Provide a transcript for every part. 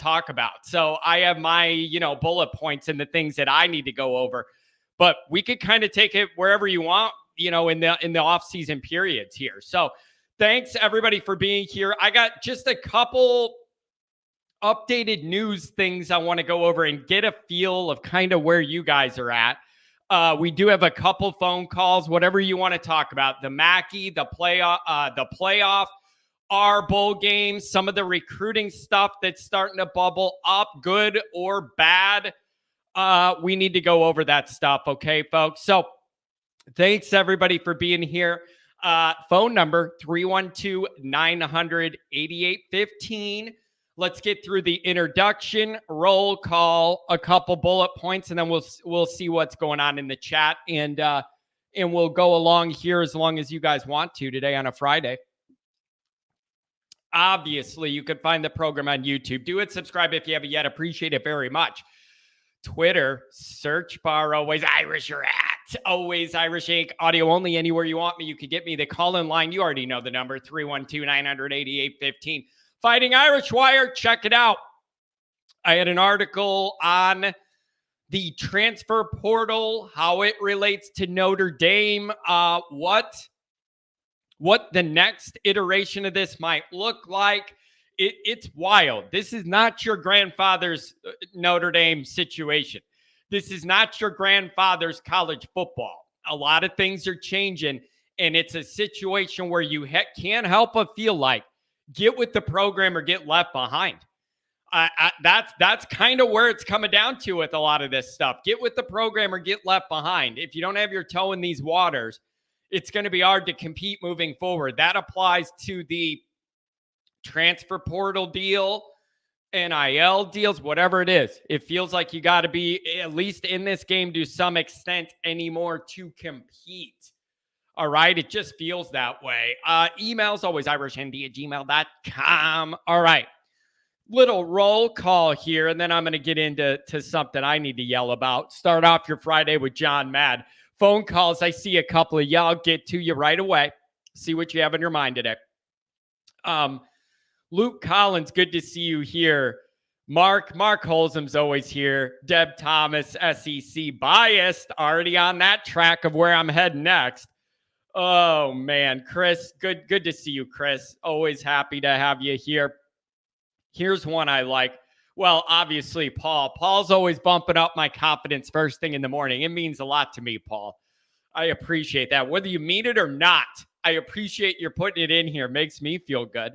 talk about. So I have my, bullet points and the things that I need to go over. But we could kind of take it wherever you want, in the off-season periods here. So thanks, everybody, for being here. I got just a couple updated news things I want to go over and get a feel of kind of where you guys are at. We do have a couple phone calls, whatever you want to talk about. The Mackey, the playoff, our bowl games, some of the recruiting stuff that's starting to bubble up, good or bad. We need to go over that stuff, okay, folks? So thanks, everybody, for being here. Phone number, 312-900-8815. Let's get through the introduction, roll call, a couple bullet points, and then we'll see what's going on in the chat, and we'll go along here as long as you guys want to today on a Friday. Obviously, you can find the program on YouTube. Do it, subscribe if you haven't yet. Appreciate it very much. Twitter, search bar, always Irish or at, always Irish Inc. Audio only, anywhere you want me. You can get me. The call-in line, you already know the number, 312-900-8815. Fighting Irish Wire, check it out. I had an article on the transfer portal, how it relates to Notre Dame, what the next iteration of this might look like. It's wild. This is not your grandfather's Notre Dame situation. This is not your grandfather's college football. A lot of things are changing, and it's a situation where you can't help but feel like get with the program or get left behind. That's kind of where it's coming down to with a lot of this stuff. Get with the program or get left behind. If you don't have your toe in these waters, it's going to be hard to compete moving forward. That applies to the transfer portal deal, NIL deals, whatever it is. It feels like you got to be, at least in this game, to some extent anymore to compete. All right. It just feels that way. Emails, always irishnd@gmail.com. All right. Little roll call here, and then I'm going to get into something I need to yell about. Start off your Friday with John Mad. Phone calls, I see a couple of you. I'll get to you right away. See what you have in your mind today. Luke Collins, good to see you here. Mark Holzum's always here. Deb Thomas, SEC biased, already on that track of where I'm heading next. Oh, man. Chris, good to see you, Chris. Always happy to have you here. Here's one I like. Well, obviously, Paul. Paul's always bumping up my confidence first thing in the morning. It means a lot to me, Paul. I appreciate that. Whether you mean it or not, I appreciate you're putting it in here. Makes me feel good.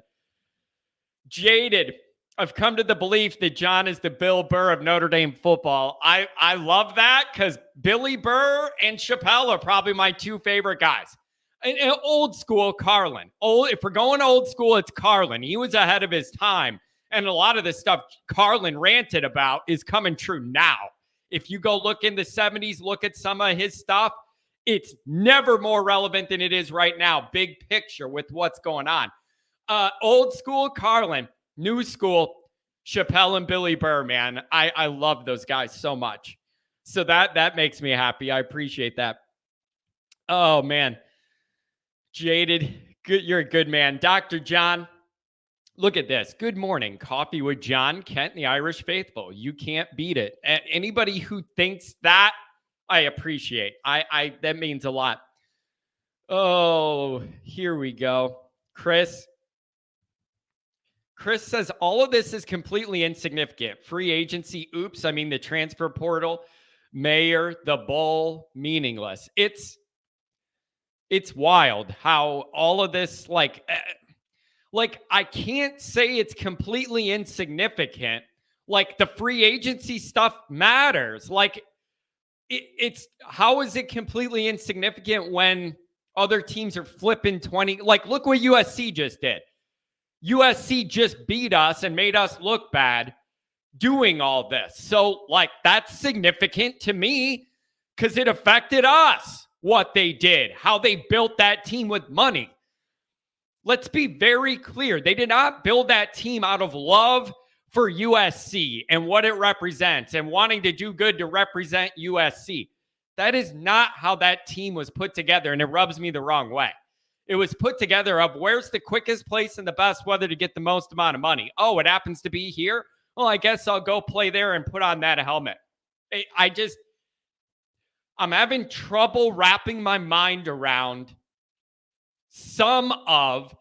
Jaded. I've come to the belief that John is the Bill Burr of Notre Dame football. I love that because Billy Burr and Chappelle are probably my two favorite guys. And old school Carlin. If we're going old school, it's Carlin. He was ahead of his time. And a lot of the stuff Carlin ranted about is coming true now. If you go look in the 70s, look at some of his stuff, it's never more relevant than it is right now. Big picture with what's going on. Old school Carlin, new school Chappelle and Billy Burr, man. I love those guys so much. So that makes me happy. I appreciate that. Oh, man. Jaded, good. You're a good man. Dr. John, look at this. Good morning. Coffee with John Kent, the Irish faithful. You can't beat it. And anybody who thinks that, I appreciate. That means a lot. Oh, here we go. Chris says all of this is completely insignificant. Free agency, oops. I mean, the transfer portal, mayor, the bowl, meaningless. It's wild how all of this, like I can't say it's completely insignificant. Like the free agency stuff matters. Like it's how is it completely insignificant when other teams are flipping 20? Like look what USC just did. USC just beat us and made us look bad doing all this. So like that's significant to me because it affected us. What they did, how they built that team with money. Let's be very clear. They did not build that team out of love for USC and what it represents and wanting to do good to represent USC. That is not how that team was put together, and it rubs me the wrong way. It was put together of where's the quickest place and the best weather to get the most amount of money. Oh, it happens to be here? Well, I guess I'll go play there and put on that helmet. I'm having trouble wrapping my mind around some of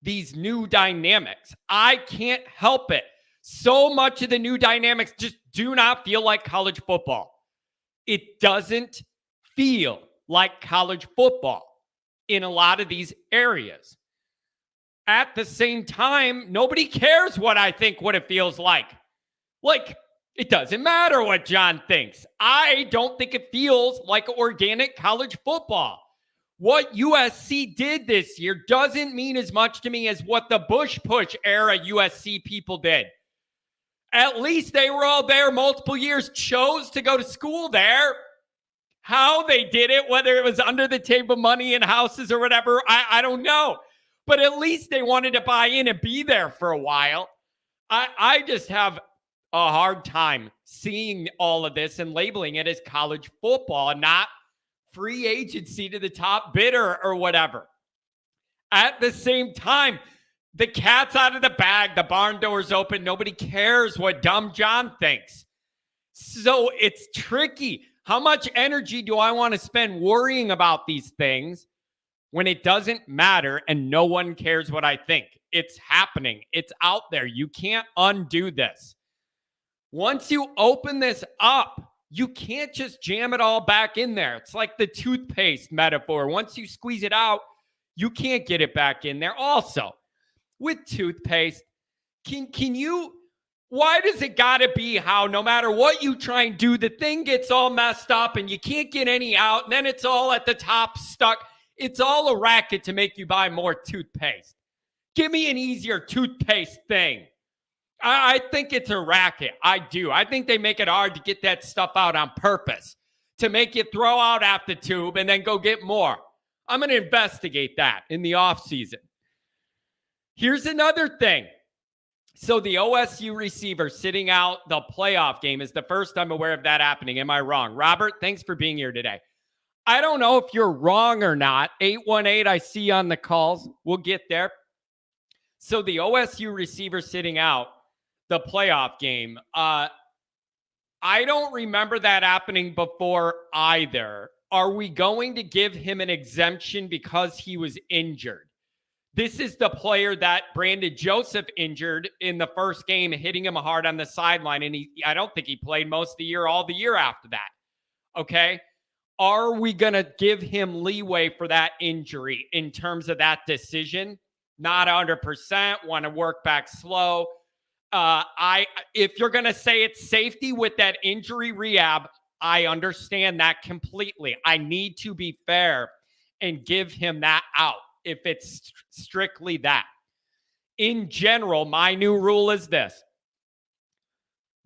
these new dynamics. I can't help it. So much of the new dynamics just do not feel like college football. It doesn't feel like college football in a lot of these areas. At the same time, nobody cares what I think, what it feels like. Like, it doesn't matter what John thinks. I don't think it feels like organic college football. What USC did this year doesn't mean as much to me as what the Bush push era USC people did. At least they were all there multiple years, chose to go to school there. How they did it, whether it was under the table money in houses or whatever, I don't know. But at least they wanted to buy in and be there for a while. I just have a hard time seeing all of this and labeling it as college football and not free agency to the top bidder or whatever. At the same time, the cat's out of the bag. The barn door's open. Nobody cares what dumb John thinks. So it's tricky. How much energy do I want to spend worrying about these things when it doesn't matter and no one cares what I think? It's happening. It's out there. You can't undo this. Once you open this up, you can't just jam it all back in there. It's like the toothpaste metaphor. Once you squeeze it out, you can't get it back in there. Also, with toothpaste, can you, why does it gotta be how no matter what you try and do, the thing gets all messed up and you can't get any out, and then it's all at the top stuck? It's all a racket to make you buy more toothpaste. Give me an easier toothpaste thing. I think it's a racket. I do. I think they make it hard to get that stuff out on purpose to make you throw out half the tube and then go get more. I'm going to investigate that in the offseason. Here's another thing. So the OSU receiver sitting out the playoff game is the first I'm aware of that happening. Am I wrong? Robert, thanks for being here today. I don't know if you're wrong or not. 818, I see on the calls. We'll get there. So the OSU receiver sitting out the playoff game. I don't remember that happening before either. Are we going to give him an exemption because he was injured? This is the player that Brandon Joseph injured in the first game, hitting him hard on the sideline. And I don't think he played most of the year, all the year after that. Okay. Are we going to give him leeway for that injury in terms of that decision? Not 100%, want to work back slow. If you're going to say it's safety with that injury rehab, I understand that completely. I need to be fair and give him that out if it's strictly that. In general, my new rule is this.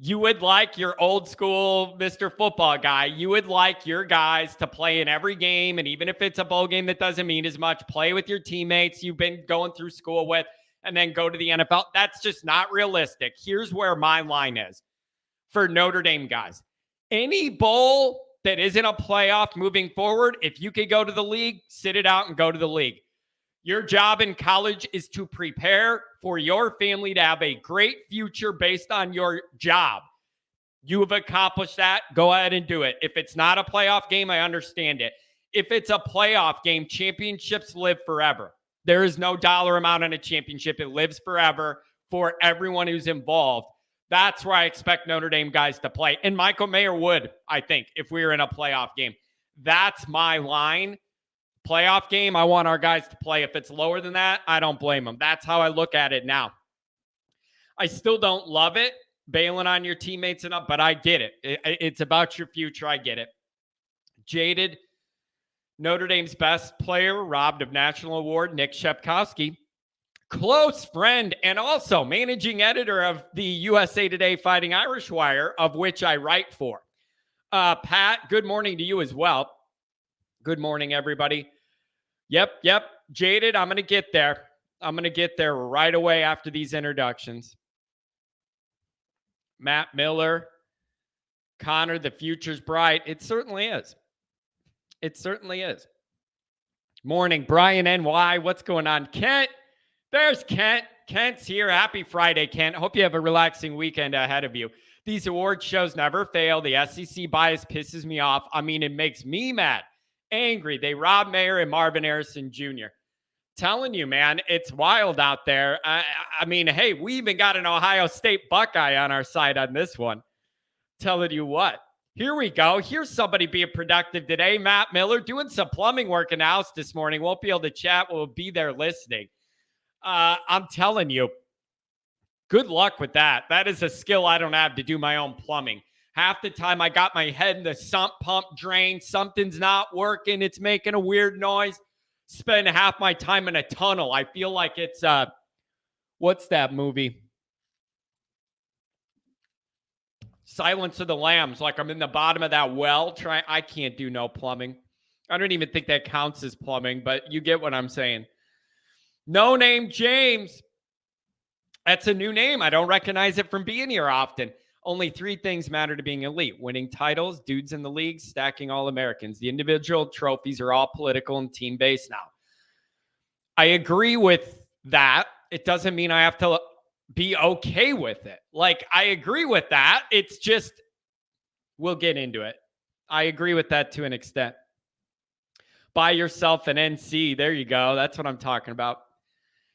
You would like your old school Mr. Football guy, you would like your guys to play in every game, and even if it's a bowl game that doesn't mean as much, play with your teammates you've been going through school with, and then go to the NFL. That's just not realistic. Here's where my line is for Notre Dame guys. Any bowl that isn't a playoff moving forward, if you could go to the league, sit it out and go to the league. Your job in college is to prepare for your family to have a great future based on your job. You have accomplished that. Go ahead and do it. If it's not a playoff game, I understand it. If it's a playoff game, championships live forever. There is no dollar amount on a championship. It lives forever for everyone who's involved. That's where I expect Notre Dame guys to play. And Michael Mayer would, I think, if we were in a playoff game. That's my line. Playoff game, I want our guys to play. If it's lower than that, I don't blame them. That's how I look at it now. I still don't love it, bailing on your teammates enough, but I get it. It's about your future. I get it. Jaded, Notre Dame's best player, robbed of national award, Nick Shepkowski, close friend and also managing editor of the USA Today Fighting Irish Wire, of which I write for. Pat, good morning to you as well. Good morning, everybody. Yep. Jaded, I'm going to get there. I'm going to get there right away after these introductions. Matt Miller, Connor, the future's bright. It certainly is. It certainly is. Morning, Brian NY. What's going on? Kent. There's Kent. Kent's here. Happy Friday, Kent. Hope you have a relaxing weekend ahead of you. These award shows never fail. The SEC bias pisses me off. I mean, it makes me mad, angry. They robbed Mayer and Marvin Harrison Jr. Telling you, man, it's wild out there. I mean, hey, we even got an Ohio State Buckeye on our side on this one. Telling you what. Here we go. Here's somebody being productive today. Matt Miller doing some plumbing work in the house this morning. Won't be able to chat. We'll be there listening. I'm telling you, good luck with that. That is a skill I don't have to do my own plumbing. Half the time I got my head in the sump pump drain. Something's not working. It's making a weird noise. Spend half my time in a tunnel. I feel like it's, what's that movie? Silence of the Lambs, like I'm in the bottom of that well. I can't do no plumbing. I don't even think that counts as plumbing, but you get what I'm saying. No Name James. That's a new name. I don't recognize it from being here often. Only 3 things matter to being elite: winning titles, dudes in the league, stacking All-Americans. The individual trophies are all political and team-based now. I agree with that. It doesn't mean I have to be okay with it. Like, I agree with that. It's just, we'll get into it. I agree with that to an extent. Buy yourself an NC. There you go. That's what I'm talking about.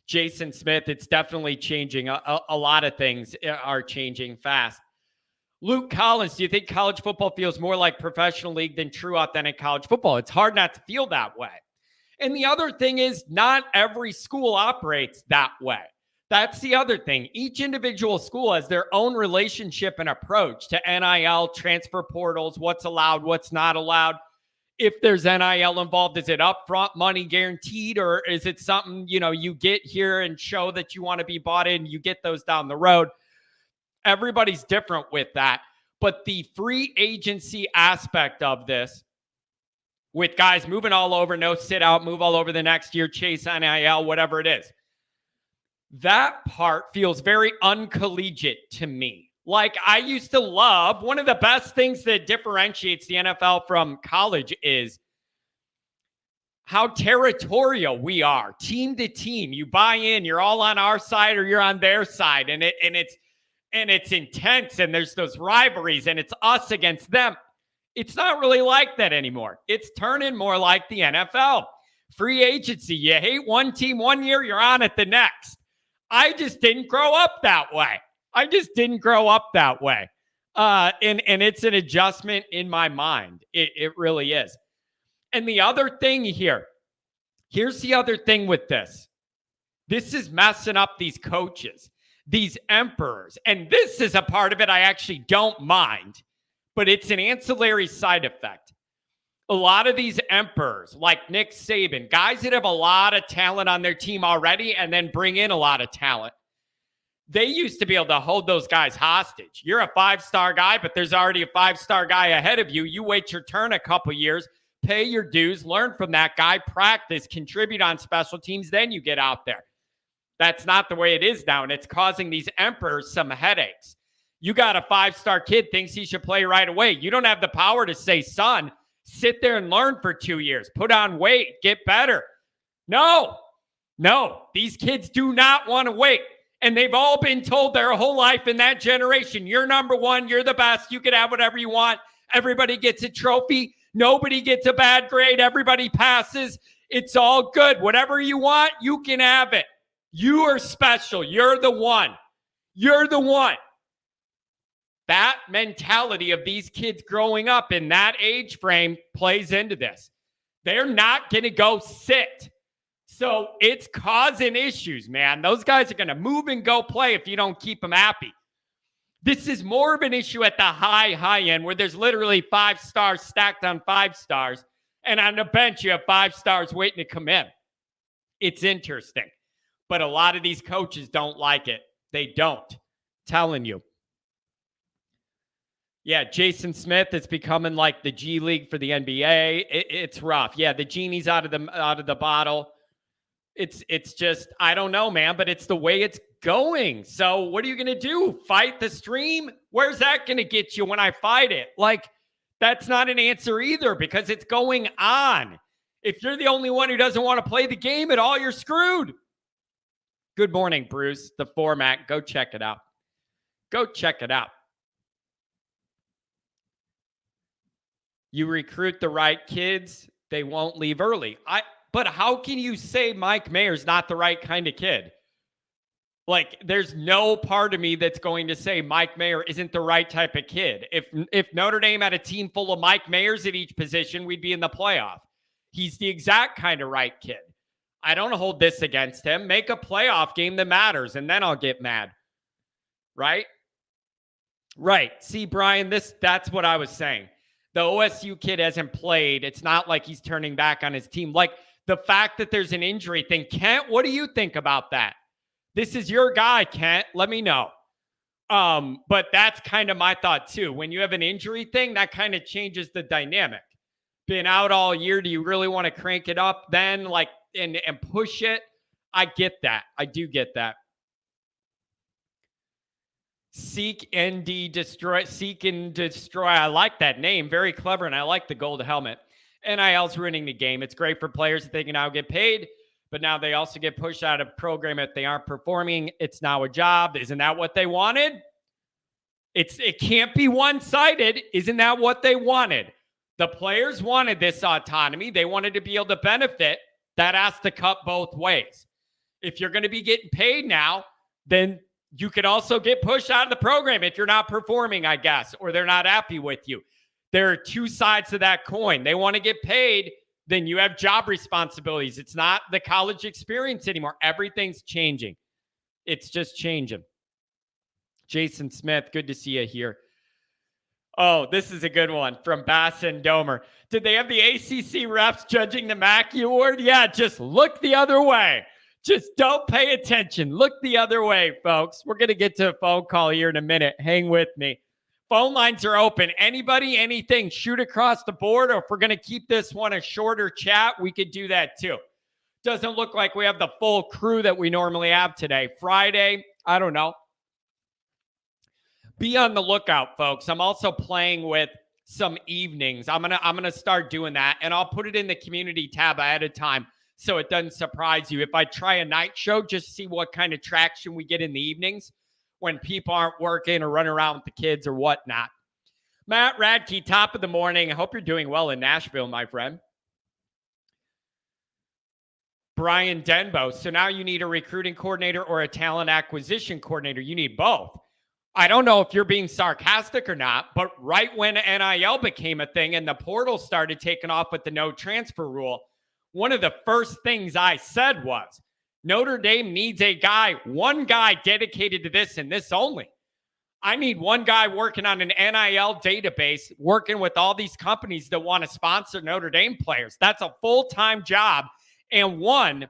Jason Smith, it's definitely changing. A lot of things are changing fast. Luke Collins, do you think college football feels more like professional league than true, authentic college football? It's hard not to feel that way. And the other thing is, not every school operates that way. That's the other thing. Each individual school has their own relationship and approach to NIL, transfer portals, what's allowed, what's not allowed. If there's NIL involved, is it upfront money guaranteed, or is it something, you get here and show that you want to be bought in, you get those down the road? Everybody's different with that. But the free agency aspect of this, with guys moving all over, no sit out, move all over the next year, chase NIL, whatever it is, that part feels very uncollegiate to me. Like, I used to love, one of the best things that differentiates the NFL from college is how territorial we are, team to team. You buy in, you're all on our side or you're on their side, and it's intense, and there's those rivalries, and it's us against them. It's not really like that anymore. It's turning more like the NFL. Free agency, you hate one team one year, you're on it the next. I just didn't grow up that way. And it's an adjustment in my mind. It really is. And the other thing here's the other thing with this. This is messing up these coaches, these emperors. And this is a part of it I actually don't mind, but it's an ancillary side effect. A lot of these emperors, like Nick Saban, guys that have a lot of talent on their team already and then bring in a lot of talent, they used to be able to hold those guys hostage. You're a 5-star guy, but there's already a 5-star guy ahead of you. You wait your turn a couple years, pay your dues, learn from that guy, practice, contribute on special teams, then you get out there. That's not the way it is now, and it's causing these emperors some headaches. You got a 5-star kid, thinks he should play right away. You don't have the power to say, son, sit there and learn for 2 years, put on weight, get better. No, these kids do not want to wait. And they've all been told their whole life in that generation, you're number one, you're the best, you can have whatever you want. Everybody gets a trophy. Nobody gets a bad grade. Everybody passes. It's all good. Whatever you want, you can have it. You are special. You're the one. That mentality of these kids growing up in that age frame plays into this. They're not going to go sit. So it's causing issues, man. Those guys are going to move and go play if you don't keep them happy. This is more of an issue at the high end where there's literally 5 stars stacked on 5 stars. And on the bench, you have 5 stars waiting to come in. It's interesting. But a lot of these coaches don't like it. They don't. Telling you. Yeah, Jason Smith, it's becoming like the G League for the NBA. It's rough. Yeah, the genie's out of the bottle. It's just, I don't know, man, but it's the way it's going. So what are you going to do? Fight the stream? Where's that going to get you when I fight it? Like, that's not an answer either because it's going on. If you're the only one who doesn't want to play the game at all, you're screwed. Good morning, Bruce. The format. Go check it out. Go check it out. You recruit the right kids, they won't leave early. But how can you say Mike Mayer's not the right kind of kid? Like, there's no part of me that's going to say Mike Mayer isn't the right type of kid. If Notre Dame had a team full of Mike Mayers at each position, we'd be in the playoff. He's the exact kind of right kid. I don't hold this against him. Make a playoff game that matters, and then I'll get mad. Right? Right. See, Brian, that's what I was saying. The OSU kid hasn't played. It's not like he's turning back on his team. Like, the fact that there's an injury thing. Kent, what do you think about that? This is your guy, Kent. Let me know. But that's kind of my thought too. When you have an injury thing, that kind of changes the dynamic. Been out all year. Do you really want to crank it up then, like, and push it? I get that. I do get that. Seek and destroy. Seek and destroy. I like that name. Very clever, and I like the gold helmet. NIL's ruining the game. It's great for players that they can now get paid, but now they also get pushed out of program if they aren't performing. It's now a job. Isn't that what they wanted? It can't be one-sided. Isn't that what they wanted? The players wanted this autonomy. They wanted to be able to benefit. That has to cut both ways. If you're going to be getting paid now, then you could also get pushed out of the program if you're not performing, I guess, or they're not happy with you. There are two sides to that coin. They want to get paid, then you have job responsibilities. It's not the college experience anymore. Everything's changing. It's just changing. Jason Smith, good to see you here. Oh, this is a good one from Bass and Domer. Did they have the ACC refs judging the Mackey Award? Yeah, just look the other way. Just don't pay attention. Look the other way, folks. We're going to get to a phone call here in a minute. Hang with me. Phone lines are open. Anybody, anything, shoot across the board. Or if we're going to keep this one a shorter chat, we could do that too. Doesn't look like we have the full crew that we normally have today. Friday, I don't know. Be on the lookout, folks. I'm also playing with some evenings. I'm gonna start doing that, and I'll put it in the community tab ahead of time so it doesn't surprise you. If I try a night show, just see what kind of traction we get in the evenings when people aren't working or running around with the kids or whatnot. Matt Radke, top of the morning. I hope you're doing well in Nashville, my friend. Brian Denbo. So now you need a recruiting coordinator or a talent acquisition coordinator. You need both. I don't know if you're being sarcastic or not, but right when NIL became a thing and the portal started taking off with the no transfer rule, one of the first things I said was, Notre Dame needs one guy dedicated to this and this only. I need one guy working on an NIL database, working with all these companies that want to sponsor Notre Dame players. That's a full-time job, and one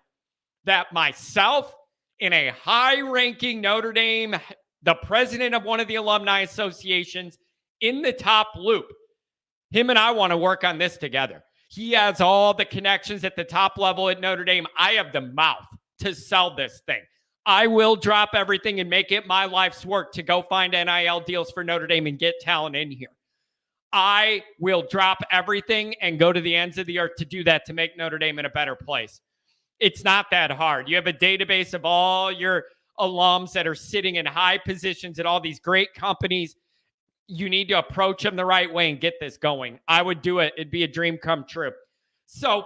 that myself in a high-ranking Notre Dame, the president of one of the alumni associations, in the top loop, him and I want to work on this together. He has all the connections at the top level at Notre Dame. I have the mouth to sell this thing. I will drop everything and make it my life's work to go find NIL deals for Notre Dame and get talent in here. I will drop everything and go to the ends of the earth to do that, to make Notre Dame in a better place. It's not that hard. You have a database of all your alums that are sitting in high positions at all these great companies. You need to approach them the right way and get this going. I would do it. It'd be a dream come true. So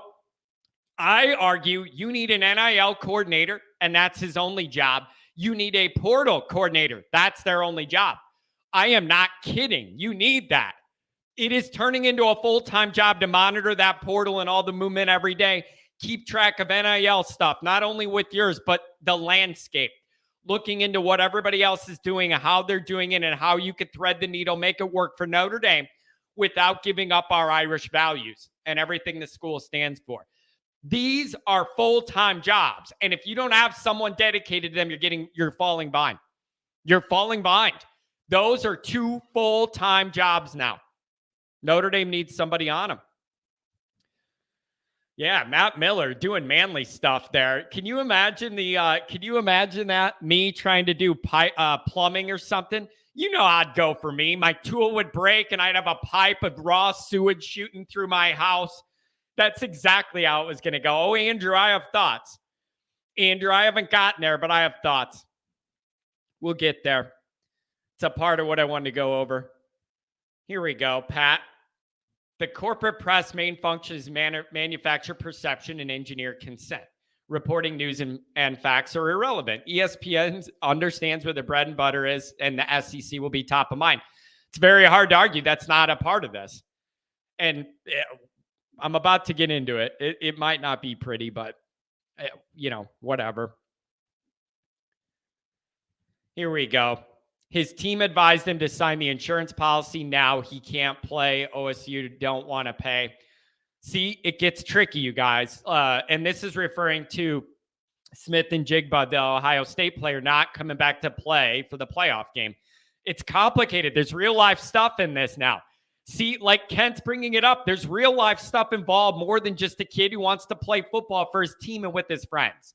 I argue you need an NIL coordinator, and that's his only job. You need a portal coordinator. That's their only job. I am not kidding. You need that. It is turning into a full-time job to monitor that portal and all the movement every day. Keep track of NIL stuff, not only with yours, but the landscape. Looking into what everybody else is doing and how they're doing it and how you could thread the needle, make it work for Notre Dame without giving up our Irish values and everything the school stands for. These are full-time jobs. And if you don't have someone dedicated to them, you're falling behind. You're falling behind. Those are two full-time jobs now. Notre Dame needs somebody on them. Yeah, Matt Miller doing manly stuff there. Can you imagine that? Me trying to do plumbing or something? You know how it'd go for me. My tool would break and I'd have a pipe of raw sewage shooting through my house. That's exactly how it was going to go. Oh, Andrew, I have thoughts. Andrew, I haven't gotten there, but I have thoughts. We'll get there. It's a part of what I wanted to go over. Here we go, Pat. The corporate press main function is manufacture perception and engineer consent. Reporting news and facts are irrelevant. ESPN understands where the bread and butter is, and the SEC will be top of mind. It's very hard to argue that's not a part of this. And I'm about to get into it. It might not be pretty, but, whatever. Here we go. His team advised him to sign the insurance policy. Now he can't play. OSU don't want to pay. See, it gets tricky, you guys. And this is referring to Smith and Jigba, the Ohio State player, not coming back to play for the playoff game. It's complicated. There's real life stuff in this now. See, like Kent's bringing it up, there's real life stuff involved more than just a kid who wants to play football for his team and with his friends.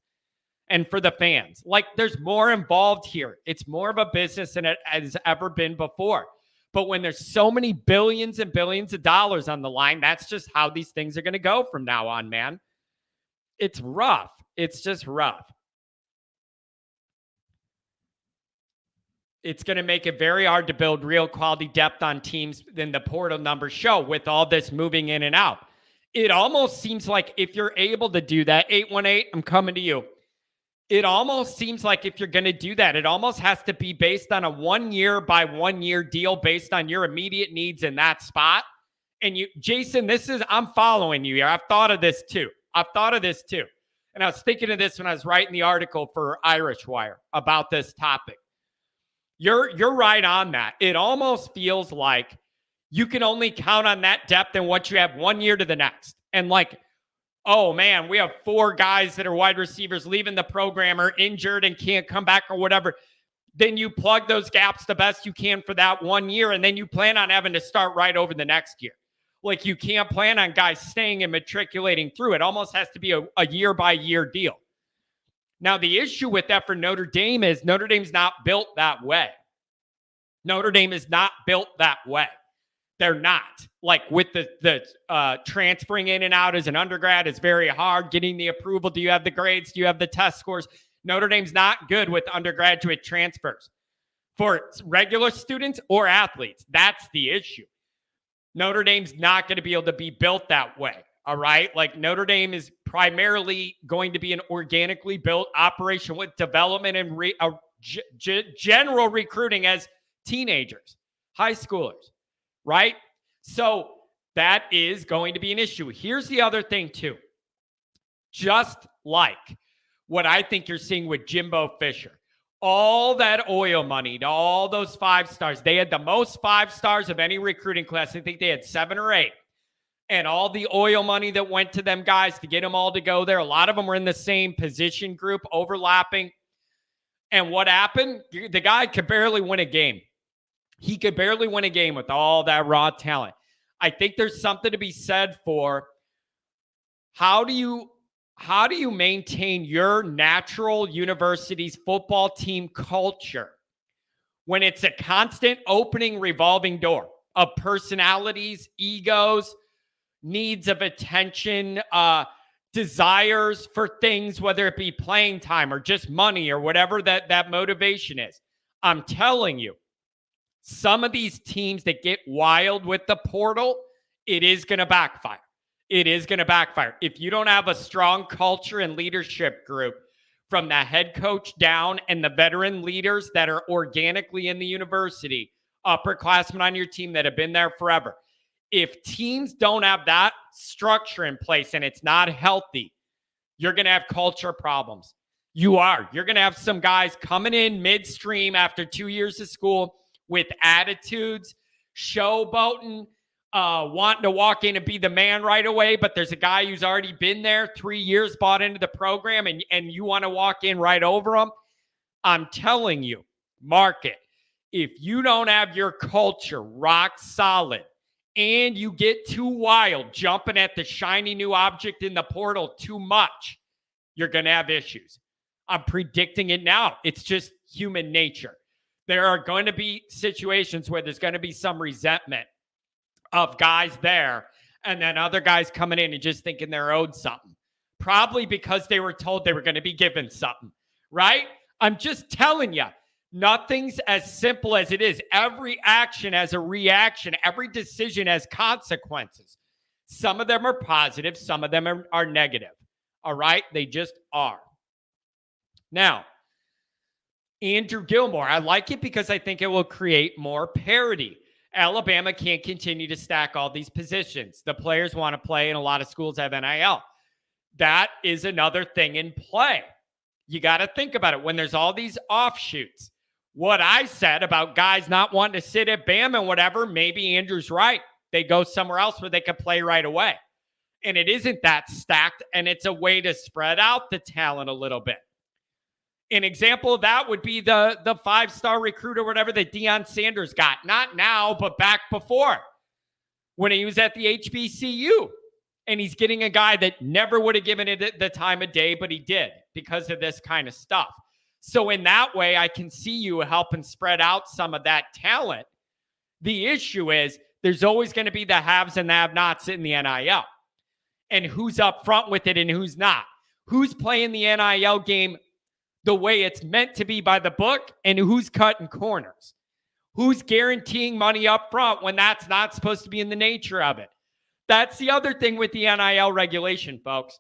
And for the fans, like there's more involved here. It's more of a business than it has ever been before. But when there's so many billions and billions of dollars on the line, that's just how these things are going to go from now on, man. It's rough. It's just rough. It's going to make it very hard to build real quality depth on teams than the portal numbers show with all this moving in and out. It almost seems like if you're able to do that, 818, I'm coming to you. It almost seems like if you're going to do that, it almost has to be based on a 1 year by 1 year deal based on your immediate needs in that spot. And you, Jason, I'm following you here. I've thought of this too. And I was thinking of this when I was writing the article for Irish Wire about this topic. You're right on that. It almost feels like you can only count on that depth and what you have 1 year to the next. And like, oh man, we have 4 guys that are wide receivers leaving the program or injured and can't come back or whatever. Then you plug those gaps the best you can for that 1 year. And then you plan on having to start right over the next year. Like you can't plan on guys staying and matriculating through. It almost has to be a year by year deal. Now, the issue with that for Notre Dame is Notre Dame's not built that way. Notre Dame is not built that way. They're not. Like with the transferring in and out as an undergrad is very hard. Getting the approval. Do you have the grades? Do you have the test scores? Notre Dame's not good with undergraduate transfers for regular students or athletes. That's the issue. Notre Dame's not going to be able to be built that way. All right. Like Notre Dame is primarily going to be an organically built operation with development and general recruiting as teenagers, high schoolers. Right? So that is going to be an issue. Here's the other thing too. Just like what I think you're seeing with Jimbo Fisher, all that oil money to all those 5 stars. They had the most 5 stars of any recruiting class. I think they had 7 or 8. And all the oil money that went to them guys to get them all to go there. A lot of them were in the same position group, overlapping. And what happened? The guy could barely win a game. He could barely win a game with all that raw talent. I think there's something to be said for how do you maintain your natural university's football team culture when it's a constant opening revolving door of personalities, egos, needs of attention, desires for things, whether it be playing time or just money or whatever that motivation is. I'm telling you, some of these teams that get wild with the portal, it is going to backfire. It is going to backfire. If you don't have a strong culture and leadership group from the head coach down and the veteran leaders that are organically in the university, upperclassmen on your team that have been there forever. If teams don't have that structure in place and it's not healthy, you're going to have culture problems. You're going to have some guys coming in midstream after 2 years of school with attitudes, showboating, wanting to walk in and be the man right away, but there's a guy who's already been there 3 years, bought into the program, and you want to walk in right over him. I'm telling you, mark it. If you don't have your culture rock solid and you get too wild, jumping at the shiny new object in the portal too much, you're going to have issues. I'm predicting it now. It's just human nature. There are going to be situations where there's going to be some resentment of guys there and then other guys coming in and just thinking they're owed something. Probably because they were told they were going to be given something, right? I'm just telling you, nothing's as simple as it is. Every action has a reaction. Every decision has consequences. Some of them are positive. Some of them are negative. All right? They just are. Now, Andrew Gilmore, I like it because I think it will create more parity. Alabama can't continue to stack all these positions. The players want to play, and a lot of schools have NIL. That is another thing in play. You got to think about it. When there's all these offshoots, what I said about guys not wanting to sit at Bama and whatever, maybe Andrew's right. They go somewhere else where they can play right away. And it isn't that stacked, and it's a way to spread out the talent a little bit. An example of that would be the five-star recruit or whatever that Deion Sanders got. Not now, but back before when he was at the HBCU. And he's getting a guy that never would have given it the time of day, but he did because of this kind of stuff. So in that way, I can see you helping spread out some of that talent. The issue is there's always going to be the haves and the have-nots in the NIL. And who's up front with it and who's not. Who's playing the NIL game the way it's meant to be by the book, and who's cutting corners. Who's guaranteeing money up front when that's not supposed to be in the nature of it. That's the other thing with the NIL regulation, folks.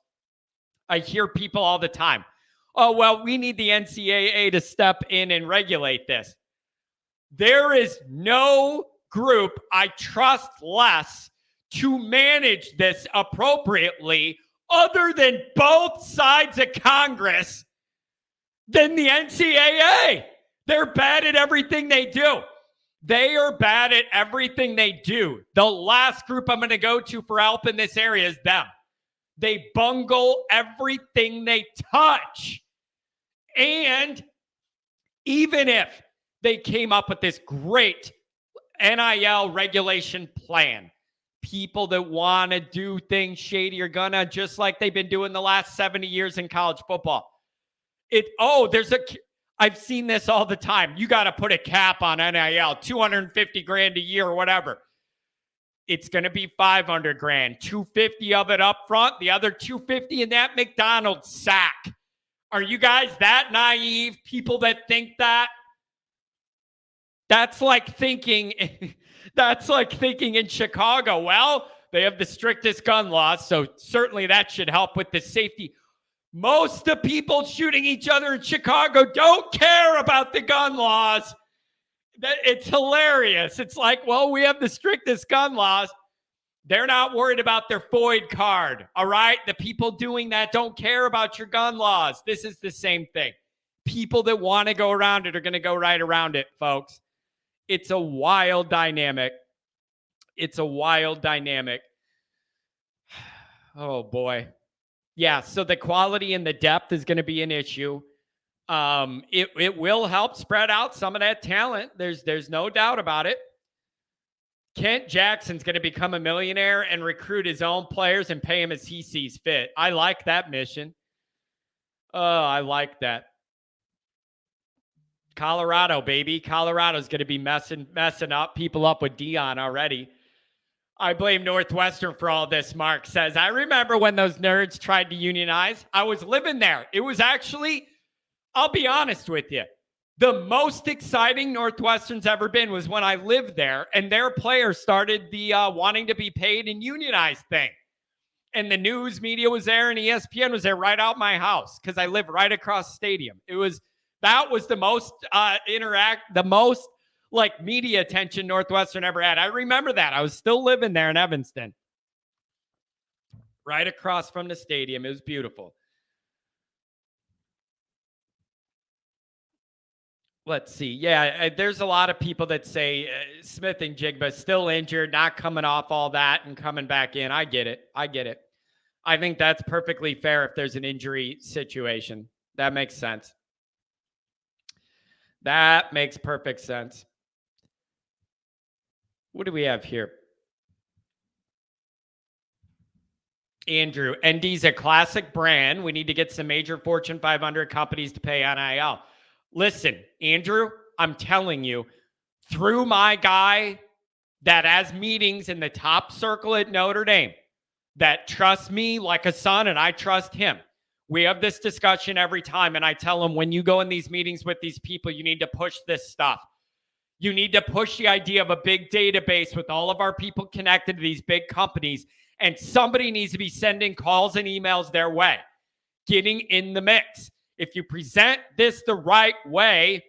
I hear people all the time, oh, well, we need the NCAA to step in and regulate this. There is no group I trust less to manage this appropriately other than both sides of Congress than the NCAA. They're bad at everything they do. They are bad at everything they do. The last group I'm going to go to for help in this area is them. They bungle everything they touch. And even if they came up with this great NIL regulation plan, people that want to do things shady are going to, just like they've been doing the last 70 years in college football. I've seen this all the time. You got to put a cap on NIL, 250 grand a year or whatever. It's going to be 500 grand, 250 of it up front, the other 250 in that McDonald's sack. Are you guys that naive? People that think that? That's like thinking in Chicago. Well, they have the strictest gun laws, so certainly that should help with the safety. Most of the people shooting each other in Chicago don't care about the gun laws. It's hilarious. It's like, well, we have the strictest gun laws. They're not worried about their FOID card, all right? The people doing that don't care about your gun laws. This is the same thing. People that want to go around it are going to go right around it, folks. It's a wild dynamic. It's a wild dynamic. Oh, boy. Yeah, so the quality and the depth is going to be an issue. It will help spread out some of that talent. There's no doubt about it. Kent Jackson's going to become a millionaire and recruit his own players and pay him as he sees fit. I like that mission. Oh, I like that. Colorado, baby. Colorado's going to be messing up people up with Deion already. I blame Northwestern for all this, Mark says. I remember when those nerds tried to unionize. I was living there. It was actually, I'll be honest with you, the most exciting Northwestern's ever been was when I lived there and their players started the wanting to be paid and unionized thing. And the news media was there and ESPN was there right out my house because I live right across the stadium. That was the most like media attention Northwestern ever had. I remember that. I was still living there in Evanston. Right across from the stadium. It was beautiful. Let's see. Yeah, there's a lot of people that say Smith and Jigba still injured, not coming off all that and coming back in. I get it. I think that's perfectly fair if there's an injury situation. That makes sense. That makes perfect sense. What do we have here? Andrew, ND's a classic brand. We need to get some major Fortune 500 companies to pay NIL. Listen, Andrew, I'm telling you, through my guy that has meetings in the top circle at Notre Dame, that trust me like a son and I trust him. We have this discussion every time, and I tell them, when you go in these meetings with these people, you need to push this stuff. You need to push the idea of a big database with all of our people connected to these big companies, and somebody needs to be sending calls and emails their way, getting in the mix. If you present this the right way,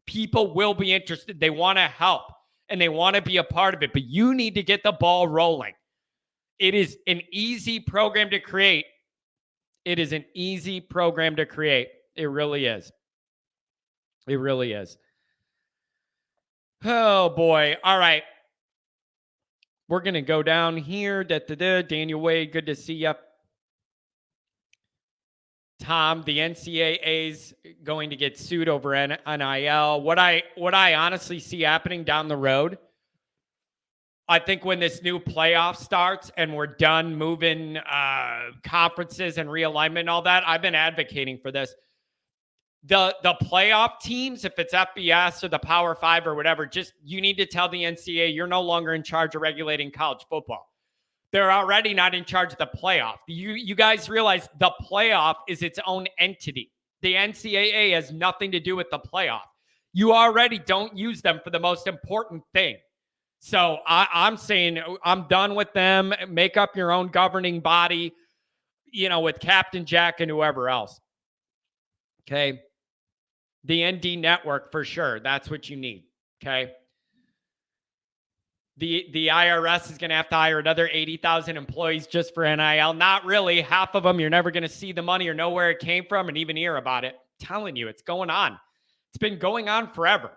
people will be interested. They want to help and they want to be a part of it, but you need to get the ball rolling. It is an easy program to create. It is an easy program to create. It really is. It really is. Oh, boy. All right. We're going to go down here. Daniel Wade, good to see you. Tom, the NCAA's going to get sued over NIL. What I honestly see happening down the road, I think when this new playoff starts and we're done moving conferences and realignment and all that, I've been advocating for this. The playoff teams, if it's FBS or the Power 5 or whatever, just you need to tell the NCAA you're no longer in charge of regulating college football. They're already not in charge of the playoff. You guys realize the playoff is its own entity. The NCAA has nothing to do with the playoff. You already don't use them for the most important thing. So I'm saying I'm done with them. Make up your own governing body, with Captain Jack and whoever else. Okay. The ND network for sure. That's what you need. Okay. The IRS is going to have to hire another 80,000 employees just for NIL. Not really. Half of them, you're never going to see the money or know where it came from and even hear about it. I'm telling you, it's going on. It's been going on forever.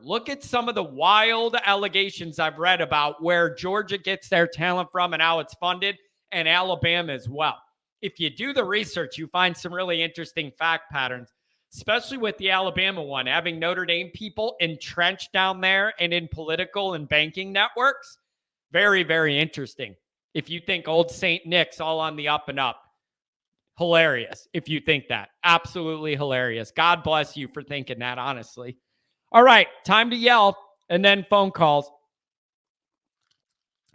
Look at some of the wild allegations I've read about where Georgia gets their talent from and how it's funded, and Alabama as well. If you do the research, you find some really interesting fact patterns, especially with the Alabama one, having Notre Dame people entrenched down there and in political and banking networks. Very, very interesting. If you think old St. Nick's all on the up and up, hilarious. If you think that, absolutely hilarious. God bless you for thinking that, honestly. All right, time to yell and then phone calls.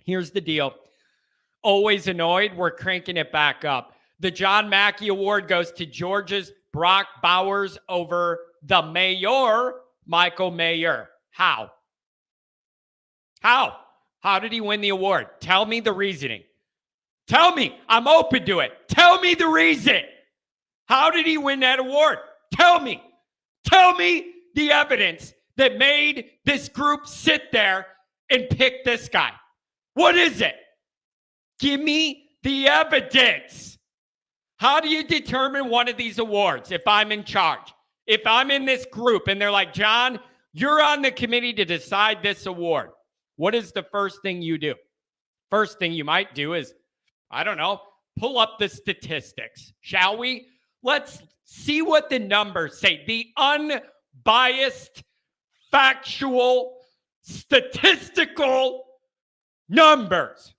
Here's the deal. Always annoyed. We're cranking it back up. The John Mackey Award goes to Georgia's Brock Bowers over the mayor, Michael Mayer. How? How did he win the award? Tell me the reasoning. Tell me. I'm open to it. Tell me the reason. How did he win that award? Tell me. Tell me the evidence that made this group sit there and pick this guy. What is it? Give me the evidence. How do you determine one of these awards if I'm in charge? If I'm in this group and they're like, John, you're on the committee to decide this award. What is the first thing you do? First thing you might do is, I don't know, pull up the statistics, shall we? Let's see what the numbers say. The unbiased, factual, statistical numbers.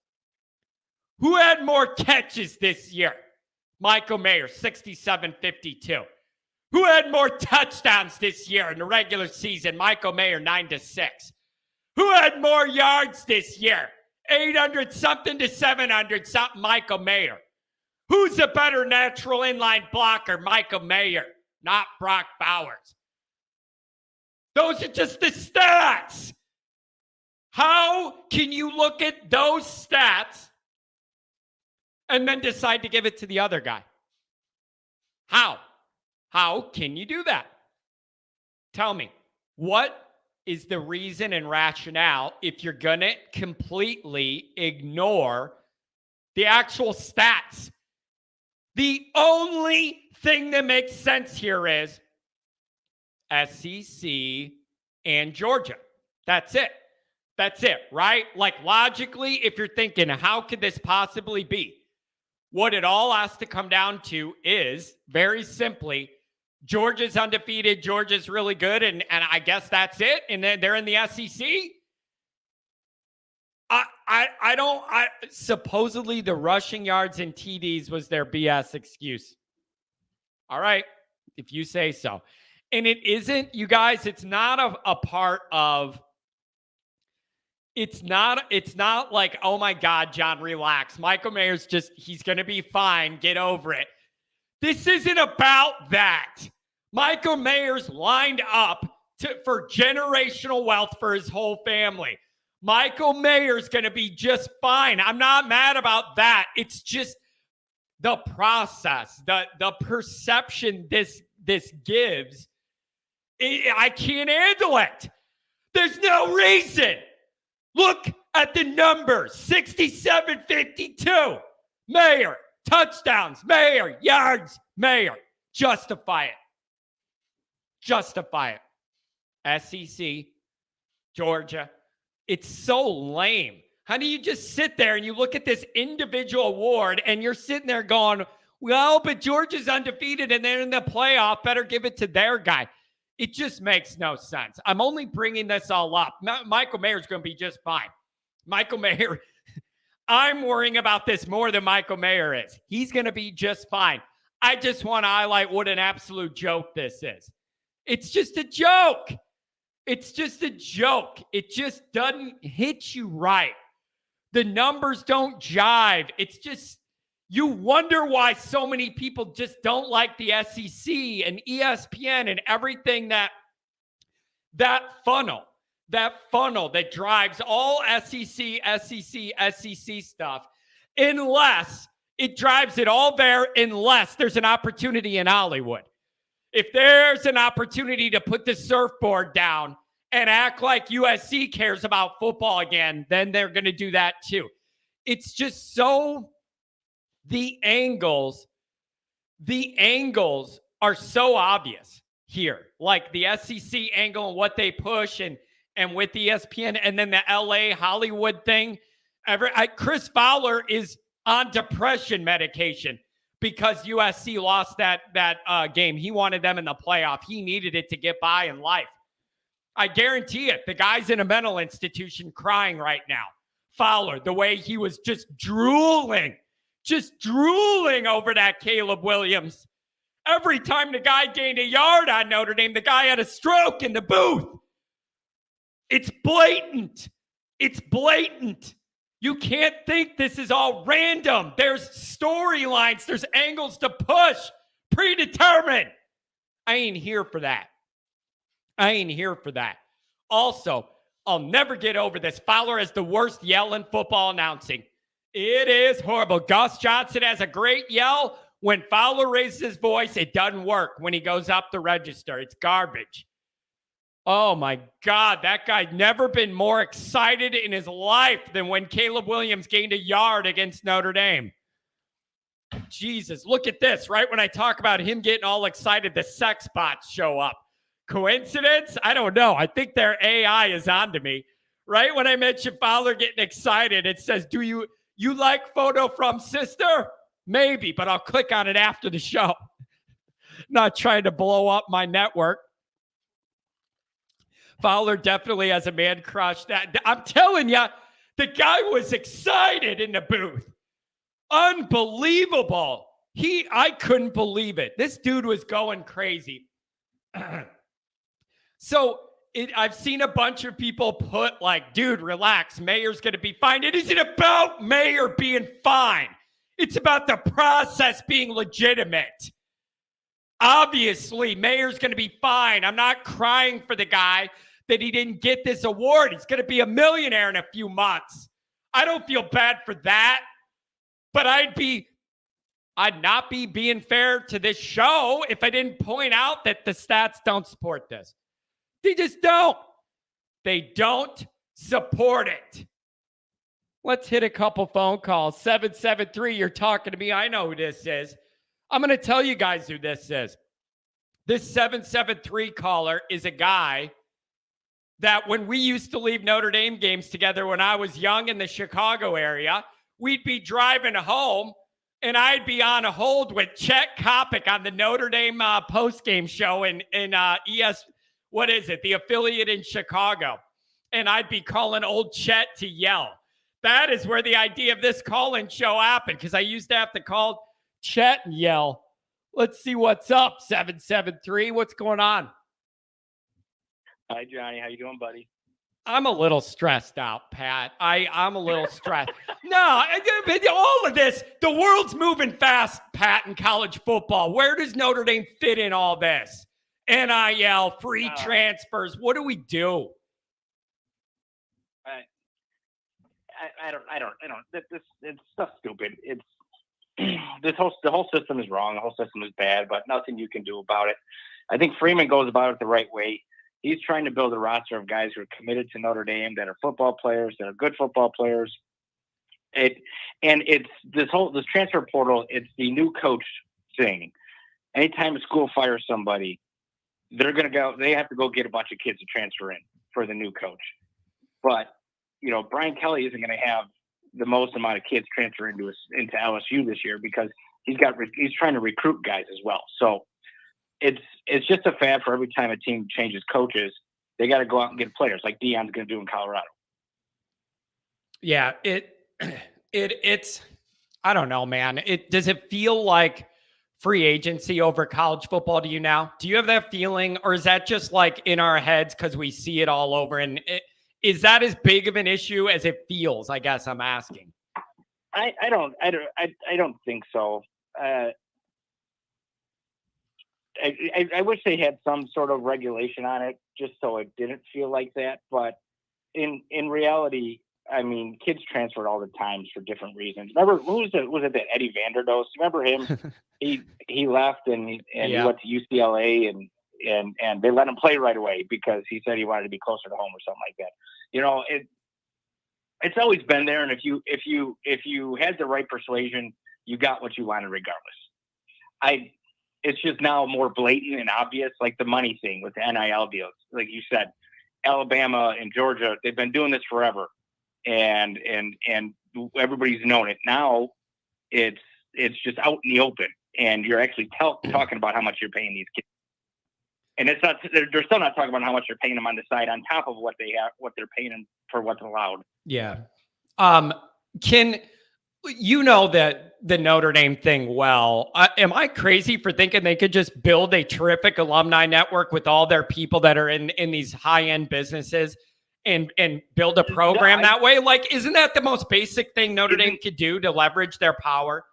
Who had more catches this year? Michael Mayer, 67-52. Who had more touchdowns this year in the regular season? Michael Mayer, 9-6. Who had more yards this year? 800-something to 700-something, Michael Mayer. Who's a better natural inline blocker? Michael Mayer, not Brock Bowers. Those are just the stats. How can you look at those stats and then decide to give it to the other guy? How? How can you do that? Tell me, what is the reason and rationale if you're going to completely ignore the actual stats? The only thing that makes sense here is SEC and Georgia. That's it. That's it, right? Like logically, if you're thinking, how could this possibly be? What it all has to come down to is, very simply, Georgia's undefeated, Georgia's really good, and I guess that's it, and then they're in the SEC? Supposedly the rushing yards and TDs was their BS excuse. All right, if you say so. And it isn't, you guys, it's not a part of, It's not like, oh my God, John, relax. Michael Mayer's he's going to be fine. Get over it. This isn't about that. Michael Mayer's lined up for generational wealth for his whole family. Michael Mayer's going to be just fine. I'm not mad about that. It's just the process, the perception this gives. I can't handle it. There's no reason. Look at the numbers. 67-52. Mayer. Touchdowns. Mayer. Yards. Mayer. Justify it. Justify it. SEC. Georgia. It's so lame. How do you just sit there and you look at this individual award and you're sitting there going, well, but Georgia's undefeated and they're in the playoff. Better give it to their guy. It just makes no sense. I'm only bringing this all up. Michael Mayer's going to be just fine. Michael Mayer, I'm worrying about this more than Michael Mayer is. He's going to be just fine. I just want to highlight what an absolute joke this is. It's just a joke. It's just a joke. It just doesn't hit you right. The numbers don't jive. It's just, you wonder why so many people just don't like the SEC and ESPN and everything that funnel that drives all SEC stuff, unless it drives it all there, unless there's an opportunity in Hollywood. If there's an opportunity to put the surfboard down and act like USC cares about football again, then they're going to do that too. It's just so, the angles are so obvious here. Like the SEC angle and what they push and with ESPN, and then the LA Hollywood thing. Chris Fowler is on depression medication because USC lost that game. He wanted them in the playoff. He needed it to get by in life. I guarantee it. The guy's in a mental institution crying right now. Fowler, the way he was just drooling over that Caleb Williams. Every time the guy gained a yard on Notre Dame, the guy had a stroke in the booth. It's blatant. It's blatant. You can't think this is all random. There's storylines. There's angles to push. Predetermined. I ain't here for that. Also, I'll never get over this. Fowler has the worst yell in football announcing. It is horrible. Gus Johnson has a great yell. When Fowler raises his voice, it doesn't work. When he goes up the register, it's garbage. Oh, my God. That guy's never been more excited in his life than when Caleb Williams gained a yard against Notre Dame. Jesus, look at this. Right when I talk about him getting all excited, the sex bots show up. Coincidence? I don't know. I think their AI is onto me. Right when I mention Fowler getting excited, it says, do you like photo from sister? Maybe, but I'll click on it after the show. Not trying to blow up my network. Fowler definitely has a man crush. I'm telling you, the guy was excited in the booth. Unbelievable. I couldn't believe it. This dude was going crazy. So I've seen a bunch of people put like, dude, relax. Mayer's going to be fine. It isn't about Mayer being fine. It's about the process being legitimate. Obviously, Mayer's going to be fine. I'm not crying for the guy that he didn't get this award. He's going to be a millionaire in a few months. I don't feel bad for that. But I'd not be being fair to this show if I didn't point out that the stats don't support this. They just don't. They don't support it. Let's hit a couple phone calls. 773, you're talking to me. I know who this is. I'm going to tell you guys who this is. This 773 caller is a guy that when we used to leave Notre Dame games together when I was young in the Chicago area, we'd be driving home and I'd be on a hold with Chet Kopic on the Notre Dame post-game show in what is it? The affiliate in Chicago. And I'd be calling old Chet to yell. That is where the idea of this call-in show happened, because I used to have to call Chet and yell. Let's see what's up, 773. What's going on? Hi, Johnny. How you doing, buddy? I'm a little stressed out, Pat. I'm a little stressed. No, all of this, the world's moving fast, Pat, in college football. Where does Notre Dame fit in all this? NIL, free transfers. What do we do? I don't. It's stuff stupid. It's the whole system is wrong. The whole system is bad, but nothing you can do about it. I think Freeman goes about it the right way. He's trying to build a roster of guys who are committed to Notre Dame, that are football players, that are good football players. It's this transfer portal. It's the new coach thing. Anytime a school fires somebody, they have to go get a bunch of kids to transfer in for the new coach. But, Brian Kelly isn't going to have the most amount of kids transfer into LSU this year because he's trying to recruit guys as well. So it's just a fad for every time a team changes coaches. They got to go out and get players like Deion's going to do in Colorado. Yeah, it's I don't know, man. Does it feel like free agency over college football to you now? Do you have that feeling, or is that just like in our heads because we see it all over? And is that as big of an issue as it feels? I guess I'm asking. I don't think so. I wish they had some sort of regulation on it just so it didn't feel like that. But in reality, I mean, kids transferred all the time for different reasons. Remember, was it that Eddie Vanderdoes? Remember him? he left and he went to UCLA and they let him play right away because he said he wanted to be closer to home or something like that. It's always been there. And if you had the right persuasion, you got what you wanted regardless. It's just now more blatant and obvious, like the money thing with the NIL deals. Like you said, Alabama and Georgia, they've been doing this forever. And everybody's known it. Now it's just out in the open, and you're actually talking about how much you're paying these kids. And it's not, they're still not talking about how much you're paying them on the side on top of what they're paying them for what's allowed. Yeah. That the Notre Dame thing well. Am I crazy for thinking they could just build a terrific alumni network with all their people that are in these high-end businesses and build a program that way? Like, isn't that the most basic thing Notre Dame could do to leverage their power?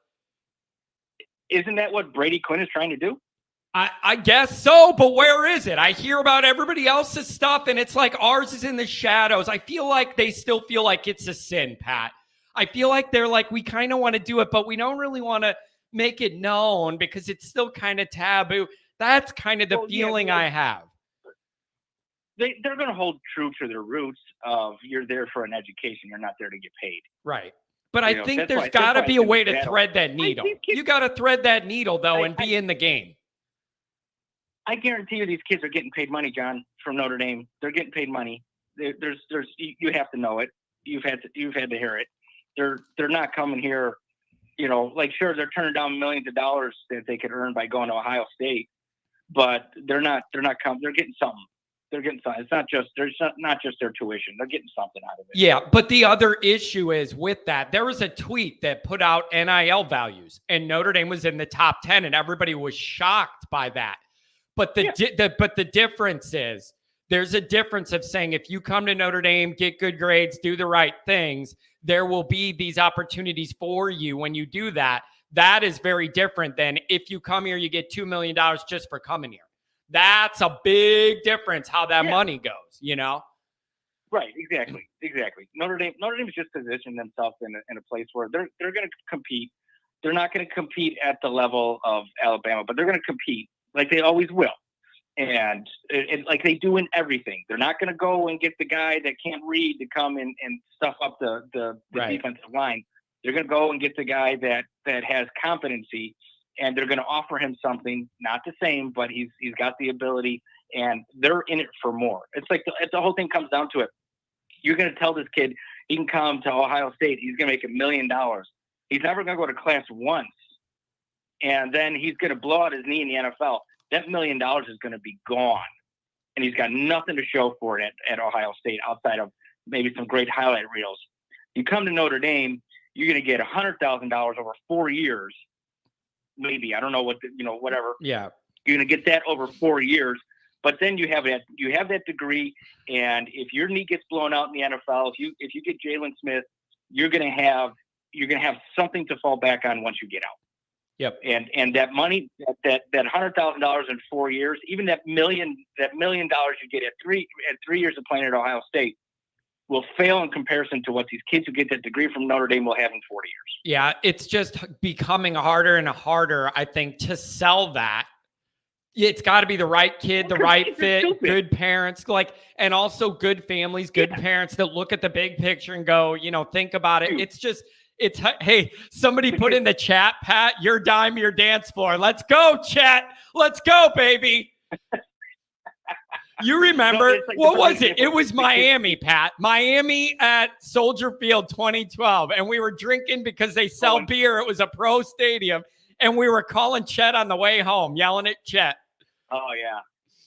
Isn't that what Brady Quinn is trying to do? I guess so, but where is it? I hear about everybody else's stuff, and it's like ours is in the shadows. I feel like they still feel like it's a sin, Pat. I feel like they're like, we kind of want to do it, but we don't really want to make it known because it's still kind of taboo. That's kind of the feeling I have. They're going to hold true to their roots of you're there for an education. You're not there to get paid. Right. But I think there's got to be a way to thread that needle. You got to thread that needle, though, and be in the game. I guarantee you these kids are getting paid money, John, from Notre Dame. They're getting paid money. There's you have to know it. You've had to hear it. They're not coming here, sure, they're turning down millions of dollars that they could earn by going to Ohio State, but they're not coming. They're getting something. They're getting something. It's not just their tuition. They're getting something out of it. Yeah, but the other issue is with that, there was a tweet that put out NIL values, and Notre Dame was in the top 10, and everybody was shocked by that. But the difference is there's a difference of saying if you come to Notre Dame, get good grades, do the right things, there will be these opportunities for you when you do that. That is very different than if you come here, you get $2 million just for coming here. That's a big difference how that money goes, Right, exactly. Notre Dame's just positioned themselves in a place where they're going to compete. They're not going to compete at the level of Alabama, but they're going to compete like they always will. And like they do in everything. They're not going to go and get the guy that can't read to come and stuff up the defensive line. They're going to go and get the guy that has competency, and they're going to offer him something, not the same, but he's got the ability, and they're in it for more. It's like the whole thing comes down to it. You're going to tell this kid he can come to Ohio State. He's going to make $1 million. He's never going to go to class once, and then he's going to blow out his knee in the NFL. That $1 million is going to be gone, and he's got nothing to show for it at Ohio State outside of maybe some great highlight reels. You come to Notre Dame, you're going to get $100,000 over 4 years, maybe. I don't know whatever. Yeah, you're going to get that over 4 years, But then you have that degree, and if your knee gets blown out in the NFL, if you get Jalen Smith, you're gonna have something to fall back on once you get out. Yep. And that money, that $100,000 in 4 years, even that $1 million you get at three years of playing at Ohio State, will fail in comparison to what these kids who get that degree from Notre Dame will have in 40 years. Yeah, it's just becoming harder and harder, I think, to sell that. It's got to be the right kid, the right fit, good parents, and also good families, good parents that look at the big picture and go, think about it. Hey, somebody put in the chat, Pat, your dime, your dance floor. Let's go, chat. Let's go, baby. You remember, what was it? It was Miami, Pat. Miami at Soldier Field 2012. And we were drinking because they sell beer. It was a pro stadium. And we were calling Chet on the way home, yelling at Chet. Oh, yeah.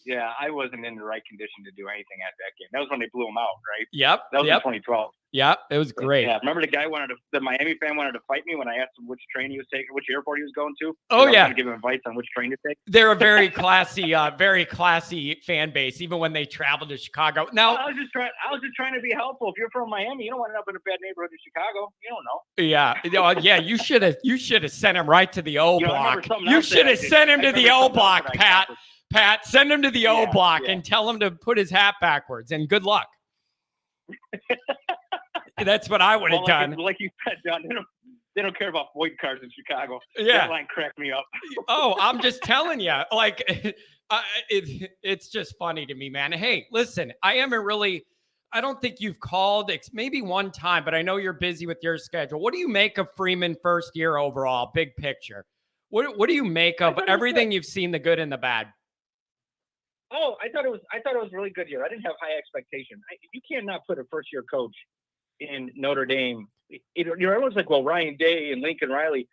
Yeah, I wasn't in the right condition to do anything at that game. That was when they blew him out, right? Yep. That was in 2012. Yep, it was great. Yeah, remember the Miami fan wanted to fight me when I asked him which train he was taking, which airport he was going to? Oh, yeah. I was going to give him advice on which train to take. They're a very classy fan base, even when they travel to Chicago. Now, I was just trying to be helpful. If you're from Miami, you don't want to end up in a bad neighborhood in Chicago. You don't know. Yeah. You should have sent him right to the O block. You should have sent him to the O block, Pat. Pat, send him to the O block and tell him to put his hat backwards. And good luck. That's what I would have done. Like you said, John, they don't care about void cars in Chicago. Yeah. That line cracked me up. Oh, I'm just telling you. It's just funny to me, man. Hey, listen, I don't think you've called maybe one time, but I know you're busy with your schedule. What do you make of Freeman first year overall, big picture? What do you make of everything you've seen, the good and the bad? Oh, I thought it was a really good year. I didn't have high expectations. You cannot put a first-year coach in Notre Dame. Everyone's like, well, Ryan Day and Lincoln Riley.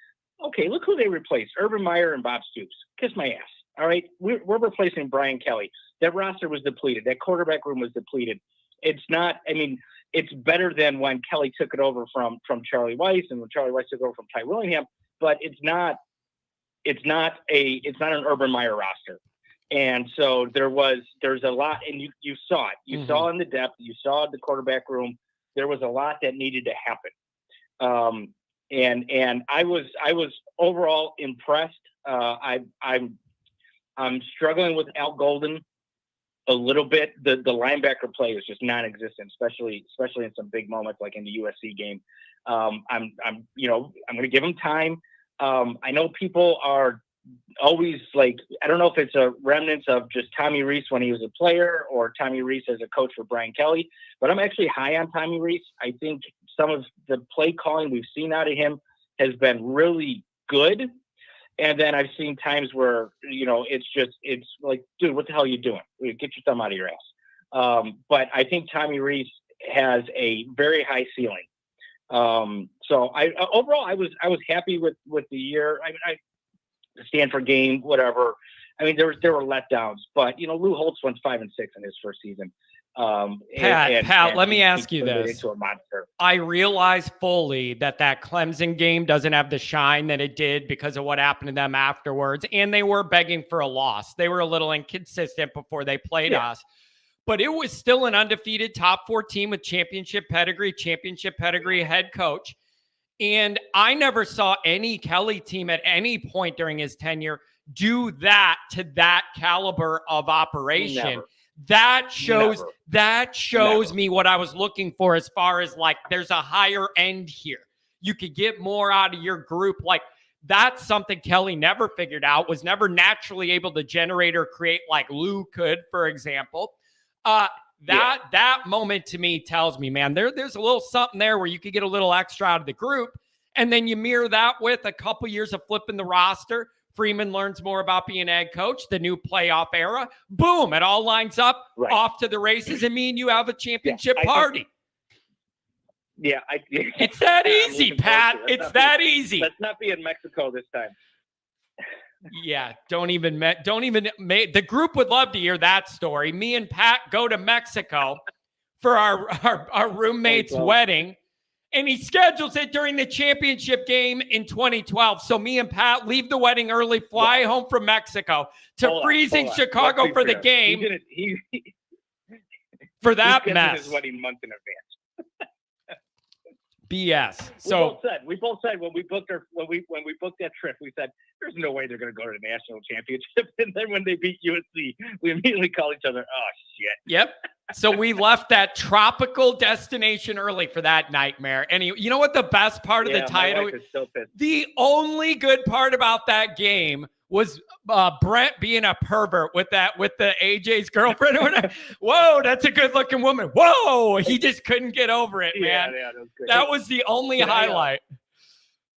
Okay, look who they replaced: Urban Meyer and Bob Stoops. Kiss my ass. All right, we're replacing Brian Kelly. That roster was depleted. That quarterback room was depleted. It's not. I mean, it's better than when Kelly took it over from Charlie Weiss and when Charlie Weiss took over from Ty Willingham. But it's not an Urban Meyer roster. And so there's a lot, and you saw it. You saw in the depth. You saw the quarterback room. There was a lot that needed to happen. And I was overall impressed. I'm struggling with Al Golden a little bit. The linebacker play is just non-existent, especially in some big moments like in the USC game. I'm going to give him time. I know people are always like, I don't know if it's a remnants of just Tommy Rees when he was a player or Tommy Rees as a coach for Brian Kelly, but I'm actually high on Tommy Rees. I think some of the play calling we've seen out of him has been really good. And then I've seen times where, it's like, dude, what the hell are you doing? Get your thumb out of your ass. But I think Tommy Rees has a very high ceiling. So overall, I was happy with the year. The Stanford game, whatever. I mean, there were letdowns, but Lou Holtz went 5-6 in his first season. Pat, let me ask you this. I realize fully that Clemson game doesn't have the shine that it did because of what happened to them afterwards, and they were begging for a loss. They were a little inconsistent before they played us, but it was still an undefeated top 4 team with championship pedigree head coach. And I never saw any Kelly team at any point during his tenure do that to that caliber of operation. Never. That shows me what I was looking for as far as like there's a higher end here. You could get more out of your group. Like that's something Kelly never figured out, was never naturally able to generate or create like Lou could, for example. That moment to me tells me, man, there's a little something there where you could get a little extra out of the group. And then you mirror that with a couple years of flipping the roster. Freeman learns more about being a head coach, the new playoff era. Boom, it all lines up, off to the races, and me and you have a championship party. It's that easy, Pat. It's that easy. Let's not be in Mexico this time. Yeah, don't even the group would love to hear that story. Me and Pat go to Mexico for our roommate's wedding, And he schedules it during the championship game in 2012. So me and Pat leave the wedding early, fly home from Mexico to freezing Chicago for the game. For that mess. His wedding month in advance. BS. We both said when we booked that trip, we said there's no way they're going to go to the national championship. And then when they beat USC, we immediately call each other, oh shit. Yep. So we left that tropical destination early for that nightmare. And you know what the best part of the title? The only good part about that game was Brent being a pervert with the AJ's girlfriend. Whoa, that's a good looking woman. Whoa, he just couldn't get over it, man. Yeah, that was good. That was the only highlight.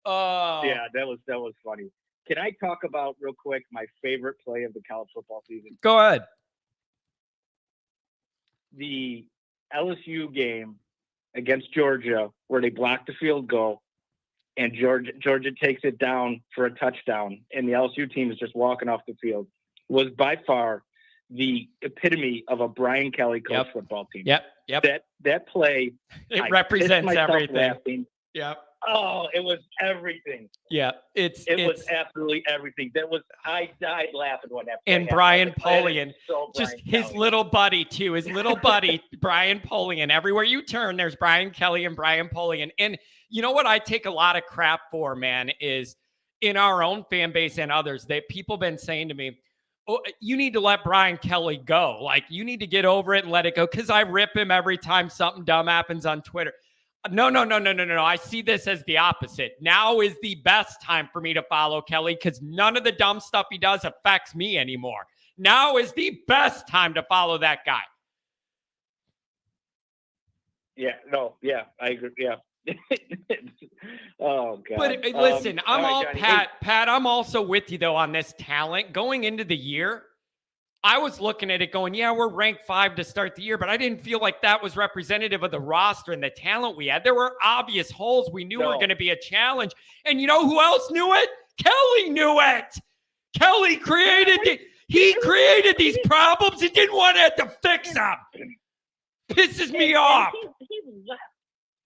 Yeah, that was funny. Can I talk about real quick my favorite play of the college football season? Go ahead. The LSU game against Georgia, where they blocked the field goal, and Georgia takes it down for a touchdown, and the LSU team is just walking off the field, was by far the epitome of a Brian Kelly coach football team. Yep. That play, it represents everything. Laughing. Yep. Oh, it was everything. Yeah, it was absolutely everything. I died laughing when that. And Brian Polian, just his little buddy too. His little buddy, Brian Polian. Everywhere you turn, there's Brian Kelly and Brian Polian. And you know what I take a lot of crap for, man, is in our own fan base and others that people been saying to me, oh, you need to let Brian Kelly go. Like, you need to get over it and let it go, because I rip him every time something dumb happens on Twitter. No. I see this as the opposite. Now is the best time for me to follow Kelly, because none of the dumb stuff he does affects me anymore. Now is the best time to follow that guy. I agree. Yeah. Oh God. But listen, I'm all Pat. Pat, I'm also with you though on this talent going into the year. I was looking at it going, yeah, we're ranked 5 to start the year, but I didn't feel like that was representative of the roster and the talent we had. There were obvious holes we knew were going to be a challenge. And you know who else knew it? Kelly knew it. Kelly created it. He created these problems. He didn't want to have to fix them. Pisses me off.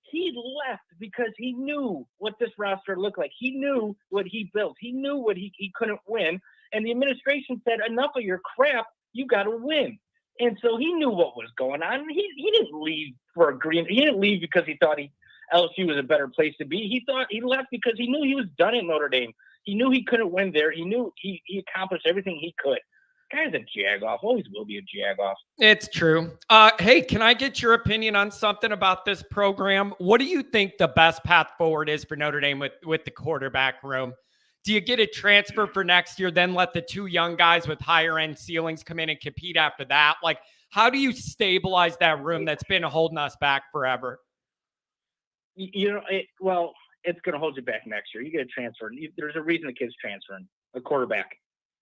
He left because he knew what this roster looked like. He knew what he built. He knew what he couldn't win. And the administration said, enough of your crap, you got to win. And so he knew what was going on. He didn't leave for a green. He didn't leave because he thought LSU was a better place to be. He left because he knew he was done at Notre Dame. He knew he couldn't win there. He knew he accomplished everything he could. Guy's a jag-off. Always will be a jag-off. It's true. Hey, can I get your opinion on something about this program? What do you think the best path forward is for Notre Dame with the quarterback room? Do you get a transfer for next year, then let the 2 young guys with higher end ceilings come in and compete after that? Like, how do you stabilize that room that's been holding us back forever? It's going to hold you back next year. You get a transfer. There's a reason the kid's transferring, a quarterback.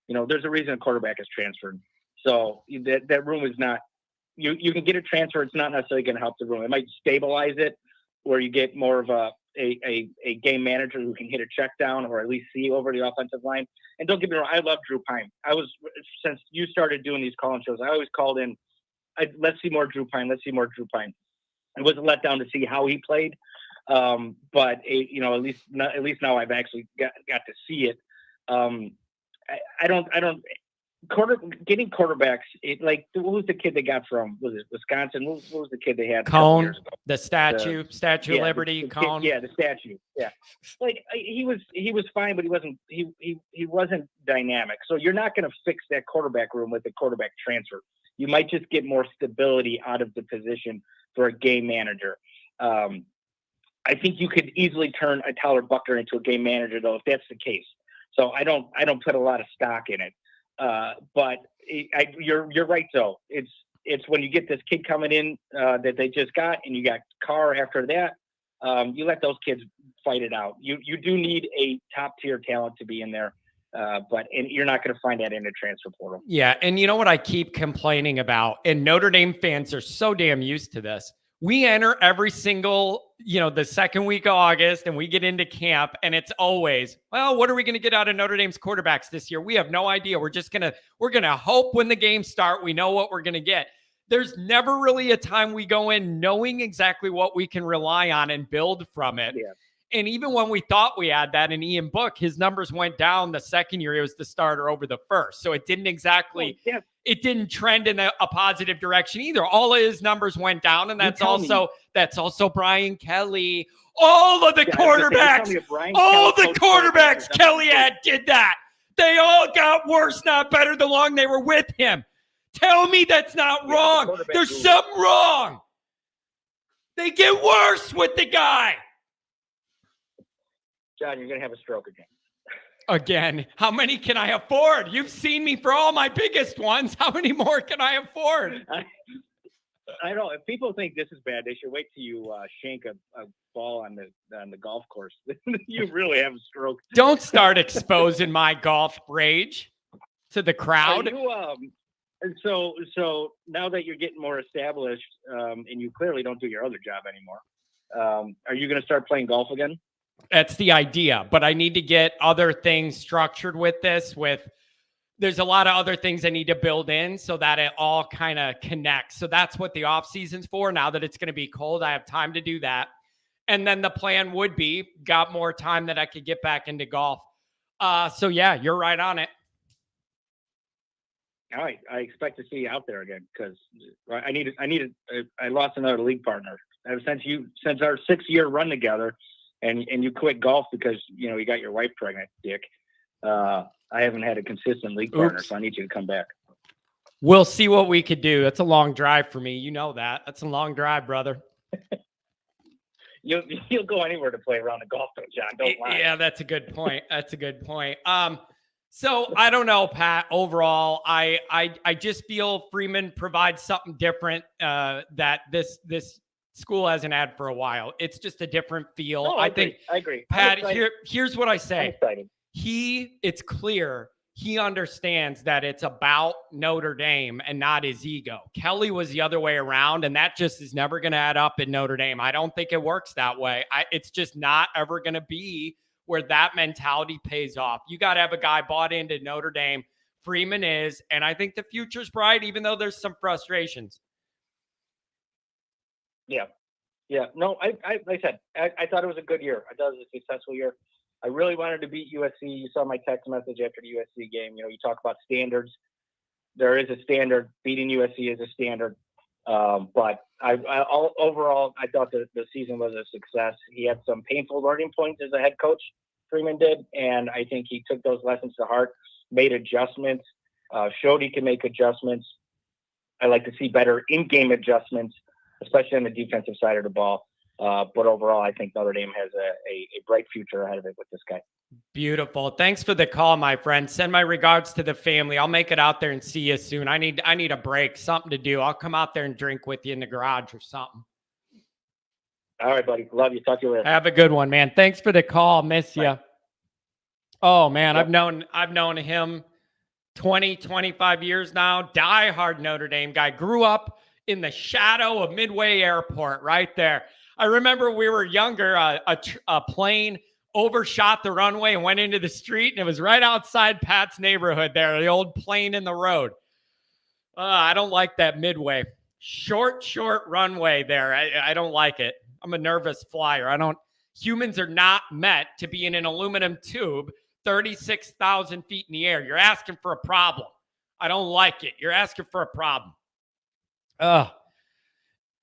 There's a reason a quarterback is transferred. So that room is not, you can get a transfer. It's not necessarily going to help the room. It might stabilize it where you get more of a game manager who can hit a check down or at least see over the offensive line. And don't get me wrong, I love Drew Pine. Since you started doing these call-in shows, I always called in, let's see more Drew Pine. Let's see more Drew Pine. It wasn't let down to see how he played. But at least now I've actually got to see it. Getting quarterbacks. What was the kid they got from? Was it Wisconsin? What was the kid they had? Cone, the Statue of Liberty. Cone. The statue. Yeah, he was fine, but he wasn't dynamic. So you're not going to fix that quarterback room with a quarterback transfer. You might just get more stability out of the position for a game manager. I think you could easily turn a Tyler Buckner into a game manager, though, if that's the case. So I don't put a lot of stock in it. But you're right, though. It's when you get this kid coming in that they just got, and you got Carr after that. You let those kids fight it out. You do need a top tier talent to be in there, but you're not going to find that in the transfer portal. Yeah, and you know what I keep complaining about, and Notre Dame fans are so damn used to this. We enter every single, the second week of August, and we get into camp, and it's always, well, what are we going to get out of Notre Dame's quarterbacks this year? We have no idea. We're going to hope when the games start, we know what we're going to get. there's never really a time we go in knowing exactly what we can rely on and build from it. Yeah. And even when we thought we had that in Ian Book, his numbers went down the second year he was the starter over the first. So it didn't exactly, it didn't trend in a positive direction either. All of his numbers went down, and that's also Brian Kelly. All of the quarterbacks, Kelly had did that. They all got worse, not better, the longer they were with him. Tell me that's not wrong. There's something wrong. They get worse with the guy. John, you're going to have a stroke again. Again, how many can I afford? You've seen me for all my biggest ones. How many more can I afford? I don't know. If people think this is bad, they should wait till you shank a ball on the golf course. You really have a stroke. Don't start exposing my golf rage to the crowd. So now that you're getting more established, and you clearly don't do your other job anymore, are you going to start playing golf again? That's the idea, but I need to get other things structured with this. There's a lot of other things I need to build in so that it all kind of connects. So that's what the off season's for. Now that it's going to be cold, I have time to do that. And then the plan would be got more time that I could get back into golf. So yeah, you're right on it. All right. I expect to see you out there again because I lost another league partner since our 6-year run together. And you quit golf because, you got your wife pregnant, Dick. I haven't had a consistent league partner, so I need you to come back. We'll see what we could do. That's a long drive for me. You know that. That's a long drive, brother. You'll go anywhere to play around the golf though, John. Don't lie. Yeah, that's a good point. So I don't know, Pat. Overall, I just feel Freeman provides something different that this school hasn't had for a while. It's just a different feel. No, I agree. Pat, here's what I say. I'm It's clear he understands that it's about Notre Dame and not his ego. Kelly was the other way around, and that just is never going to add up in Notre Dame. I don't think it works that way. It's just not ever going to be where that mentality pays off. You got to have a guy bought into Notre Dame. Freeman is, and I think the future's bright, even though there's some frustrations. Yeah. No, like I said, I thought it was a good year. I thought it was a successful year. I really wanted to beat USC. You saw my text message after the USC game. You talk about standards. There is a standard. Beating USC is a standard. But overall, I thought the season was a success. He had some painful learning points as a head coach, Freeman did, and I think he took those lessons to heart, made adjustments, showed he can make adjustments. I like to see better in-game adjustments, especially on the defensive side of the ball. But overall, I think Notre Dame has a bright future ahead of it with this guy. Beautiful. Thanks for the call, my friend. Send my regards to the family. I'll make it out there and see you soon. I need a break, something to do. I'll come out there and drink with you in the garage or something. All right, buddy. Love you. Talk to you later. Have a good one, man. Thanks for the call. Miss you. Oh, man. Yep. I've known him 20, 25 years now. Die-hard Notre Dame guy. Grew up in the shadow of Midway Airport right there. I remember we were younger, a plane overshot the runway and went into the street, and it was right outside Pat's neighborhood there, the old plane in the road. I don't like that Midway. Short runway there. I don't like it. I'm a nervous flyer. Humans are not meant to be in an aluminum tube 36,000 feet in the air. You're asking for a problem. I don't like it. You're asking for a problem.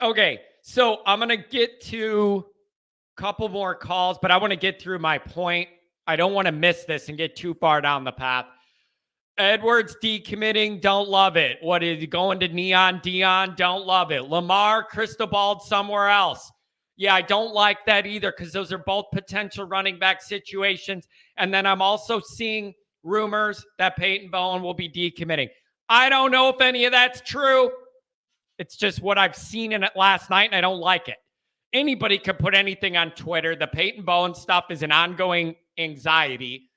Okay, so I'm going to get to a couple more calls, but I want to get through my point. I don't want to miss this and get too far down the path. Edwards decommitting, don't love it. What is he going to Neon Dion? Don't love it. Lamar Cristobal somewhere else. Yeah, I don't like that either because those are both potential running back situations. And then I'm also seeing rumors that Peyton Bowen will be decommitting. I don't know if any of that's true. It's just what I've seen in it last night, and I don't like it. Anybody could put anything on Twitter. The Peyton Bowen stuff is an ongoing anxiety.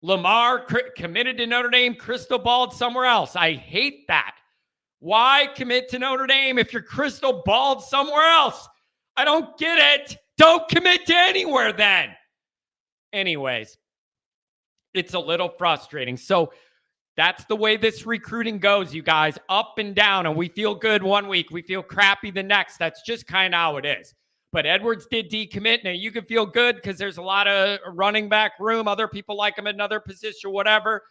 Lamar committed to Notre Dame, crystal balled somewhere else. I hate that. Why commit to Notre Dame if you're crystal balled somewhere else? I don't get it. Don't commit to anywhere then. Anyways, it's a little frustrating. So That's the way this recruiting goes, you guys, up and down. And we feel good one week, we feel crappy the next. That's just kind of how it is. But Edwards did decommit. Now you can feel good because there's a lot of running back room. Other people like him in another position, whatever.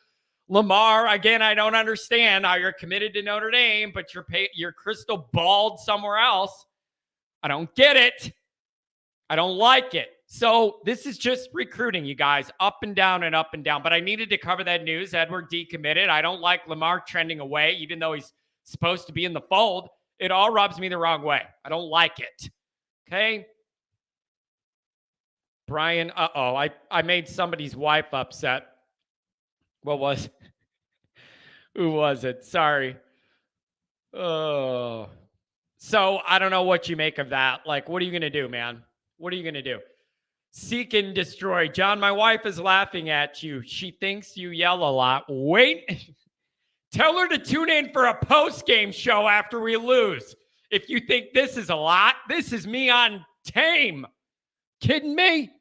Lamar, again, I don't understand how you're committed to Notre Dame, but you're crystal balled somewhere else. I don't get it. I don't like it. So this is just recruiting, you guys, up and down and up and down. But I needed to cover that news. Edward decommitted. I don't like Lamar trending away, even though he's supposed to be in the fold. It all rubs me the wrong way. I don't like it. Okay? Brian, I made somebody's wife upset. What was it? Who was it? Sorry. Oh. So I don't know what you make of that. Like, what are you going to do, man? What are you going to do? Seek and destroy. John, my wife is laughing at you. She thinks you yell a lot. Wait. Tell her to tune in for a post-game show after we lose. If you think this is a lot, this is me on tame. Kidding me?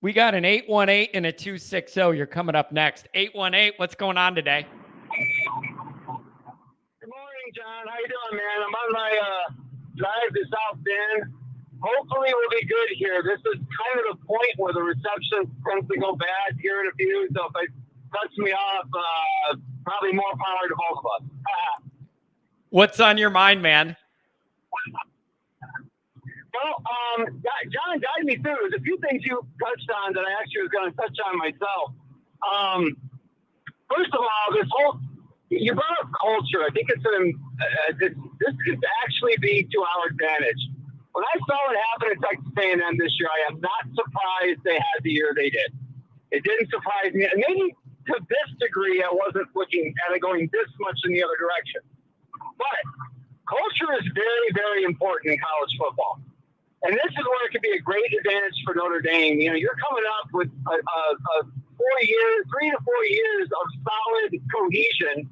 We got an 818 and a 260. You're coming up next. 818, what's going on today? Good morning, John. How you doing, man? I'm on my drive to South Bend. Hopefully we'll be good here. This is kind of the point where the reception tends to go bad here in a few. So if it cuts me off, probably more power to both of us. What's on your mind, man? Well, John guided me through. There's a few things you touched on that I actually was going to touch on myself. First of all, you brought up culture. I think this could actually be to our advantage. When I saw it happen at Texas A&M this year, I am not surprised they had the year they did. It didn't surprise me. And maybe to this degree, I wasn't looking at it going this much in the other direction. But culture is very, very important in college football. And this is where it could be a great advantage for Notre Dame. You know, you're coming up with 3 to 4 years of solid cohesion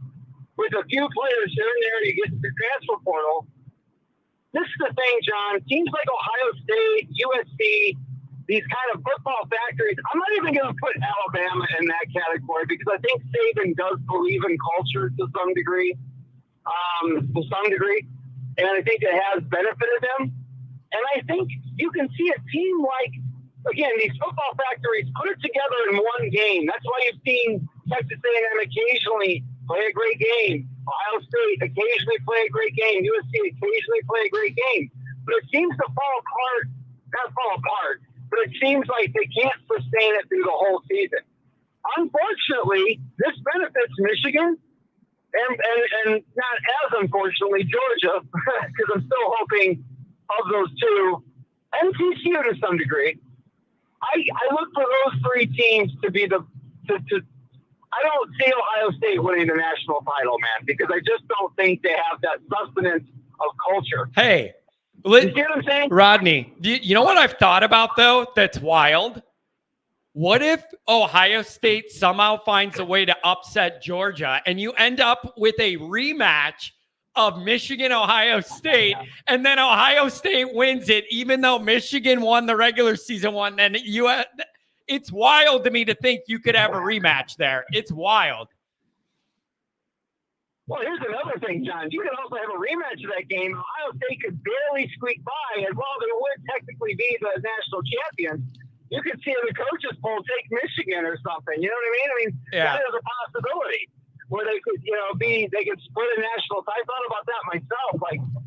with a few players here and there you get to the transfer portal. This is the thing, John. Teams like Ohio State, USC, these kind of football factories, I'm not even going to put Alabama in that category because I think Saban does believe in culture to some degree. And I think it has benefited them. And I think you can see a team like, again, these football factories put it together in one game. That's why you've seen Texas A&M occasionally play a great game. Ohio State occasionally play a great game. USC occasionally play a great game. But it seems to not fall apart, but it seems like they can't sustain it through the whole season. Unfortunately, this benefits Michigan and not as unfortunately Georgia, because I'm still hoping of those two, and TCU to some degree. I look for those three teams to be I don't see Ohio State winning the national title, man, because I just don't think they have that sustenance of culture. Hey, you see what I'm saying? Rodney, you know what I've thought about, though, that's wild? What if Ohio State somehow finds a way to upset Georgia and you end up with a rematch of Michigan-Ohio State, and then Ohio State wins it, even though Michigan won the regular season one? Then it's wild to me to think you could have a rematch there. It's wild. Well, here's another thing, John. You could also have a rematch of that game. Ohio State could barely squeak by, and while they would technically be the national champions, you could see in the coaches poll take Michigan or something. You know what I mean? I mean, yeah. That is a possibility where they could, they could split a national. I thought about that myself,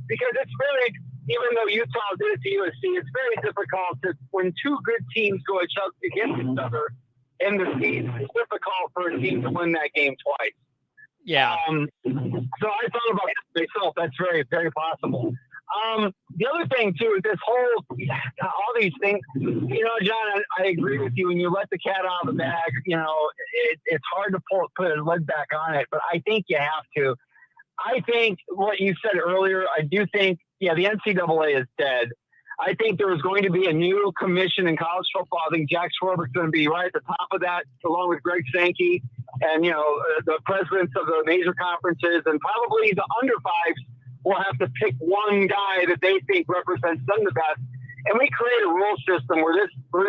because it's very, even though Utah did it to USC, it's very difficult when two good teams go against each other in the season. It's difficult for a team to win that game twice. Yeah. So I thought about that myself. That's very, very possible. The other thing too is this whole, all these things, John, I agree with you. When you let the cat out of the bag, it's hard to put a lid back on it, but I think you have to. I think what you said earlier, I do think, the NCAA is dead. I think there is going to be a new commission in college football. I think Jack Schwarber's going to be right at the top of that, along with Greg Sankey and, the presidents of the major conferences, and probably the under fives will have to pick one guy that they think represents them the best. And we create a rule system where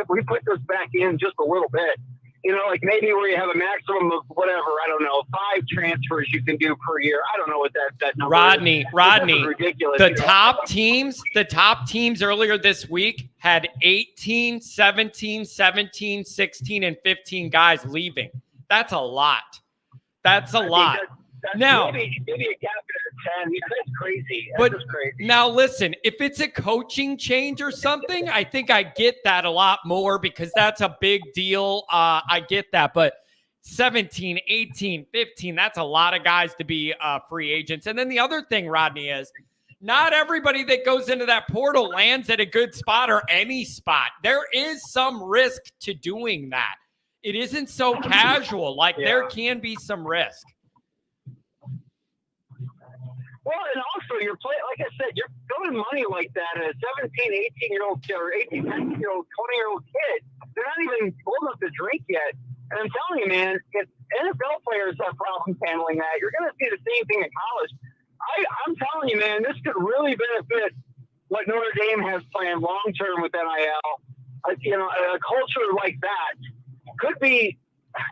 we put this back in just a little bit. like maybe where you have a maximum of whatever, I don't know, 5 transfers you can do per year. I don't know what that number is. Rodney, ridiculous. the top teams earlier this week had 18, 17, 17, 16, and 15 guys leaving. That's a lot. That's a lot. Now, maybe a gap of 10. That's crazy. But just crazy. Now listen, if it's a coaching change or something, I think I get that a lot more because that's a big deal. I get that. But 17, 18, 15, that's a lot of guys to be free agents. And then the other thing, Rodney, is not everybody that goes into that portal lands at a good spot or any spot. There is some risk to doing that. It isn't so casual. There can be some risk. Well, and also you're playing, like I said, you're throwing money like that at a 17, 18-year-old or 18, 19-year-old, 20-year-old kid. They're not even old enough to drink yet. And I'm telling you, man, if NFL players have problems handling that, you're going to see the same thing in college. I'm telling you, man, this could really benefit what Notre Dame has planned long-term with NIL. A culture like that could be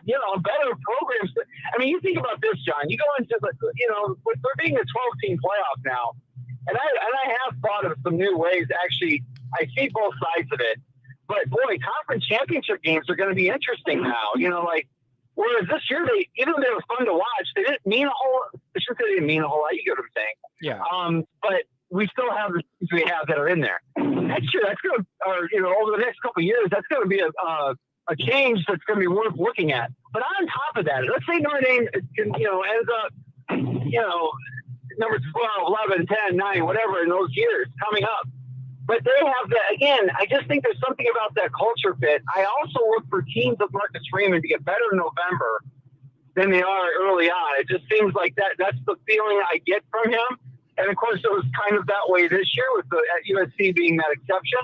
better programs. I mean, you think about this, John. You go into with there being a 12-team playoff now, and I have thought of some new ways. Actually, I see both sides of it. But boy, conference championship games are going to be interesting now. Whereas this year, even though they were fun to watch, they didn't mean a whole. I shouldn't say they didn't mean a whole lot. You get what I'm saying? Yeah. But we still have the teams we have that are in there. Next year, that's going to, over the next couple of years, that's going to be a change that's going to be worth looking at. But on top of that, let's say Notre Dame, ends up, number 12, 11, 10, 9, whatever in those years coming up. But they have that, again, I just think there's something about that culture fit. I also look for teams of Marcus Freeman to get better in November than they are early on. It just seems like that's the feeling I get from him. And, of course, it was kind of that way this year with USC being that exception.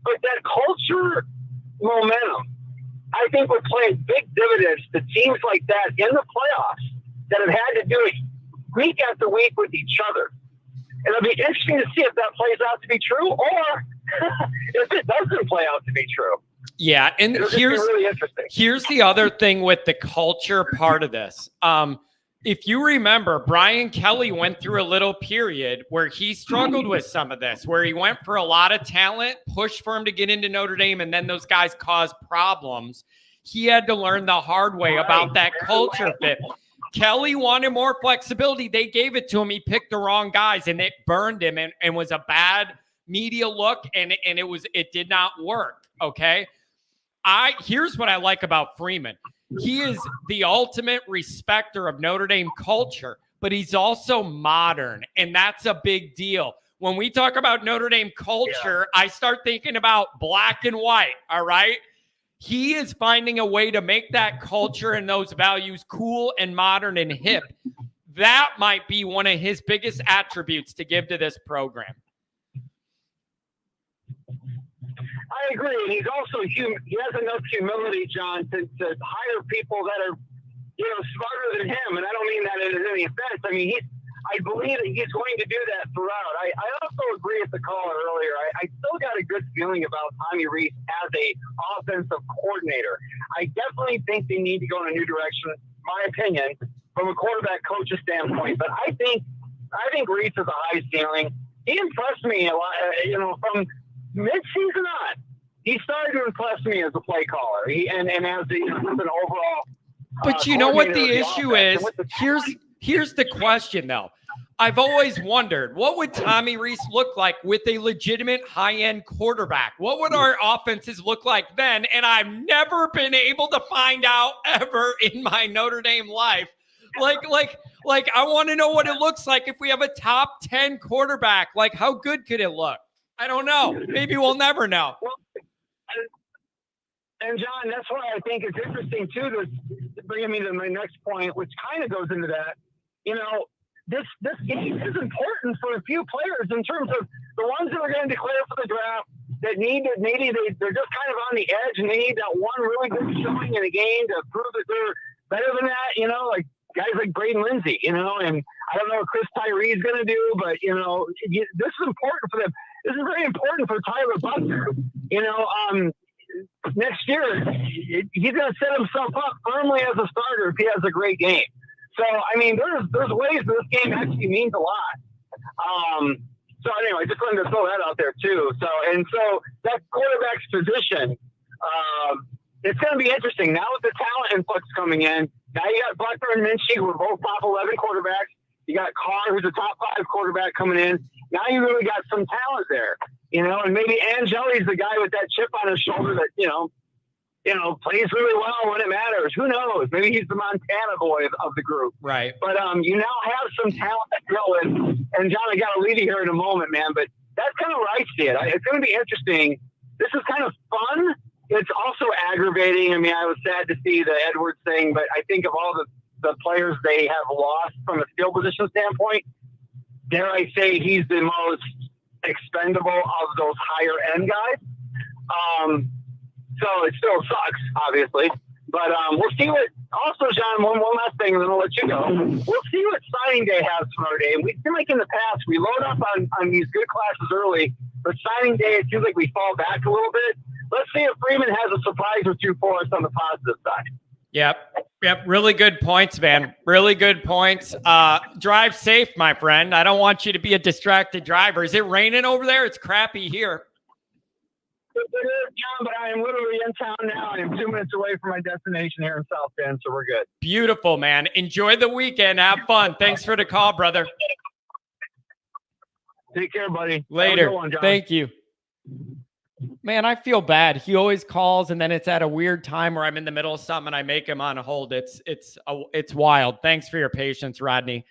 But that culture momentum, I think would play big dividends to teams like that in the playoffs that have had to do it week after week with each other. And it'll be interesting to see if that plays out to be true or if it doesn't play out to be true. Yeah, and really interesting. Here's the other thing with the culture part of this. If you remember, Brian Kelly went through a little period where he struggled with some of this, where he went for a lot of talent, pushed for him to get into Notre Dame, and then those guys caused problems. He had to learn the hard way about that culture fit. Kelly wanted more flexibility. They gave it to him. He picked the wrong guys, and it burned him and was a bad media look, and it did not work, okay? Here's what I like about Freeman. He is the ultimate respecter of Notre Dame culture, but he's also modern, and that's a big deal. When we talk about Notre Dame culture, I start thinking about black and white, all right? He is finding a way to make that culture and those values cool and modern and hip. That might be one of his biggest attributes to give to this program. I agree. And he's also he has enough humility, John, to hire people that are, smarter than him. And I don't mean that as any offense. I mean, I believe that he's going to do that throughout. I also agree with the caller earlier. I still got a good feeling about Tommy Rees as a offensive coordinator. I definitely think they need to go in a new direction, my opinion, from a quarterback coach's standpoint. But I think Rees has a high ceiling. He impressed me a lot, from mid-season on. He started to impress me as a play caller. And as an overall. But you know what the issue is? Here's the question, though. I've always wondered, what would Tommy Rees look like with a legitimate high-end quarterback? What would our offenses look like then? And I've never been able to find out ever in my Notre Dame life. Like I want to know what it looks like if we have a top 10 quarterback. Like, how good could it look? I don't know. Maybe we'll never know. Well, and John, that's why I think it's interesting too to bring me to my next point, which kind of goes into that. This game is important for a few players in terms of the ones that are going to declare for the draft that maybe they're just kind of on the edge and they need that one really good showing in a game to prove that they're better than that. Like guys like Braden Lindsey. And I don't know what Chris Tyree is going to do, but this is important for them. This is very important for Tyler Buckner. next year, he's going to set himself up firmly as a starter if he has a great game. So, I mean, there's ways this game actually means a lot. So anyway, just wanted to throw that out there too. So that quarterback's position, it's going to be interesting now with the talent influx coming in. Now you got Butler and Minchie, who are both top 11 quarterbacks. You got Carr, who's a top 5 quarterback coming in. Now you really got some talent there, and maybe Angeli's the guy with that chip on his shoulder that, plays really well when it matters. Who knows? Maybe he's the Montana boy of the group. Right. But you now have some talent to go in. And John, I got to lead you here in a moment, man. But that's kind of where I see it. It's going to be interesting. This is kind of fun. It's also aggravating. I mean, I was sad to see the Edwards thing, but I think of all the players they have lost from a skill position standpoint, dare I say he's the most expendable of those higher end guys. So it still sucks, obviously. But we'll see what – also, John, one last thing, and then I'll let you go. We'll see what signing day has for Notre Dame. We seem like in the past we load up on these good classes early, but signing day it seems like we fall back a little bit. Let's see if Freeman has a surprise or two for us on the positive side. Yep. Really good points, man. Really good points. Drive safe, my friend. I don't want you to be a distracted driver. Is it raining over there? It's crappy here. It is, John, but I am literally in town now. I am 2 minutes away from my destination here in South Bend, so we're good. Beautiful, man. Enjoy the weekend. Have fun. Thanks for the call, brother. Take care, buddy. Later. One, thank you. Man, I feel bad. He always calls, and then it's at a weird time where I'm in the middle of something and I make him on hold. It's wild. Thanks for your patience, Rodney.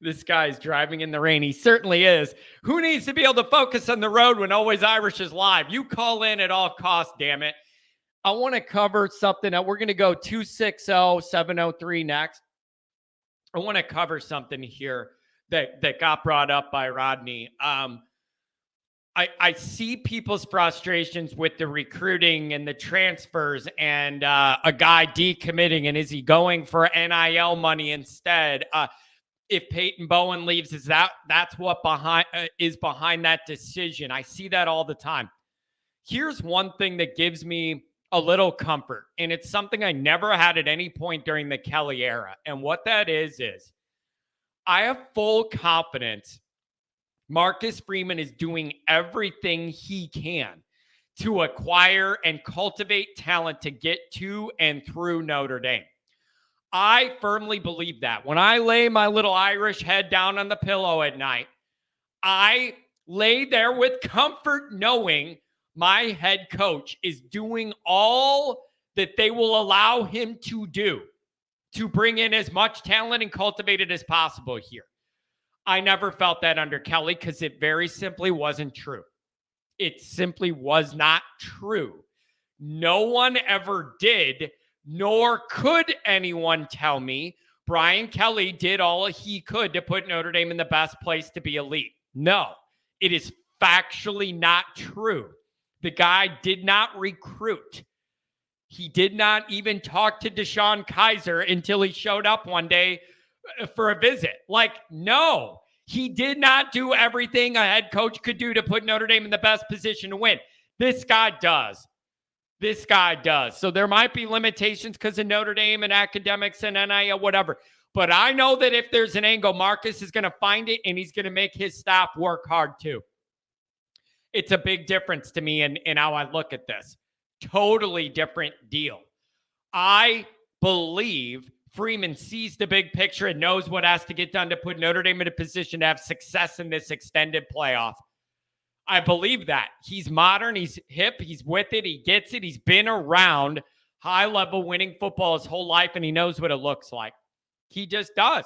This guy's driving in the rain. He certainly is. Who needs to be able to focus on the road when Always Irish is live? You call in at all costs, damn it. I want to cover something. We're going to go 260-703 next. I want to cover something here that got brought up by Rodney. I see people's frustrations with the recruiting and the transfers and a guy decommitting, and is he going for NIL money instead? If Peyton Bowen leaves, that's what is behind that decision. I see that all the time. Here's one thing that gives me a little comfort, and it's something I never had at any point during the Kelly era. And what that is I have full confidence Marcus Freeman is doing everything he can to acquire and cultivate talent to get to and through Notre Dame. I firmly believe that. When I lay my little Irish head down on the pillow at night, I lay there with comfort knowing my head coach is doing all that they will allow him to do to bring in as much talent and cultivate it as possible here. I never felt that under Kelly because it very simply wasn't true. It simply was not true. No one ever did, nor could anyone tell me Brian Kelly did all he could to put Notre Dame in the best place to be elite. No, it is factually not true. The guy did not recruit. He did not even talk to Deshaun Kaiser until he showed up one day for a visit. No, he did not do everything a head coach could do to put Notre Dame in the best position to win. This guy does. This guy does. So there might be limitations because of Notre Dame and academics and NIL, whatever. But I know that if there's an angle, Marcus is going to find it, and he's going to make his staff work hard too. It's a big difference to me in how I look at this. Totally different deal. I believe Freeman sees the big picture and knows what has to get done to put Notre Dame in a position to have success in this extended playoff. I believe that. He's modern, he's hip, he's with it, he gets it. He's been around high-level winning football his whole life, and he knows what it looks like. He just does.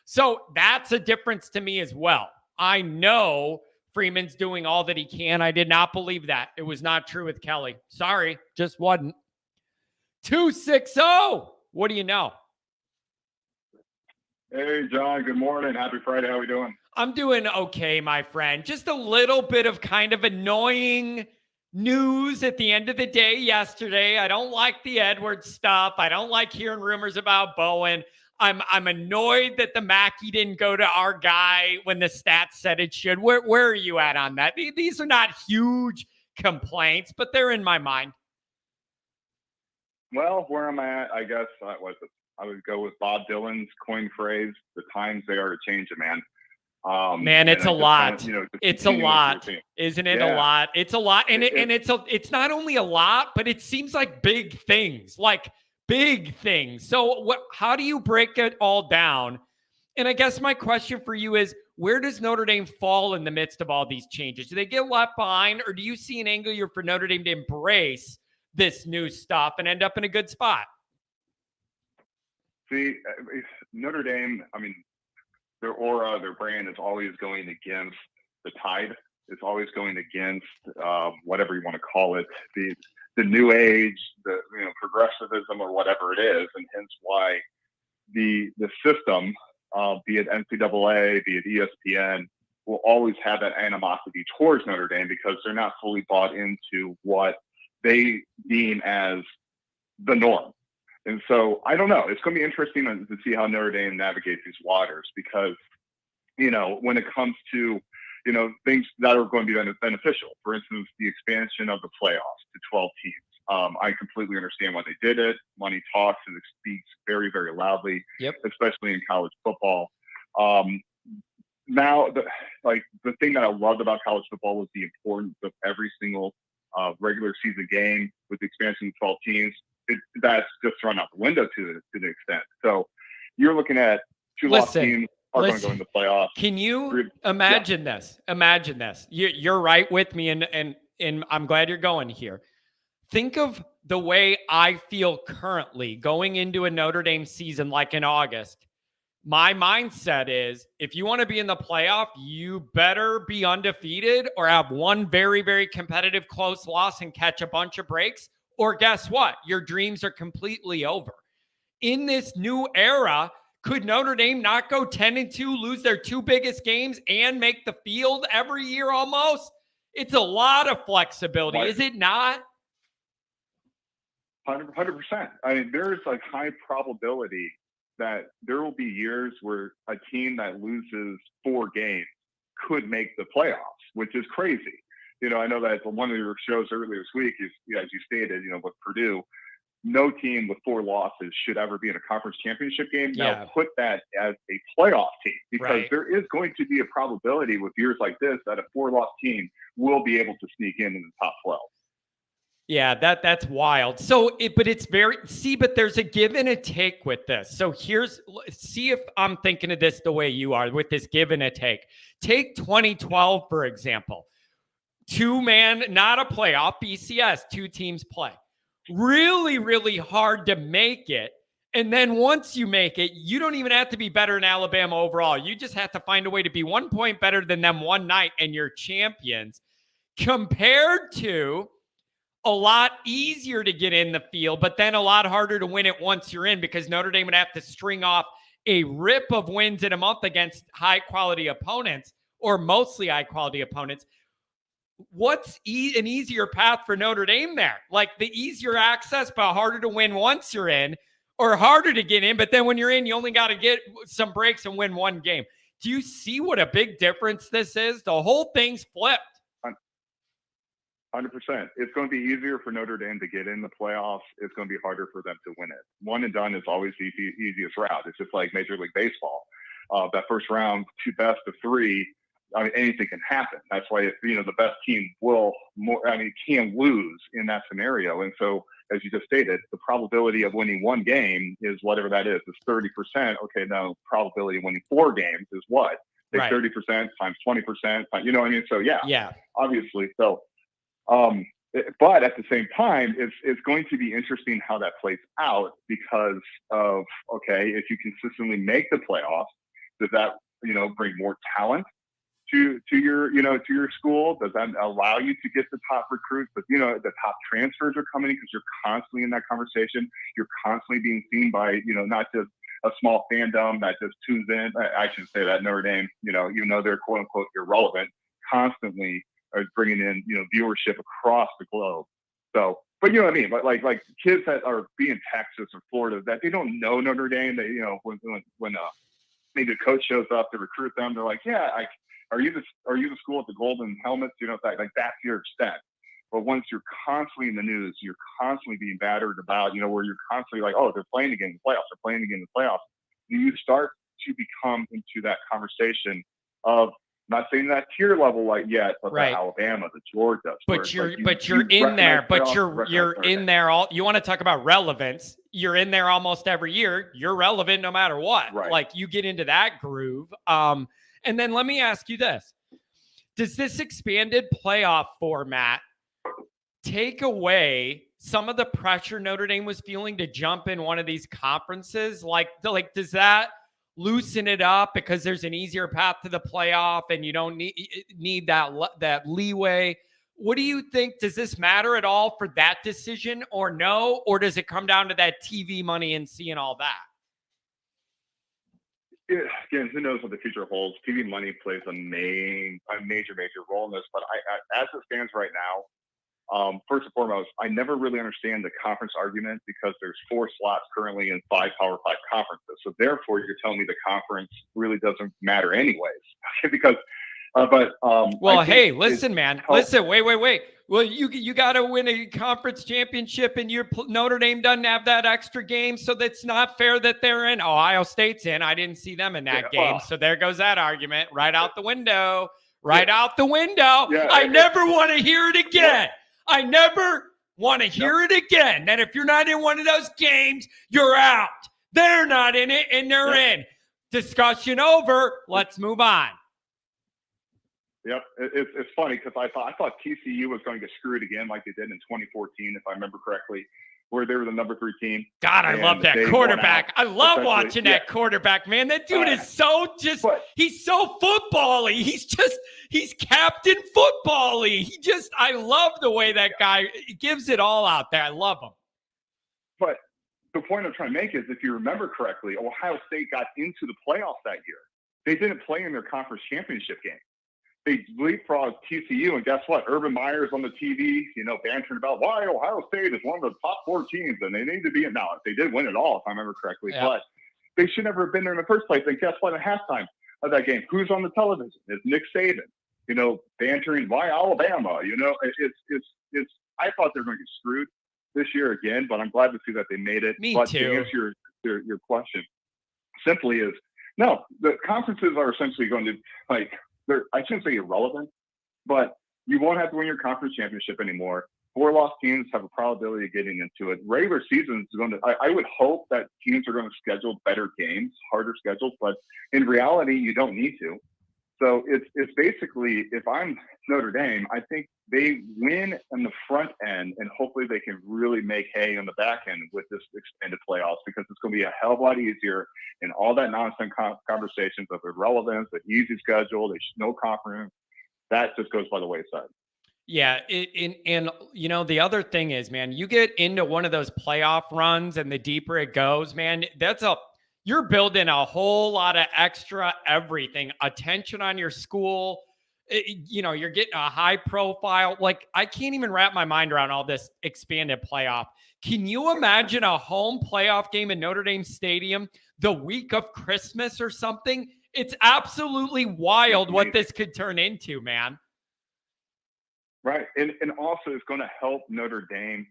So that's a difference to me as well. I know Freeman's doing all that he can. I did not believe that. It was not true with Kelly. Sorry, just wasn't. 260. What do you know? Hey, John. Good morning. Happy Friday. How we doing? I'm doing okay, my friend. Just a little bit of kind of annoying news at the end of the day yesterday. I don't like the Edwards stuff. I don't like hearing rumors about Bowen. I'm annoyed that the Mackey didn't go to our guy when the stats said it should. Where are you at on that? These are not huge complaints, but they're in my mind. Well, where am I at? I guess I would go with Bob Dylan's coin phrase: "The times they are to change a man." Man, it's a lot. It's a lot, isn't it? Yeah. A lot. It's a lot, and it's not only a lot, but it seems like big things, So, how do you break it all down? And I guess my question for you is, where does Notre Dame fall in the midst of all these changes? Do they get left behind, or do you see an angle here for Notre Dame to embrace this new stuff and end up in a good spot? See, Notre Dame, their aura, their brand is always going against the tide. It's always going against whatever you want to call it, the new age, the progressivism or whatever it is, and hence why the system, be it NCAA, be it ESPN, will always have that animosity towards Notre Dame because they're not fully bought into what they deem as the norm. And so I don't know. It's going to be interesting to see how Notre Dame navigates these waters because, when it comes to, things that are going to be beneficial, for instance, the expansion of the playoffs to 12 teams. I completely understand why they did it. Money talks and it speaks very, very loudly, especially in college football. Now, the thing that I loved about college football was the importance of every single regular season game with the expansion of 12 teams. That's just thrown out the window to the extent. So you're looking at two lost teams are going to go in the playoffs. Can you imagine this? Imagine this. You're right with me, and I'm glad you're going here. Think of the way I feel currently going into a Notre Dame season like in August. My mindset is if you want to be in the playoff, you better be undefeated or have one very, very competitive close loss and catch a bunch of breaks. Or guess what? Your dreams are completely over. In this new era, could Notre Dame not go 10-2, lose their two biggest games, and make the field every year almost? It's a lot of flexibility, is it not? 100%. There's a high probability that there will be years where a team that loses 4 games could make the playoffs, which is crazy. I know that one of your shows earlier this week is, as you stated, with Purdue, no team with 4 losses should ever be in a conference championship game. Now put that as a playoff team because there is going to be a probability with years like this that a 4-loss team will be able to sneak in the top 12. Yeah, that's wild. But there's a give and a take with this. So see if I'm thinking of this the way you are with this give and a take. Take 2012, for example. 2-man, not a playoff, BCS, 2 teams play. Really, really hard to make it. And then once you make it, you don't even have to be better than Alabama overall. You just have to find a way to be 1 point better than them one night and you're champions. Compared to a lot easier to get in the field, but then a lot harder to win it once you're in because Notre Dame would have to string off a rip of wins in a month against high-quality opponents or mostly high-quality opponents. What's an easier path for Notre Dame there? Like the easier access, but harder to win once you're in, or harder to get in, but then when you're in, you only got to get some breaks and win 1 game. Do you see what a big difference this is? The whole thing's flipped. 100%. It's going to be easier for Notre Dame to get in the playoffs. It's going to be harder for them to win it. One and done is always the easiest route. It's just like Major League Baseball. That first round, 2 best of 3. Anything can happen. That's why the best team can lose in that scenario. And so, as you just stated, the probability of winning 1 game is whatever that is 30%. Okay, now probability of winning 4 games is what? Take 30% times 20%. So yeah, obviously. So, but at the same time, it's going to be interesting how that plays out because of if you consistently make the playoffs, does that bring more talent to your school? Does that allow you to get the top recruits? But the top transfers are coming because you're constantly in that conversation. You're constantly being seen by not just a small fandom that just tunes in. I shouldn't say that. Notre Dame, even though they're quote unquote irrelevant, constantly are bringing in viewership across the globe. So, but you know what I mean. But like kids that are in Texas or Florida that they don't know Notre Dame, they when maybe a coach shows up to recruit them, they're like, yeah, are you the school with the golden helmets? Like that's your extent. But once you're constantly in the news, you're constantly being battered about, where you're constantly like, oh, they're playing again in the playoffs, they're playing again in the playoffs. You start to become into that conversation of, not saying that tier level like yet, but right. the Alabama, the Georgia. But you're in there. But you're in there. You want to talk about relevance? You're in there almost every year. You're relevant no matter what. Right. Like you get into that groove. And then let me ask you this: does this expanded playoff format take away some of the pressure Notre Dame was feeling to jump in one of these conferences? Like does that loosen it up because there's an easier path to the playoff and you don't need that leeway? What do you think? Does this matter at all for that decision or no? Or does it come down to that TV money and seeing all that? Again, who knows what the future holds? TV money plays a major role in this. But I as it stands right now, first and foremost, I never really understand the conference argument because there's 4 slots currently in 5 Power 5 conferences. So therefore, you're telling me the conference really doesn't matter anyways. because, well, hey, listen, man, listen, wait. Well, you got to win a conference championship, and Notre Dame doesn't have that extra game, so that's not fair that they're in. Ohio State's in. I didn't see them in that game, so there goes that argument right out the window. Out the window. Yeah, I never want to hear it again. I never want to hear it again. That if you're not in one of those games, you're out. They're not in it, and they're in. Discussion over. Let's move on. Yep, it's funny because I thought TCU was going to get screwed again like they did in 2014, if I remember correctly, where they were the number 3 team. God, I love that quarterback. I love watching that quarterback, man. That dude is he's so football-y. He's Captain Football-y. I love the way that guy gives it all out there. I love him. But the point I'm trying to make is, if you remember correctly, Ohio State got into the playoffs that year. They didn't play in their conference championship game. They leapfrogged TCU, and guess what? Urban Meyer's on the TV, bantering about why Ohio State is one of the top 4 teams, and they need to be in. Now, they did win it all, if I remember correctly, but they should never have been there in the first place. And guess what? At halftime of that game, who's on the television? It's Nick Saban, bantering why Alabama. It's. I thought they were going to get screwed this year again, but I'm glad to see that they made it. Me but too. To answer your question, simply is no. The conferences are essentially going to I shouldn't say irrelevant, but you won't have to win your conference championship anymore. 4 lost teams have a probability of getting into it. Regular season is going to, I would hope that teams are going to schedule better games, harder schedules, but in reality, you don't need to. So it's basically, if I'm Notre Dame, I think they win on the front end, and hopefully they can really make hay on the back end with this expanded playoffs, because it's going to be a hell of a lot easier, and all that nonsense conversations of irrelevance, the easy schedule, there's no conference, that just goes by the wayside. Yeah, and the other thing is, man, you get into one of those playoff runs, and the deeper it goes, man, you're building a whole lot of extra everything, attention on your school. You're getting a high profile. Like, I can't even wrap my mind around all this expanded playoff. Can you imagine a home playoff game in Notre Dame Stadium the week of Christmas or something? It's absolutely wild what this could turn into, man. Right. And also it's going to help Notre Dame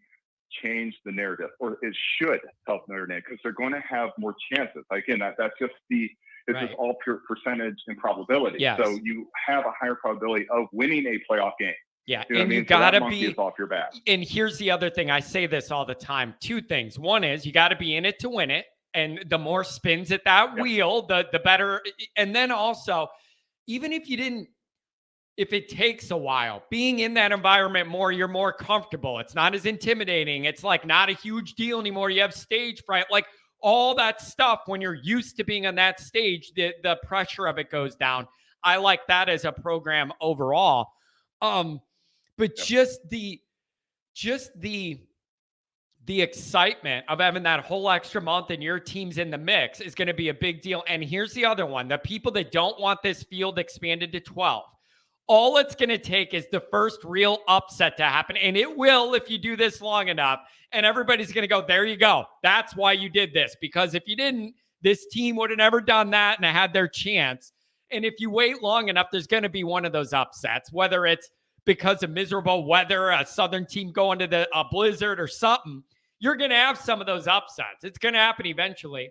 change the narrative, or it should help Notre Dame, because they're going to have more chances. Again, that's just just all pure percentage and probability. Yes. So you have a higher probability of winning a playoff game. Yeah. And you gotta be off your back. And here's the other thing. I say this all the time. 2 things. One is you got to be in it to win it. And the more spins at that wheel, the better. And then also, even if it takes a while, being in that environment more, you're more comfortable. It's not as intimidating. It's like not a huge deal anymore. You have stage fright, like all that stuff. When you're used to being on that stage, the pressure of it goes down. I like that as a program overall. But just the excitement of having that whole extra month and your team's in the mix is going to be a big deal. And here's the other one. The people that don't want this field expanded to 12, all it's going to take is the first real upset to happen. And it will, if you do this long enough, and everybody's going to go, there you go. That's why you did this. Because if you didn't, this team would have never done that and had their chance. And if you wait long enough, there's going to be one of those upsets, whether it's because of miserable weather, a Southern team going to a blizzard or something, you're going to have some of those upsets. It's going to happen eventually.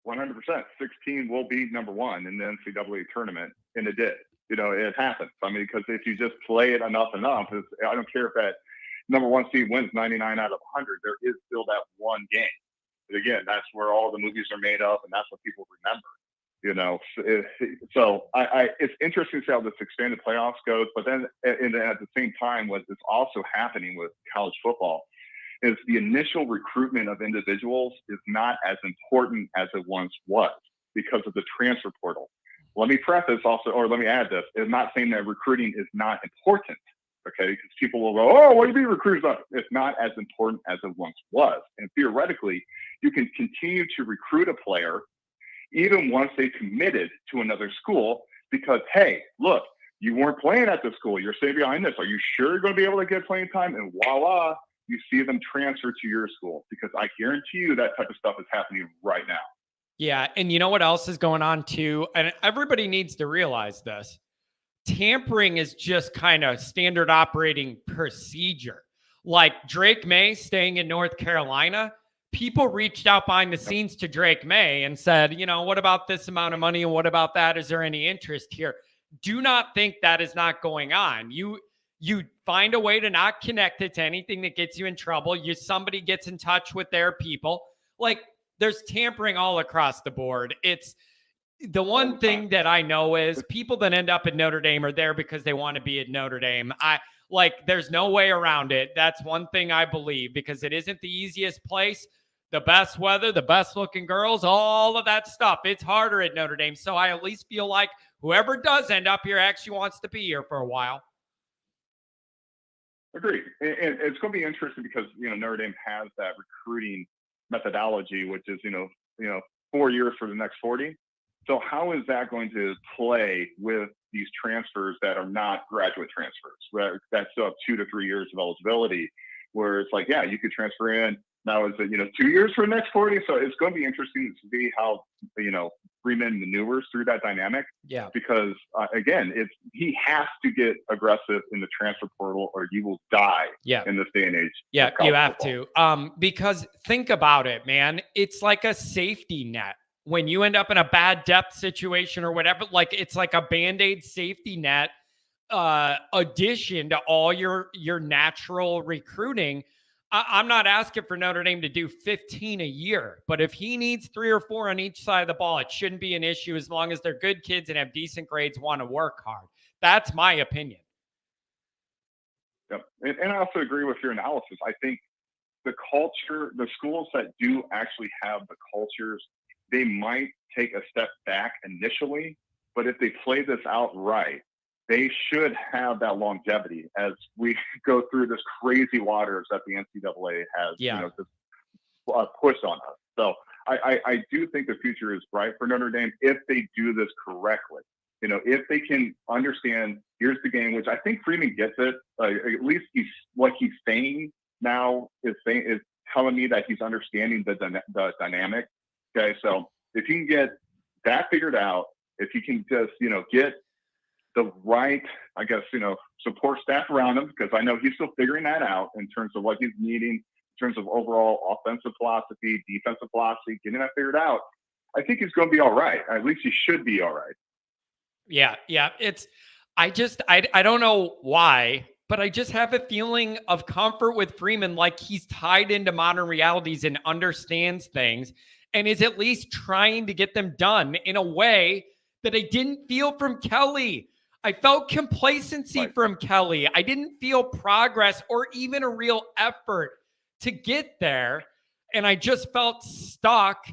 100%. 16 will be number one in the NCAA tournament, and it did. It happens. I mean, because if you just play it enough, I don't care if that number one seed wins 99 out of 100, there is still that one game. And again, that's where all the movies are made up, and that's what people remember. So it's interesting to see how this expanded playoffs goes. But then, and at the same time, what is also happening with college football is the initial recruitment of individuals is not as important as it once was because of the transfer portal. Let me preface also, or let me add this. I'm not saying that recruiting is not important, okay? Because people will go, oh, what do you mean recruiting's not? It's not as important as it once was. And theoretically, you can continue to recruit a player even once they committed to another school because, hey, look, you weren't playing at this school. You're staying behind this. Are you sure you're going to be able to get playing time? And voila, you see them transfer to your school because I guarantee you that type of stuff is happening right now. Yeah. And you know what else is going on too? And everybody needs to realize this. Tampering is just kind of standard operating procedure. Like Drake May staying in North Carolina, people reached out behind the scenes to Drake May and said, what about this amount of money? And what about that? Is there any interest here? Do not think that is not going on. You find a way to not connect it to anything that gets you in trouble. Somebody gets in touch with their people. Like, there's tampering all across the board. It's the one thing that I know is people that end up at Notre Dame are there because they want to be at Notre Dame. There's no way around it. That's one thing I believe because it isn't the easiest place. The best weather, the best looking girls, all of that stuff. It's harder at Notre Dame. So I at least feel like whoever does end up here actually wants to be here for a while. Agreed. And it's going to be interesting because, Notre Dame has that recruiting methodology, which is, 4 years for the next 40. So how is that going to play with these transfers that are not graduate transfers, that still have 2 to 3 years of eligibility, where it's like, yeah, you could transfer in. Now is it, 2 years for the next 40? So it's going to be interesting to see how, Freeman maneuvers through that dynamic. Yeah. Because again, he has to get aggressive in the transfer portal or you will die in this day and age. Yeah, you have to. Because think about it, man. It's like a safety net. When you end up in a bad depth situation or whatever, it's like a Band-Aid safety net addition to all your natural recruiting. I'm not asking for Notre Dame to do 15 a year, but if he needs 3 or 4 on each side of the ball, it shouldn't be an issue as long as they're good kids and have decent grades, want to work hard. That's my opinion. Yep. And I also agree with your analysis. I think the culture, the schools that do actually have the cultures, they might take a step back initially, but if they play this out right, they should have that longevity as we go through this crazy waters that the NCAA has just pushed on us. So I do think the future is bright for Notre Dame if they do this correctly. If they can understand, here's the game, which I think Freeman gets it. At least what he's saying now is telling me that he's understanding the dynamic. Okay, so if you can get that figured out, if you can just get the right, I guess, support staff around him, because I know he's still figuring that out in terms of what he's needing, in terms of overall offensive philosophy, defensive philosophy, getting that figured out. I think he's going to be all right. At least he should be all right. Yeah. I don't know why, but I just have a feeling of comfort with Freeman, like he's tied into modern realities and understands things and is at least trying to get them done in a way that I didn't feel from Kelly. I felt complacency from Kelly. I didn't feel progress or even a real effort to get there. And I just felt stuck,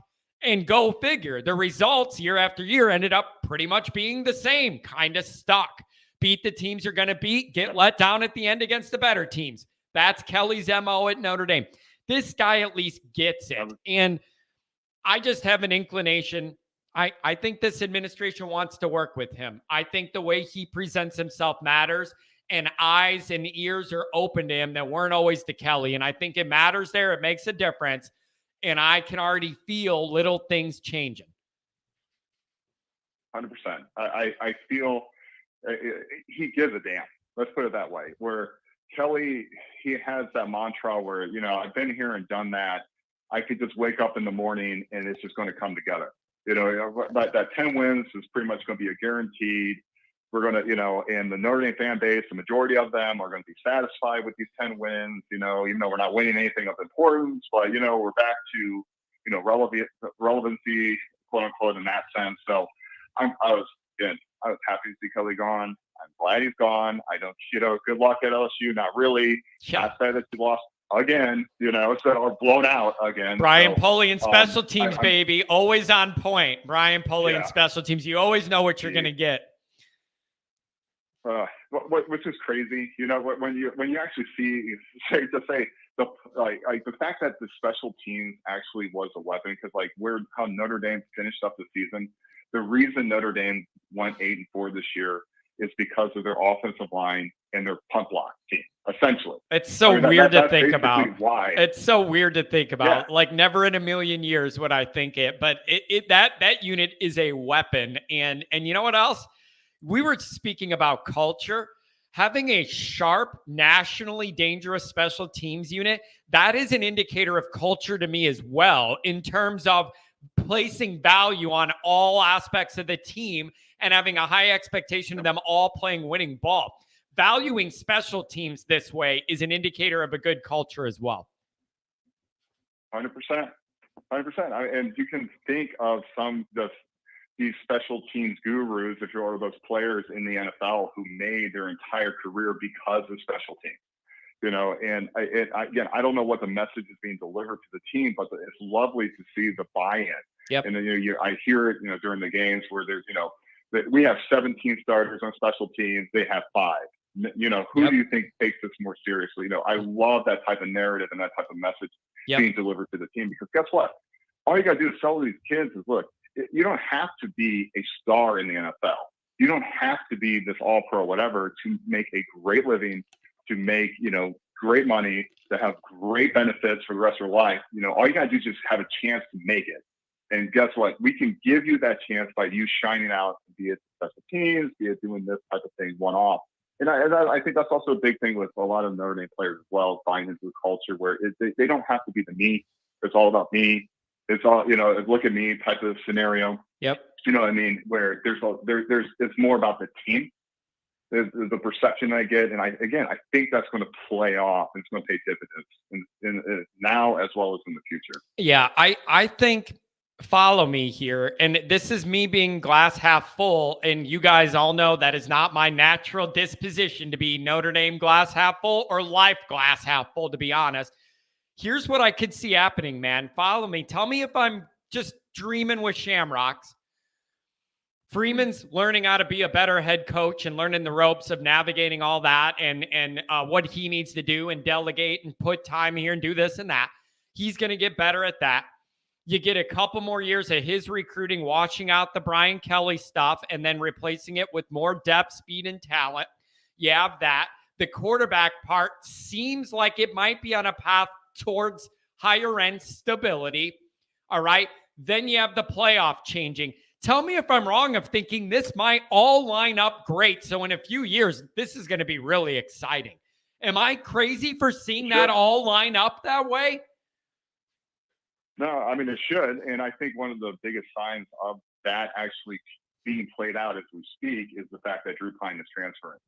and go figure. The results year after year ended up pretty much being the same, kind of stuck. Beat the teams you're going to beat, get let down at the end against the better teams. That's Kelly's MO at Notre Dame. This guy at least gets it. And I just have an inclination. I think this administration wants to work with him. I think the way he presents himself matters, and eyes and ears are open to him that weren't always to Kelly. And I think it matters there. It makes a difference. And I can already feel little things changing. 100%. I feel, he gives a damn. Let's put it that way. Where Kelly, he has that mantra where, I've been here and done that. I could just wake up in the morning and it's just going to come together. That 10 wins is pretty much going to be a guaranteed. We're going to, and the Notre Dame fan base, the majority of them are going to be satisfied with these 10 wins, even though we're not winning anything of importance, but, we're back to, relevancy, quote unquote, in that sense. So I was happy to see Kelly gone. I'm glad he's gone. I don't, good luck at LSU. Not really. Yeah. I said that you lost again, or blown out again. Brian Polian, special teams, baby. Always on point. Brian Polian, special teams. You always know what you're going to get. Which is crazy, when you actually see, the fact that the special teams actually was a weapon, because how Notre Dame finished up the season, the reason Notre Dame went 8-4 this year is because of their offensive line and their punt block team. Essentially, it's so weird to think about. Why it's so weird to think about. Like, never in a million years would I think it, but that unit is a weapon. And you know what else? We were speaking about culture. Having a sharp, nationally dangerous special teams unit, that is an indicator of culture to me as well, in terms of placing value on all aspects of the team and having a high expectation of them all playing winning ball. Valuing special teams this way is an indicator of a good culture as well. 100%. And you can think of these special teams gurus, if you're those players in the NFL who made their entire career because of special teams. And I don't know what the message is being delivered to the team, but it's lovely to see the buy-in. Yep. And then I hear it, during the games where there's, that we have 17 starters on special teams, they have 5. Who do you think takes this more seriously? I love that type of narrative and that type of message being delivered to the team, because guess what? All you got to do is tell these kids is, look, you don't have to be a star in the NFL. You don't have to be this all-pro whatever to make a great living, to make, great money, to have great benefits for the rest of your life. All you got to do is just have a chance to make it. And guess what? We can give you that chance by you shining out, be it special teams, be it doing this type of thing one-off. And I think that's also a big thing with a lot of Notre Dame players as well, buying into a culture where they don't have to be the me. It's all about me. It's all, look at me type of scenario. Yep. You know what I mean? Where it's more about the team, the perception I get. And I think that's going to play off and it's going to pay dividends in now as well as in the future. Yeah. I think, follow me here. And this is me being glass half full. And you guys all know that is not my natural disposition to be Notre Dame glass half full or life glass half full, to be honest. Here's what I could see happening, man. Follow me. Tell me if I'm just dreaming with shamrocks. Freeman's learning how to be a better head coach and learning the ropes of navigating all that and what he needs to do and delegate and put time here and do this and that. He's going to get better at that. You get a couple more years of his recruiting, washing out the Brian Kelly stuff and then replacing it with more depth, speed, and talent. You have that. The quarterback part seems like it might be on a path towards higher end stability. All right. Then you have the playoff changing. Tell me if I'm wrong of thinking this might all line up great. So in a few years, this is going to be really exciting. Am I crazy for seeing that all line up that way? No, I mean, it should. And I think one of the biggest signs of that actually being played out as we speak is the fact that Drew Pine is transferring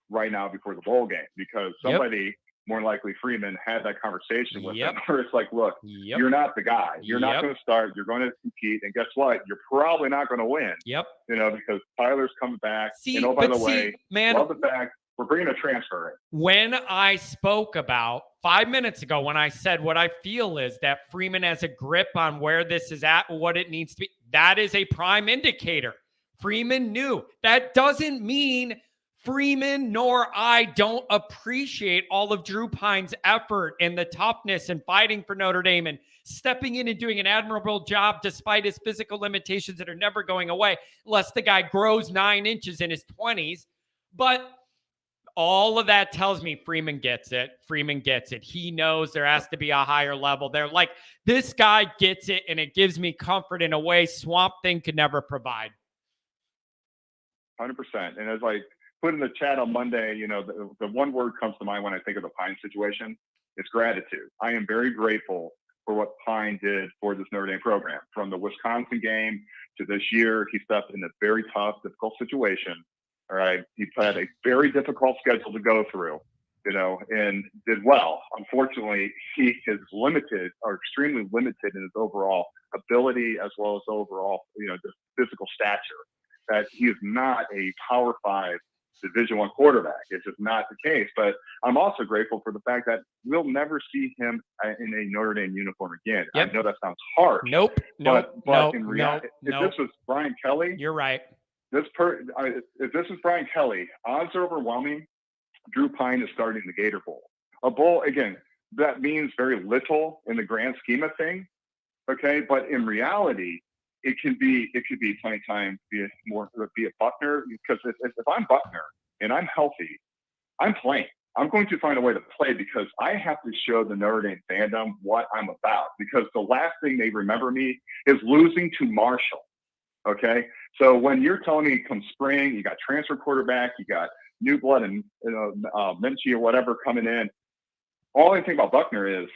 right now before the bowl game, because somebody, more likely Freeman, had that conversation with him where it's like, look, you're not the guy. You're not going to start. You're going to compete. And guess what? You're probably not going to win. Because Tyler's coming back. By the way, man, love the fact we're bringing a transfer in. When I spoke about 5 minutes ago, when I said what I feel is that Freeman has a grip on where this is at, what it needs to be, that is a prime indicator. Freeman knew. That doesn't mean Freeman nor I don't appreciate all of Drew Pine's effort and the toughness and fighting for Notre Dame and stepping in and doing an admirable job despite his physical limitations that are never going away unless the guy grows 9 inches in his 20s. But all of that tells me Freeman gets it. Freeman gets it. He knows there has to be a higher level there. Like, this guy gets it, and it gives me comfort in a way Swamp Thing could never provide. 100%. And as put in the chat on Monday, the one word comes to mind when I think of the Pine situation. It's gratitude. I am very grateful for what Pine did for this Notre Dame program. From the Wisconsin game to this year, he stepped in a very tough, difficult situation. All right. He had a very difficult schedule to go through, and did well. Unfortunately, he is limited or extremely limited in his overall ability as well as overall, the physical stature. That he is not a Power 5 Division I quarterback. It's just not the case. But I'm also grateful for the fact that we'll never see him in a Notre Dame uniform again. Yep. I know that sounds harsh. But in reality, if this was Brian Kelly, you're right. If this is Brian Kelly, odds are overwhelming. Drew Pine is starting the Gator Bowl. A bowl, again, that means very little in the grand scheme of things. Okay, but in reality, it could be playing time, be a Buckner, because if I'm Buckner and I'm healthy, I'm playing. I'm going to find a way to play because I have to show the Notre Dame fandom what I'm about. Because the last thing they remember me is losing to Marshall. Okay, so when you're telling me come spring, you got transfer quarterback, you got new blood and Minchie or whatever coming in. All I think about Buckner is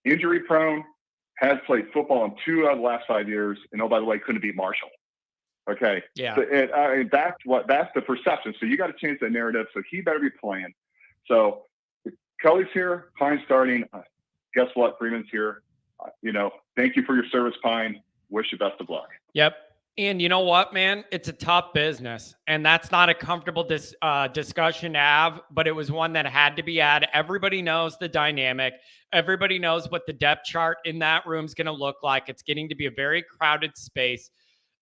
injury prone. Has played football in 2 out of the last 5 years, and by the way, couldn't beat Marshall. Okay, yeah, so that's the perception. So you got to change that narrative. So he better be playing. So if Kelly's here, Pine's starting. Guess what? Freeman's here. Thank you for your service, Pine. Wish you best of luck. Yep. And you know what, man? It's a tough business, and that's not a comfortable discussion to have, but it was one that had to be had. Everybody knows the dynamic. Everybody knows what the depth chart in that room is going to look like. It's getting to be a very crowded space.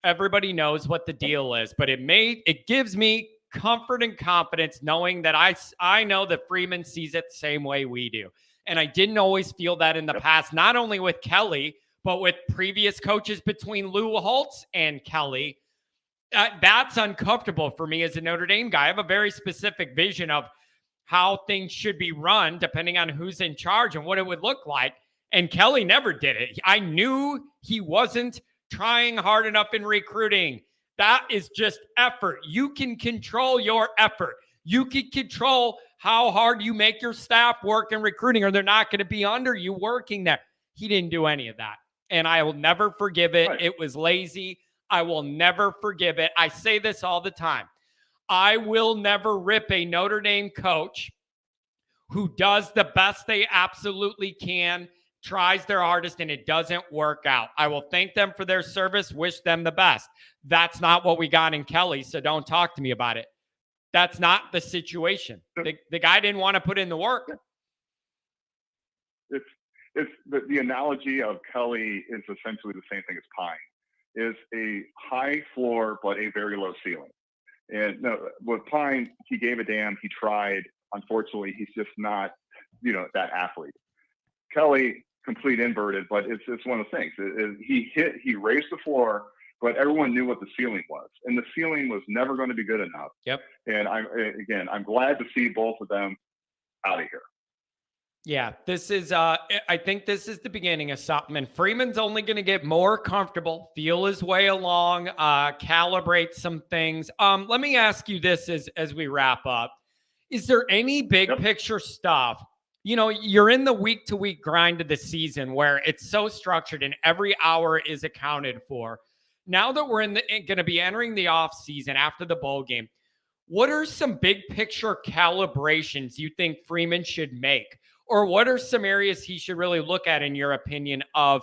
Everybody knows what the deal is, but it gives me comfort and confidence knowing that I know that Freeman sees it the same way we do. And I didn't always feel that in the past, not only with Kelly, but with previous coaches between Lou Holtz and Kelly. That's uncomfortable for me as a Notre Dame guy. I have a very specific vision of how things should be run depending on who's in charge and what it would look like. And Kelly never did it. I knew he wasn't trying hard enough in recruiting. That is just effort. You can control your effort. You can control how hard you make your staff work in recruiting, or they're not going to be under you working there. He didn't do any of that. And I will never forgive it. Right. It was lazy. I will never forgive it. I say this all the time. I will never rip a Notre Dame coach who does the best they absolutely can, tries their hardest, and it doesn't work out. I will thank them for their service, wish them the best. That's not what we got in Kelly, so don't talk to me about it. That's not the situation. The guy didn't want to put in the work. It's the analogy of Kelly is essentially the same thing as Pine. Is a high floor but a very low ceiling. And no, with Pine, he gave a damn. He tried. Unfortunately, he's just not, that athlete. Kelly, complete inverted, but it's one of the things. He raised the floor, but everyone knew what the ceiling was, and the ceiling was never going to be good enough. Yep. And I'm glad to see both of them out of here. Yeah, this is, I think this is the beginning of something. And Freeman's only going to get more comfortable, feel his way along, calibrate some things. Let me ask you this as we wrap up. Is there any big picture stuff? You're in the week-to-week grind of the season where it's so structured and every hour is accounted for. Now that we're going to be entering the off season after the bowl game, what are some big picture calibrations you think Freeman should make? Or what are some areas he should really look at, in your opinion, of,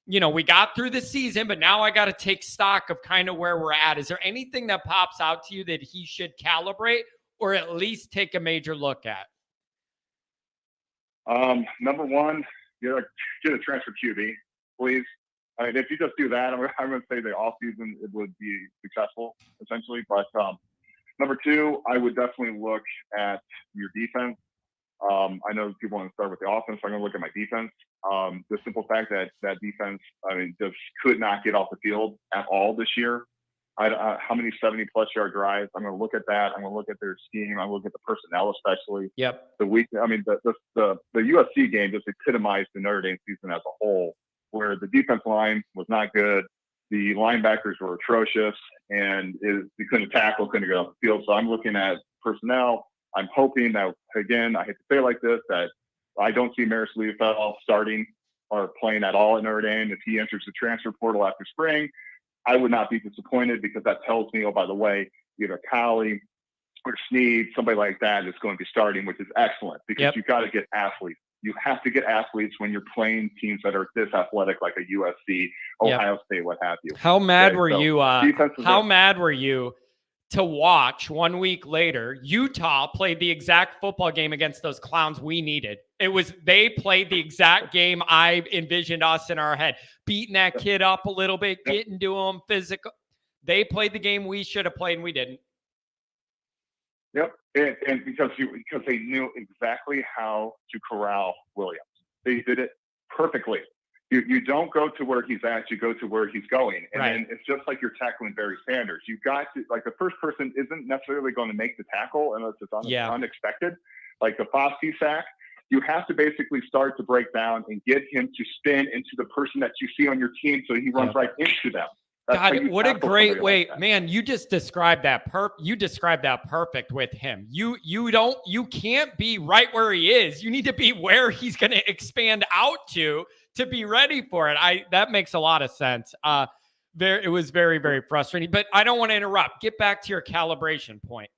we got through the season, but now I got to take stock of kind of where we're at. Is there anything that pops out to you that he should calibrate or at least take a major look at? Number one, get a transfer QB, please. I mean, if you just do that, I'm going to say the offseason it would be successful, essentially. But number two, I would definitely look at your defense. I know people want to start with the offense, so I'm going to look at my defense. The simple fact that defense, just could not get off the field at all this year. How many 70-plus yard drives? I'm going to look at that. I'm going to look at their scheme. I'm going to look at the personnel, especially. Yep. The USC game just epitomized the Notre Dame season as a whole, where the defense line was not good. The linebackers were atrocious, and they couldn't tackle, couldn't get off the field. So I'm looking at personnel. I'm hoping that, again, I hate to say it like this, that I don't see Maris Liefeld starting or playing at all at Notre Dame. If he enters the transfer portal after spring, I would not be disappointed, because that tells me, oh, by the way, either Cowley or Sneed, somebody like that is going to be starting, which is excellent, because you've got to get athletes. You have to get athletes when you're playing teams that are this athletic, like a USC, Ohio State, what have you. How mad were you? How mad were you to watch 1 week later Utah played the exact football game against those clowns we needed? They played the exact game I envisioned us in our head, beating that kid up a little bit, getting to him physical. They played the game we should have played, and we didn't. Yep, and because they knew exactly how to corral Williams. They did it perfectly. You don't go to where he's at, you go to where he's going. And then it's just like you're tackling Barry Sanders. You got to, like, the first person isn't necessarily going to make the tackle unless it's unexpected. Like the Foskey sack, you have to basically start to break down and get him to spin into the person that you see on your team, so he runs right into them. God, what a great way, man! You just described that You described that perfect with him. You can't be right where he is. You need to be where he's going to expand out to be ready for it. That makes a lot of sense. It was very, very frustrating. But I don't want to interrupt. Get back to your calibration point.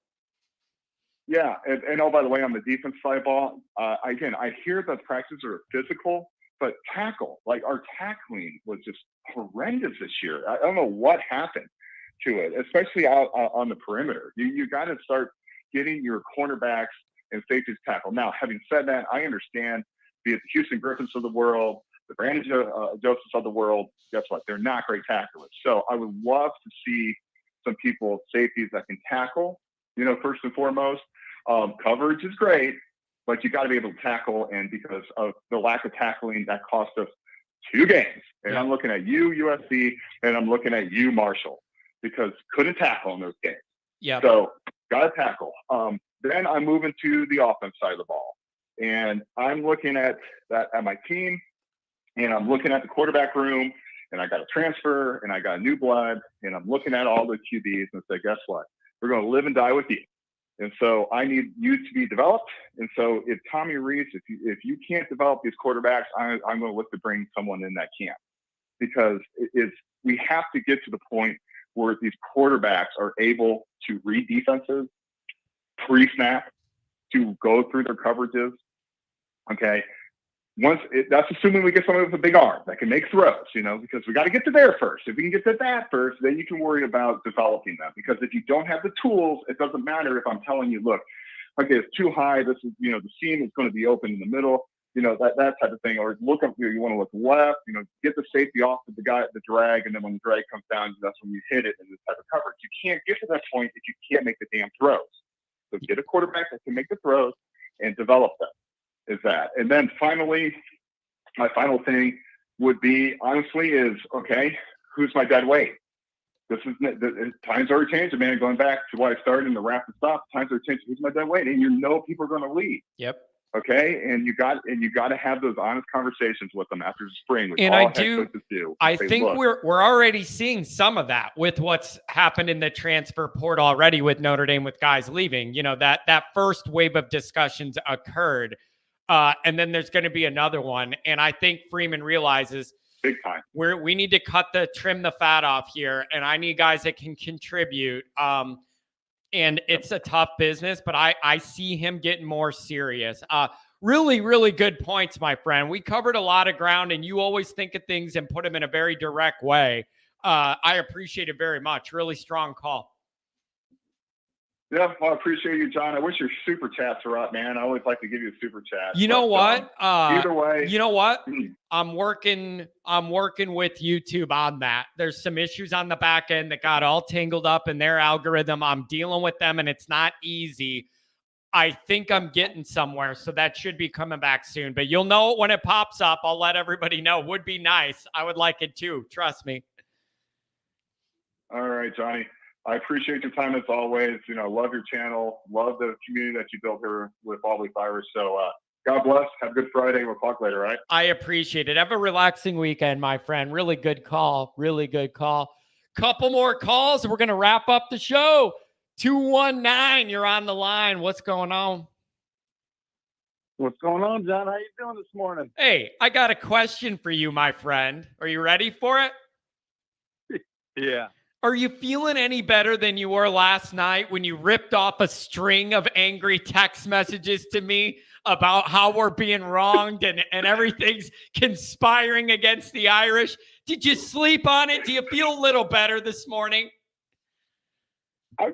Yeah, and oh, by the way, on the defense side ball, again, I hear that practices are physical, but tackle, like our tackling was just horrendous this year. I don't know what happened to it, especially out on the perimeter. You got to start getting your cornerbacks and safeties tackle. Now, having said that, I understand, be it the Houston Griffins of the world, the Brandon Josephs of the world, guess what? They're not great tacklers. So I would love to see some people, safeties that can tackle, first and foremost. Coverage is great, but you got to be able to tackle. And because of the lack of tackling, that cost us 2 games. And I'm looking at you, USC, and I'm looking at you, Marshall, because couldn't tackle in those games. Yeah. So got to tackle. Then I'm moving to the offense side of the ball, and I'm looking at that at my team, and I'm looking at the quarterback room, and I got a transfer, and I got new blood, and I'm looking at all the QBs and say, guess what? We're going to live and die with you. And so I need you to be developed. And so if Tommy Rees, if you can't develop these quarterbacks, I'm going to look to bring someone in that camp, because we have to get to the point where these quarterbacks are able to read defenses, pre-snap, to go through their coverages. Okay. That's assuming we get someone with a big arm that can make throws, because we got to get to there first. If we can get to that first, then you can worry about developing them. Because if you don't have the tools, it doesn't matter if I'm telling you, look, okay, it's too high. This is, the seam is going to be open in the middle, that type of thing. Or look up here, you want to look left, get the safety off of the drag. And then when the drag comes down, that's when you hit it in this type of coverage. You can't get to that point if you can't make the damn throws. So get a quarterback that can make the throws and develop them. Is that. And then finally, my final thing would be, honestly, is, okay, who's my dead weight? Times are changing, man. Going back to why I started in the wrap and stop, times are changing. Who's my dead weight? And people are going to leave. Yep. Okay. And you got to have those honest conversations with them after the spring. Which and all I do. I think we're already seeing some of that with what's happened in the transfer portal already with Notre Dame, with guys leaving. That first wave of discussions occurred. And then there's going to be another one. And I think Freeman realizes big time we need to trim the fat off here. And I need guys that can contribute. And it's a tough business, but I see him getting more serious. Really, really good points, my friend. We covered a lot of ground, and you always think of things and put them in a very direct way. I appreciate it very much. Really strong call. Yeah, well, I appreciate you, John. I wish your super chats were up, man. I always like to give you a super chat. You know what? Either way, you know what? I'm working with YouTube on that. There's some issues on the back end that got all tangled up in their algorithm. I'm dealing with them, and it's not easy. I think I'm getting somewhere, so that should be coming back soon. But you'll know it when it pops up. I'll let everybody know. Would be nice. I would like it too. Trust me. All right, Johnny. I appreciate your time as always. Love your channel. Love the community that you built here with All Week Irish. So God bless. Have a good Friday. We'll talk later, right? I appreciate it. Have a relaxing weekend, my friend. Really good call. Really good call. Couple more calls, and we're going to wrap up the show. 219, you're on the line. What's going on? What's going on, John? How you doing this morning? Hey, I got a question for you, my friend. Are you ready for it? Yeah. Are you feeling any better than you were last night when you ripped off a string of angry text messages to me about how we're being wronged and everything's conspiring against the Irish? Did you sleep on it? Do you feel a little better this morning? I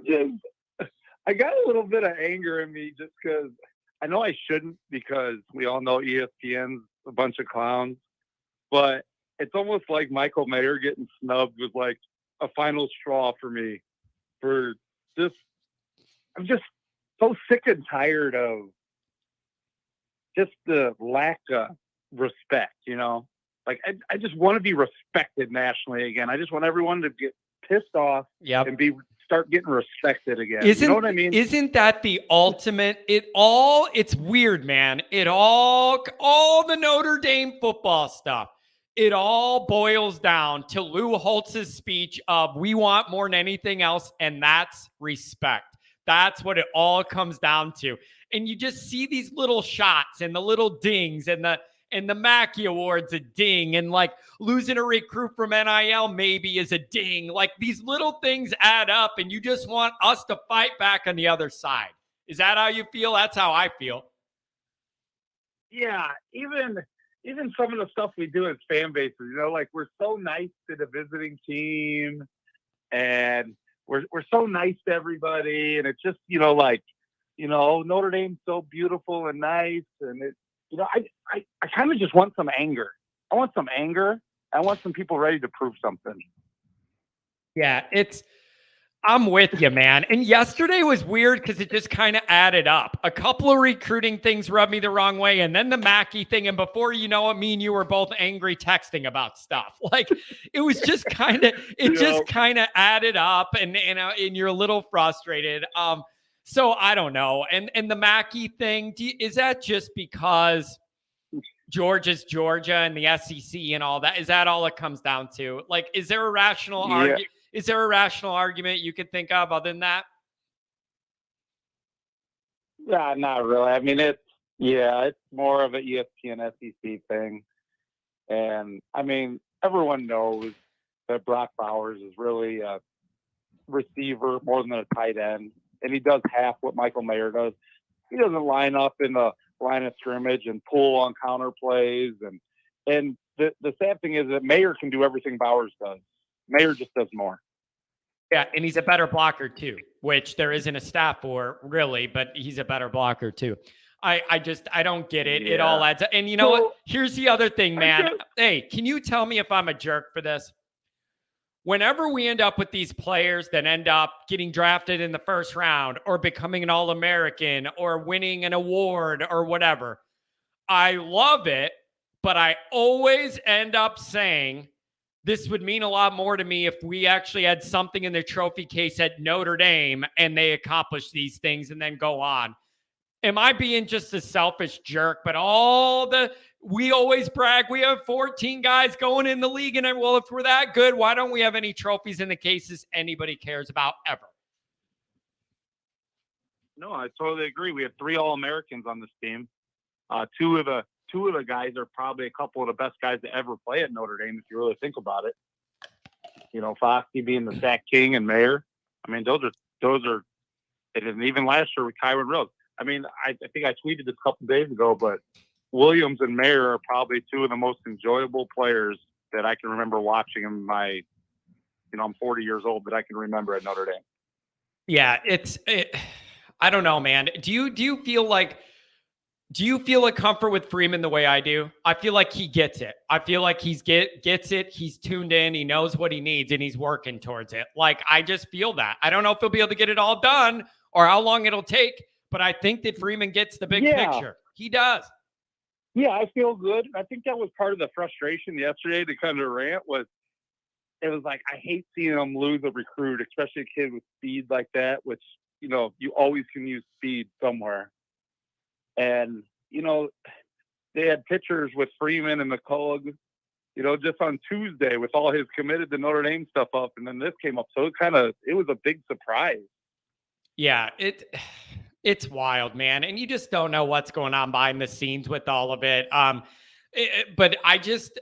got a little bit of anger in me just because I know I shouldn't, because we all know ESPN's a bunch of clowns, but it's almost like Michael Mayer getting snubbed was like a final straw for me. I'm just so sick and tired of just the lack of respect, Like, I just want to be respected nationally again. I just want everyone to get pissed off and start getting respected again. You know what I mean? Isn't that the ultimate? It's weird, man. All the Notre Dame football stuff, it all boils down to Lou Holtz's speech of we want more than anything else, and that's respect. That's what it all comes down to. And you just see these little shots and the little dings and the Mackey Award's a ding, and like losing a recruit from NIL maybe is a ding. Like these little things add up, and you just want us to fight back on the other side. Is that how you feel? That's how I feel. Yeah, even some of the stuff we do as fan bases, like we're so nice to the visiting team, and we're so nice to everybody, and it's just Notre Dame's so beautiful and nice, and it. I kind of just want some anger. I want some anger. I want some people ready to prove something. Yeah, I'm with you, man. And yesterday was weird because it just kind of added up. A couple of recruiting things rubbed me the wrong way, and then the Mackey thing. And before you know it, me and you were both angry texting about stuff. Like it was just kind of, just kind of added up, and you're a little frustrated. So I don't know. And the Mackey thing, is that just because Georgia's Georgia and the SEC and all that? Is that all it comes down to? Like, is there a rational argument? Is there a rational argument you could think of other than that? Yeah, not really. I mean, it's more of an ESPN SEC thing. And I mean, everyone knows that Brock Bowers is really a receiver more than a tight end. And he does half what Michael Mayer does. He doesn't line up in the line of scrimmage and pull on counter plays. And the sad thing is that Mayer can do everything Bowers does. Mayer just does more. Yeah, and he's a better blocker too, which there isn't a staff for really, but he's a better blocker too. I don't get it. Yeah. It all adds up. And you know what? Here's the other thing, man. Hey, can you tell me if I'm a jerk for this? Whenever we end up with these players that end up getting drafted in the first round or becoming an All-American or winning an award or whatever, I love it, but I always end up saying this would mean a lot more to me if we actually had something in the trophy case at Notre Dame and they accomplished these things and then go on. Am I being just a selfish jerk? But we always brag. We have 14 guys going in the league. And well, if we're that good, why don't we have any trophies in the cases anybody cares about ever? No, I totally agree. We have 3 All-Americans on this team. Two of the guys are probably a couple of the best guys to ever play at Notre Dame, if you really think about it. Foskey being the sack king and Mayer. I mean, those are, and even last year with Kyron Rhodes. I mean, I think I tweeted this a couple days ago, but Williams and Mayer are probably 2 of the most enjoyable players that I can remember watching in my, I'm 40 years old, but I can remember at Notre Dame. Yeah, I don't know, man. Do you feel a comfort with Freeman the way I do? I feel like he gets it. I feel like he gets it. He's tuned in. He knows what he needs, and he's working towards it. Like, I just feel that. I don't know if he'll be able to get it all done or how long it'll take, but I think that Freeman gets the big picture. He does. Yeah, I feel good. I think that was part of the frustration yesterday to kind of rant was it was like, I hate seeing them lose a recruit, especially a kid with speed like that, which, you always can use speed somewhere. And, they had pictures with Freeman and McCullough, just on Tuesday with all his committed to Notre Dame stuff up. And then this came up. So it was a big surprise. Yeah, it's wild, man. And you just don't know what's going on behind the scenes with all of it. But I just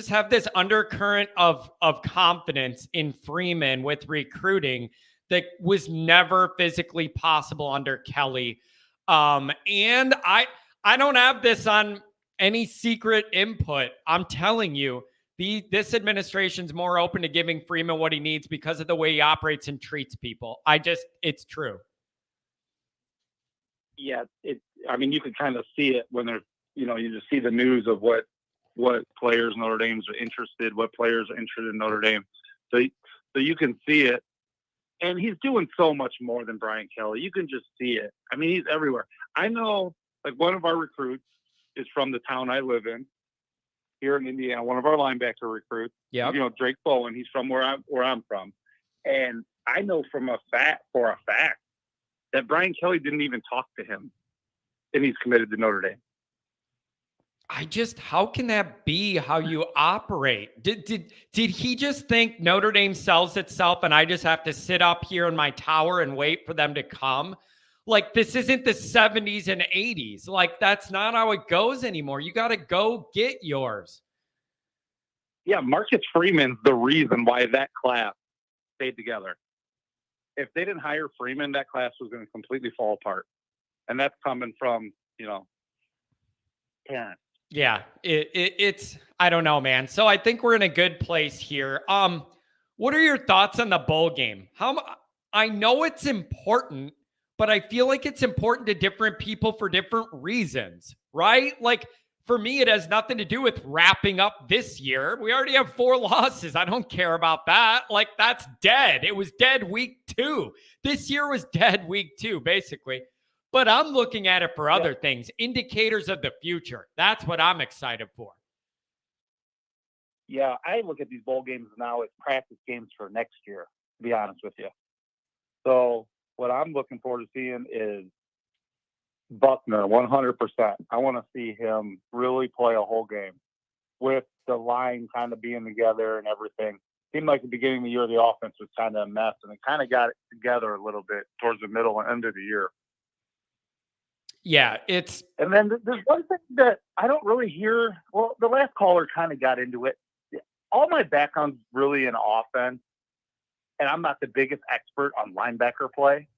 have this undercurrent of confidence in Freeman with recruiting that was never physically possible under Kelly. And I don't have this on any secret input. I'm telling you, this administration's more open to giving Freeman what he needs because of the way he operates and treats people. It's true. Yeah, I mean, you can kind of see it when there's, you just see the news of what players Notre Dame's interested, what players are interested in Notre Dame. So you can see it. And he's doing so much more than Brian Kelly. You can just see it. I mean, he's everywhere. I know, like, one of our recruits is from the town I live in here in Indiana, one of our linebacker recruits. Yeah. Drake Bowen, he's from where I'm from. And I know for a fact that Brian Kelly didn't even talk to him, and he's committed to Notre Dame. How can that be how you operate? Did he just think Notre Dame sells itself and I just have to sit up here in my tower and wait for them to come? Like, this isn't the 70s and 80s. Like, that's not how it goes anymore. You got to go get yours. Yeah, Marcus Freeman's the reason why that class stayed together. If they didn't hire Freeman, that class was going to completely fall apart. And that's coming from, parents. Yeah, it's I don't know, man. So I think we're in a good place here. What are your thoughts on the bowl game? I know it's important, but I feel like it's important to different people for different reasons, right? Like, for me, it has nothing to do with wrapping up this year. We already have 4 losses. I don't care about that. Like, that's dead. It was dead week 2. This year was dead week 2, basically. But I'm looking at it for other things, indicators of the future. That's what I'm excited for. Yeah, I look at these bowl games now as practice games for next year, to be honest with you. So what I'm looking forward to seeing is Buckner, 100%. I want to see him really play a whole game with the line kind of being together and everything. Seemed like the beginning of the year, the offense was kind of a mess, and it kind of got it together a little bit towards the middle and end of the year. Yeah, and then there's one thing that I don't really hear. Well, the last caller kind of got into it. All my background's really in offense, and I'm not the biggest expert on linebacker play,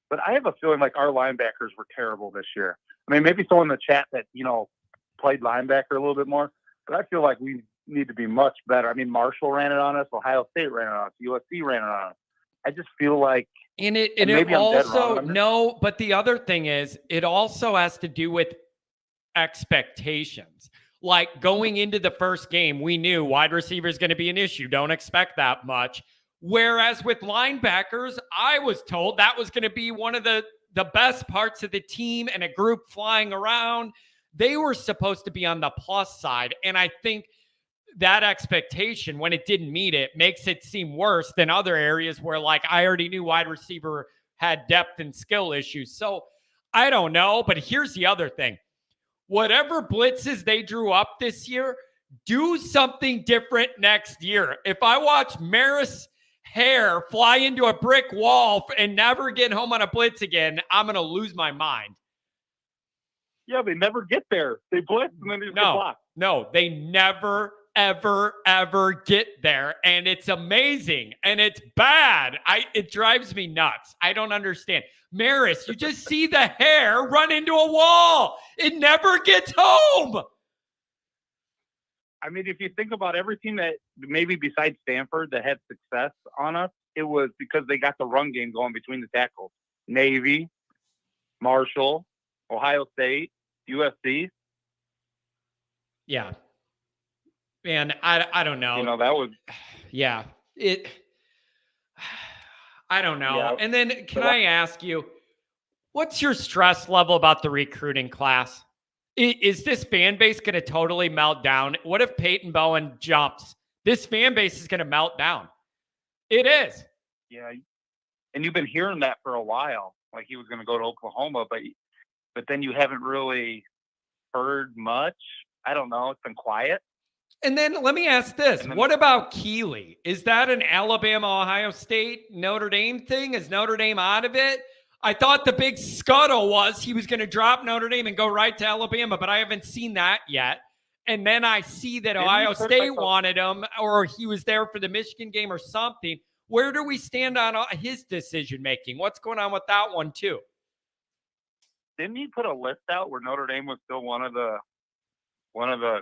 but I have a feeling like our linebackers were terrible this year. I mean, maybe someone in the chat that, played linebacker a little bit more, but I feel like we need to be much better. I mean, Marshall ran it on us, Ohio State ran it on us, USC ran it on us. I just feel like, and it also, no, but the other thing is, it also has to do with expectations. Like, going into the first game, we knew wide receiver is going to be an issue. Don't expect that much. Whereas with linebackers, I was told that was going to be one of the best parts of the team and a group flying around. They were supposed to be on the plus side. And I think that expectation, when it didn't meet it, makes it seem worse than other areas where, like, I already knew wide receiver had depth and skill issues. So I don't know, but here's the other thing. Whatever blitzes they drew up this year, do something different next year. If I watch Maris Hare fly into a brick wall and never get home on a blitz again, I'm going to lose my mind. Yeah, they never get there. They blitz and then they get blocked. No, they never, ever get there. And it's amazing. And it's bad. It drives me nuts. I don't understand. Maris, you just see the hair run into a wall. It never gets home. I mean, if you think about every team that maybe besides Stanford that had success on us, it was because they got the run game going between the tackles. Navy, Marshall, Ohio State, USC. Yeah. Man, I don't know. That was... Yeah. I don't know. Yeah. And then can I ask you, what's your stress level about the recruiting class? Is this fan base going to totally melt down? What if Peyton Bowen jumps? This fan base is going to melt down. It is. Yeah. And you've been hearing that for a while, like he was going to go to Oklahoma, but then you haven't really heard much. I don't know. It's been quiet. And then let me ask this. What about Keeley? Is that an Alabama, Ohio State, Notre Dame thing? Is Notre Dame out of it? I thought the big scuttle was he was going to drop Notre Dame and go right to Alabama, but I haven't seen that yet. And then I see that Ohio State wanted him, or he was there for the Michigan game or something. Where do we stand on his decision making? What's going on with that one too? Didn't he put a list out where Notre Dame was still one of the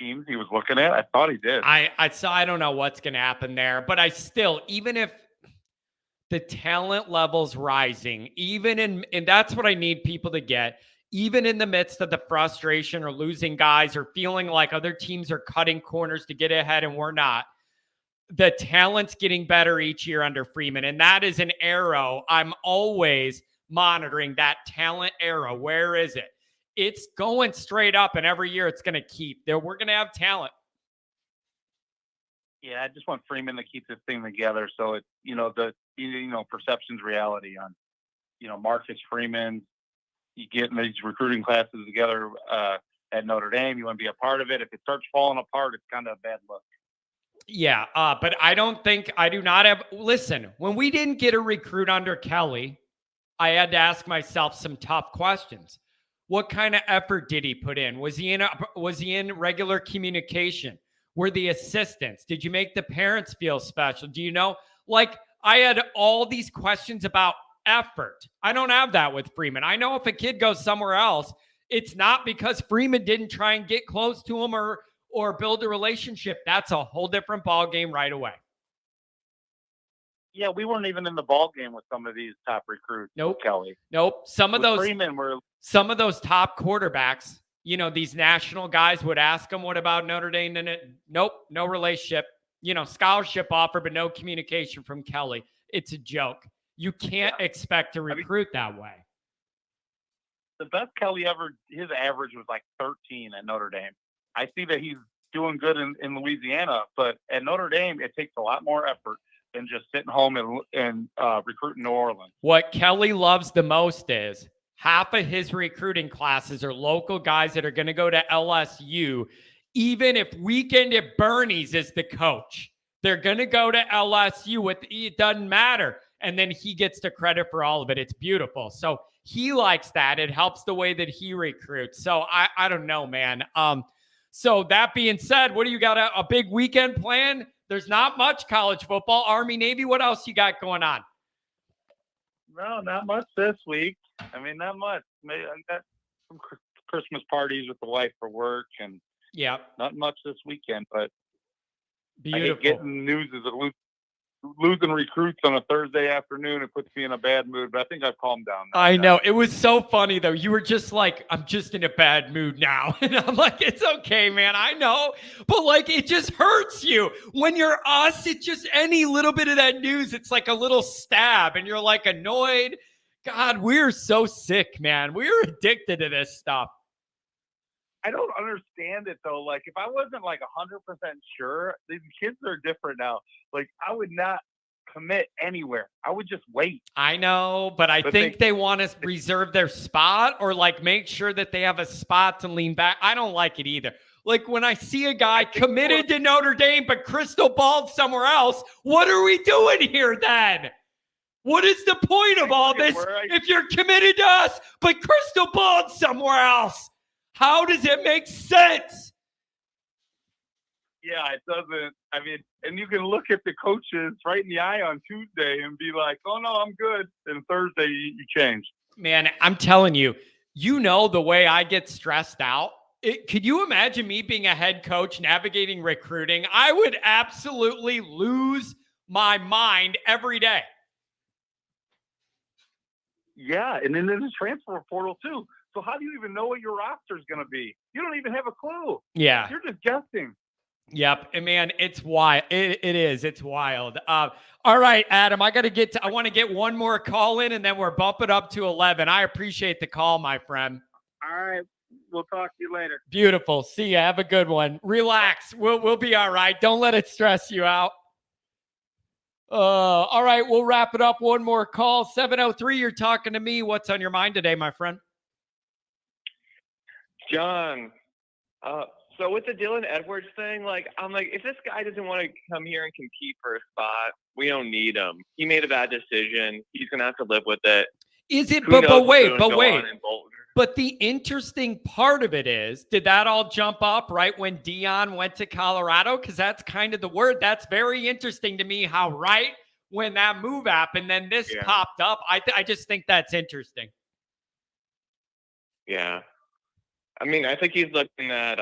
teams he was looking at? I thought he did. I don't know what's going to happen there, but I still, even if the talent level's rising, and that's what I need people to get, even in the midst of the frustration or losing guys or feeling like other teams are cutting corners to get ahead and we're not, the talent's getting better each year under Freeman. And that is an arrow. I'm always monitoring that talent arrow. Where is it? It's going straight up, and every year it's going to keep. We're going to have talent. Yeah, I just want Freeman to keep this thing together. So it's, perception's reality on, Marcus Freeman. You get in these recruiting classes together at Notre Dame. You want to be a part of it. If it starts falling apart, it's kind of a bad look. Yeah, but I do not have. Listen, when we didn't get a recruit under Kelly, I had to ask myself some tough questions. What kind of effort did he put in? Was he in regular communication? Were the assistants? Did you make the parents feel special? Do you know? Like, I had all these questions about effort. I don't have that with Freeman. I know if a kid goes somewhere else, it's not because Freeman didn't try and get close to him or build a relationship. That's a whole different ball game right away. Yeah, we weren't even in the ball game with some of these top recruits. Nope. Kelly. Nope. Some of those top quarterbacks, these national guys would ask them, what about Notre Dame? And nope, no relationship. Scholarship offer, but no communication from Kelly. It's a joke. You can't expect to recruit that way. The best Kelly ever, his average was like 13 at Notre Dame. I see that he's doing good in Louisiana, but at Notre Dame, it takes a lot more effort than just sitting home and recruiting New Orleans. What Kelly loves the most is half of his recruiting classes are local guys that are going to go to LSU. Even if Weekend at Bernie's is the coach, they're going to go to LSU. It doesn't matter. And then he gets the credit for all of it. It's beautiful. So he likes that. It helps the way that he recruits. So I don't know, man. So that being said, what do you got? A big weekend plan? There's not much college football. Army, Navy, what else you got going on? No, not much this week. Not much. Maybe I got some Christmas parties with the wife for work, and not much this weekend. But beautiful. I hate getting news is losing recruits on a Thursday afternoon. It puts me in a bad mood, but I think I've calmed down now. I know. It was so funny, though. You were just like, I'm just in a bad mood now. And I'm like, it's okay, man. I know. But like, it just hurts you. When you're us, it's just any little bit of that news. It's like a little stab and you're like annoyed. God, we're so sick, man. We're addicted to this stuff. I don't understand it though. Like, if I wasn't like 100% sure, these kids are different now. Like, I would not commit anywhere. I would just wait. I know, but I think they want to reserve their spot or like make sure that they have a spot to lean back. I don't like it either. Like, when I see a guy committed to Notre Dame but crystal balled somewhere else, what are we doing here then? What is the point of all this if you're committed to us but crystal balled somewhere else? How does it make sense? Yeah, it doesn't. And you can look at the coaches right in the eye on Tuesday and be like, oh, no, I'm good. And Thursday, you change. Man, I'm telling you, the way I get stressed out. Could you imagine me being a head coach navigating recruiting? I would absolutely lose my mind every day. Yeah, and then there's a transfer portal, too. So how do you even know what your roster is going to be? You don't even have a clue. Yeah. You're just guessing. Yep. And man, it's wild. It is. It's wild. All right, Adam, I want to get one more call in and then we're bumping up to 11. I appreciate the call, my friend. All right. We'll talk to you later. Beautiful. See ya. Have a good one. Relax. We'll be all right. Don't let it stress you out. All right. We'll wrap it up. One more call. 703. You're talking to me. What's on your mind today, my friend? John, so with the Dylan Edwards thing, I'm like, if this guy doesn't want to come here and compete for a spot, we don't need him. He made a bad decision. He's going to have to live with it. Is it? Who But knows what's wait, gonna go on in Boulder. But the interesting part of it is, did that all jump up right when Dion went to Colorado? Because that's kind of the word. That's very interesting to me how right when that move happened, then this popped up. I just think that's interesting. Yeah. I mean, I think he's looking at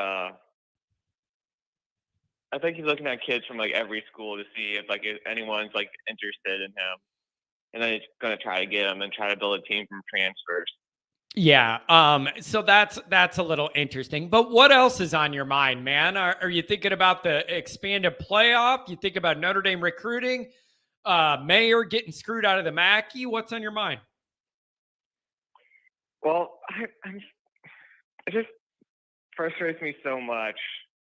kids from like every school to see if anyone's like interested in him. And then he's gonna try to get him and try to build a team from transfers. Yeah. So that's a little interesting. But what else is on your mind, man? Are you thinking about the expanded playoff? You think about Notre Dame recruiting? Mayor getting screwed out of the Mackey? What's on your mind? Well, it just frustrates me so much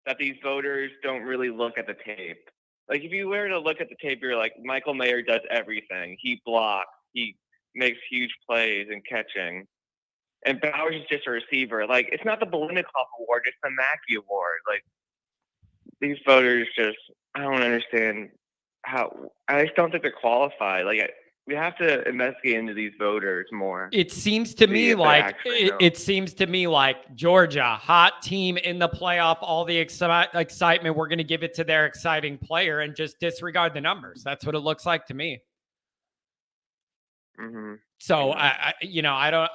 that these voters don't really look at the tape. Like, if you were to look at the tape, you're like, Michael Mayer does everything. He blocks. He makes huge plays and catching. And Bowers is just a receiver. Like, it's not the Bolinikoff Award, it's the Mackey Award. Like, these voters just, I don't understand how, I just don't think they're qualified. Like, we have to investigate into these voters more. It seems to me like Georgia, hot team in the playoff, all the excitement. We're going to give it to their exciting player and just disregard the numbers. That's what it looks like to me. Mm-hmm. So I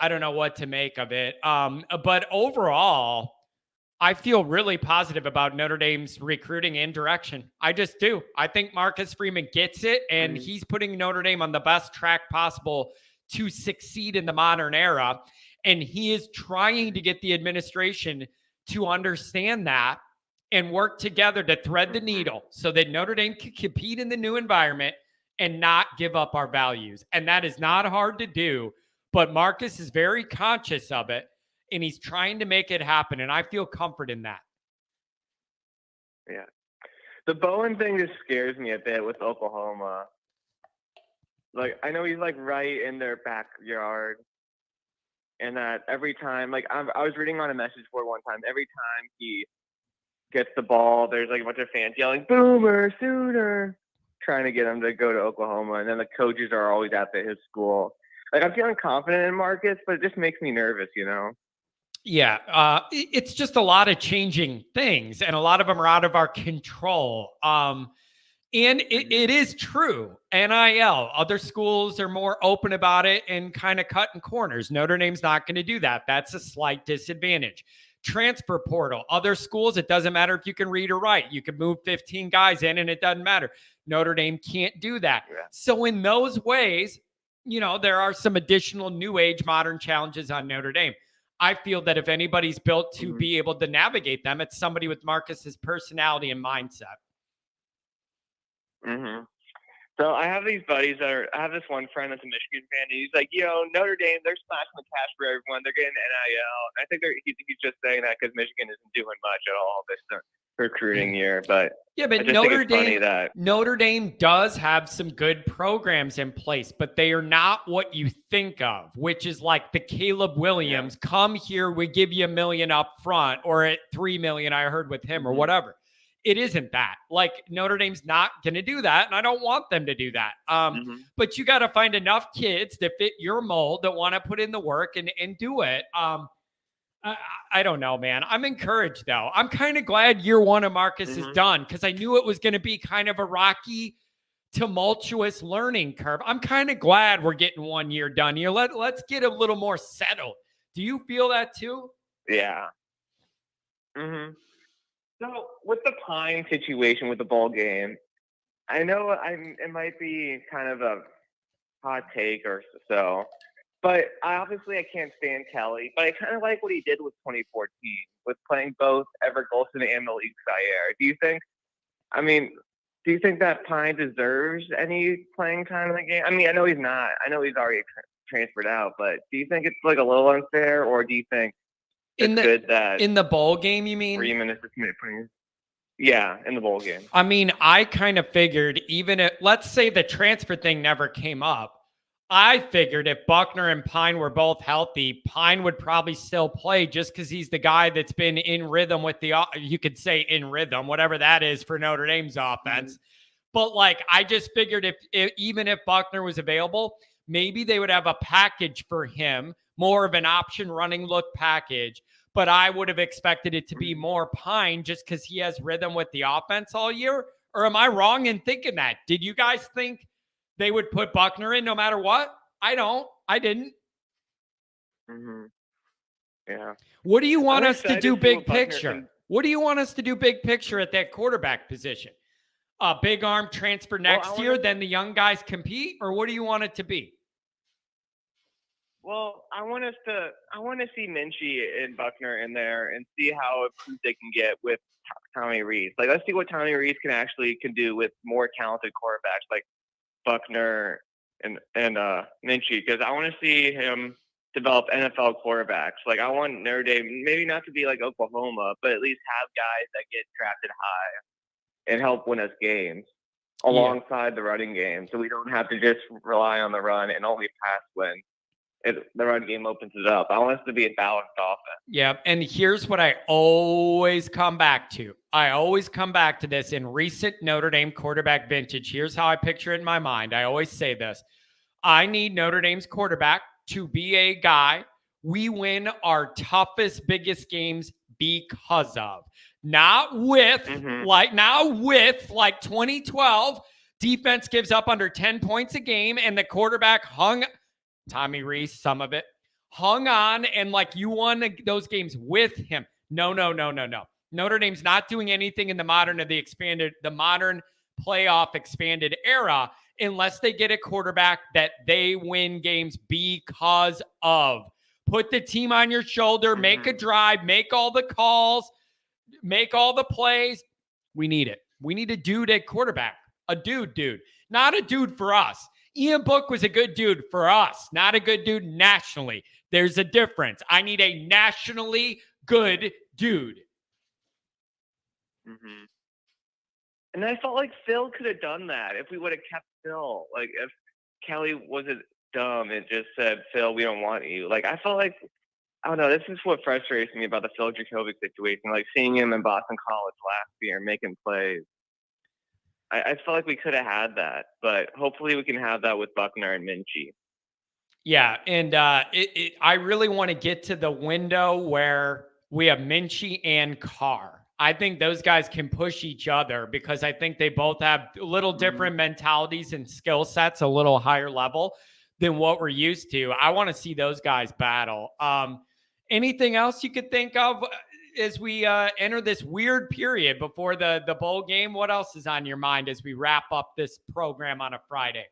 don't know what to make of it. But overall, I feel really positive about Notre Dame's recruiting and direction. I just do. I think Marcus Freeman gets it, and he's putting Notre Dame on the best track possible to succeed in the modern era. And he is trying to get the administration to understand that and work together to thread the needle so that Notre Dame can compete in the new environment and not give up our values. And that is not hard to do, but Marcus is very conscious of it, and he's trying to make it happen, and I feel comfort in that. Yeah. The Bowen thing just scares me a bit with Oklahoma. Like, I know he's, like, right in their backyard, and that every time, like, I was reading on a message board one time, every time he gets the ball, there's, like, a bunch of fans yelling, Boomer, Sooner, trying to get him to go to Oklahoma, and then the coaches are always at his school. Like, I'm feeling confident in Marcus, but it just makes me nervous, you know? Yeah, it's just a lot of changing things, and a lot of them are out of our control. And it is true. NIL, other schools are more open about it and kind of cutting corners. Notre Dame's not going to do that. That's a slight disadvantage. Transfer portal, other schools, it doesn't matter if you can read or write. You can move 15 guys in and it doesn't matter. Notre Dame can't do that. Yeah. So in those ways, there are some additional new age modern challenges on Notre Dame. I feel that if anybody's built to be able to navigate them, it's somebody with Marcus's personality and mindset. Mm-hmm. So I have these buddies I have this one friend that's a Michigan fan, and he's like, Notre Dame, they're slashing the cash for everyone. They're getting NIL. I think he's just saying that because Michigan isn't doing much at all this recruiting year. But yeah, but Notre Dame does have some good programs in place, but they are not what you think of, which is like the Caleb Williams, come here, we give you $1 million up front, or at $3 million, I heard with him, or whatever. It isn't that. Like, Notre Dame's not going to do that, and I don't want them to do that. But you got to find enough kids that fit your mold that want to put in the work and do it. I don't know, man. I'm encouraged, though. I'm kind of glad year one of Marcus is done, because I knew it was going to be kind of a rocky, tumultuous learning curve. I'm kind of glad we're getting 1 year done here. Let's get a little more settled. Do you feel that too? Yeah. Mm-hmm. So with the Pine situation with the bowl game, I know it might be kind of a hot take or so, but I can't stand Kelly, but I kind of like what he did with 2014 with playing both Everett Golson and Malik Zaire. Do you think that Pine deserves any playing time in the game? I mean, I know he's not. I know he's already transferred out, but do you think it's like a little unfair, or do you think good that in the bowl game, you mean? Freeman is yeah, in the bowl game. I mean, I kind of figured let's say the transfer thing never came up. I figured if Buckner and Pine were both healthy, Pine would probably still play just because he's the guy that's been in rhythm with you could say in rhythm, whatever that is for Notre Dame's offense. But like, I just figured if even if Buckner was available, maybe they would have a package for him, more of an option running look package. But I would have expected it to be more Pine just because he has rhythm with the offense all year. Or am I wrong in thinking that? Did you guys think they would put Buckner in no matter what? I don't. I didn't. Mm-hmm. Yeah. What do you want I'm us to excited do see big what Buckner picture? can- What do you want us to do big picture at that quarterback position? A big arm transfer next year, then the young guys compete? Or what do you want it to be? Well, I want to see Minchie and Buckner in there and see how improved they can get with Tommy Rees. Like, let's see what Tommy Rees can do with more talented quarterbacks like Buckner and Minchie, because I want to see him develop NFL quarterbacks. Like, I want Notre Dame maybe not to be like Oklahoma, but at least have guys that get drafted high and help win us games alongside the running game, so we don't have to just rely on the run and only pass when the run game opens it up. I want us to be a balanced offense. Yeah, and here's what I always come back to. I always come back to this in recent Notre Dame quarterback vintage. Here's how I picture it in my mind. I always say this. I need Notre Dame's quarterback to be a guy we win our toughest, biggest games because of. Not with, like 2012, defense gives up under 10 points a game and the quarterback Tommy Rees, some of it, hung on and like you won those games with him. No. Notre Dame's not doing anything in the modern playoff expanded era unless they get a quarterback that they win games because of. Put the team on your shoulder, make a drive, make all the calls, make all the plays. We need it. We need a dude at quarterback. A dude. Not a dude for us. Ian Book was a good dude for us, not a good dude nationally. There's a difference. I need a nationally good dude. Mm-hmm. And I felt like Phil could have done that if we would have kept Phil. Like, if Kelly wasn't dumb and just said, Phil, we don't want you. Like, I felt like, I don't know, this is what frustrates me about the Phil Dracovic situation. Like, seeing him in Boston College last year making plays. I felt like we could have had that, but hopefully we can have that with Buckner and Minchie. Yeah, and I really want to get to the window where we have Minchie and Carr. I think those guys can push each other because I think they both have a little different mentalities and skill sets, a little higher level than what we're used to. I want to see those guys battle. Anything else you could think of as we enter this weird period before the bowl game? What else is on your mind as we wrap up this program on a Friday?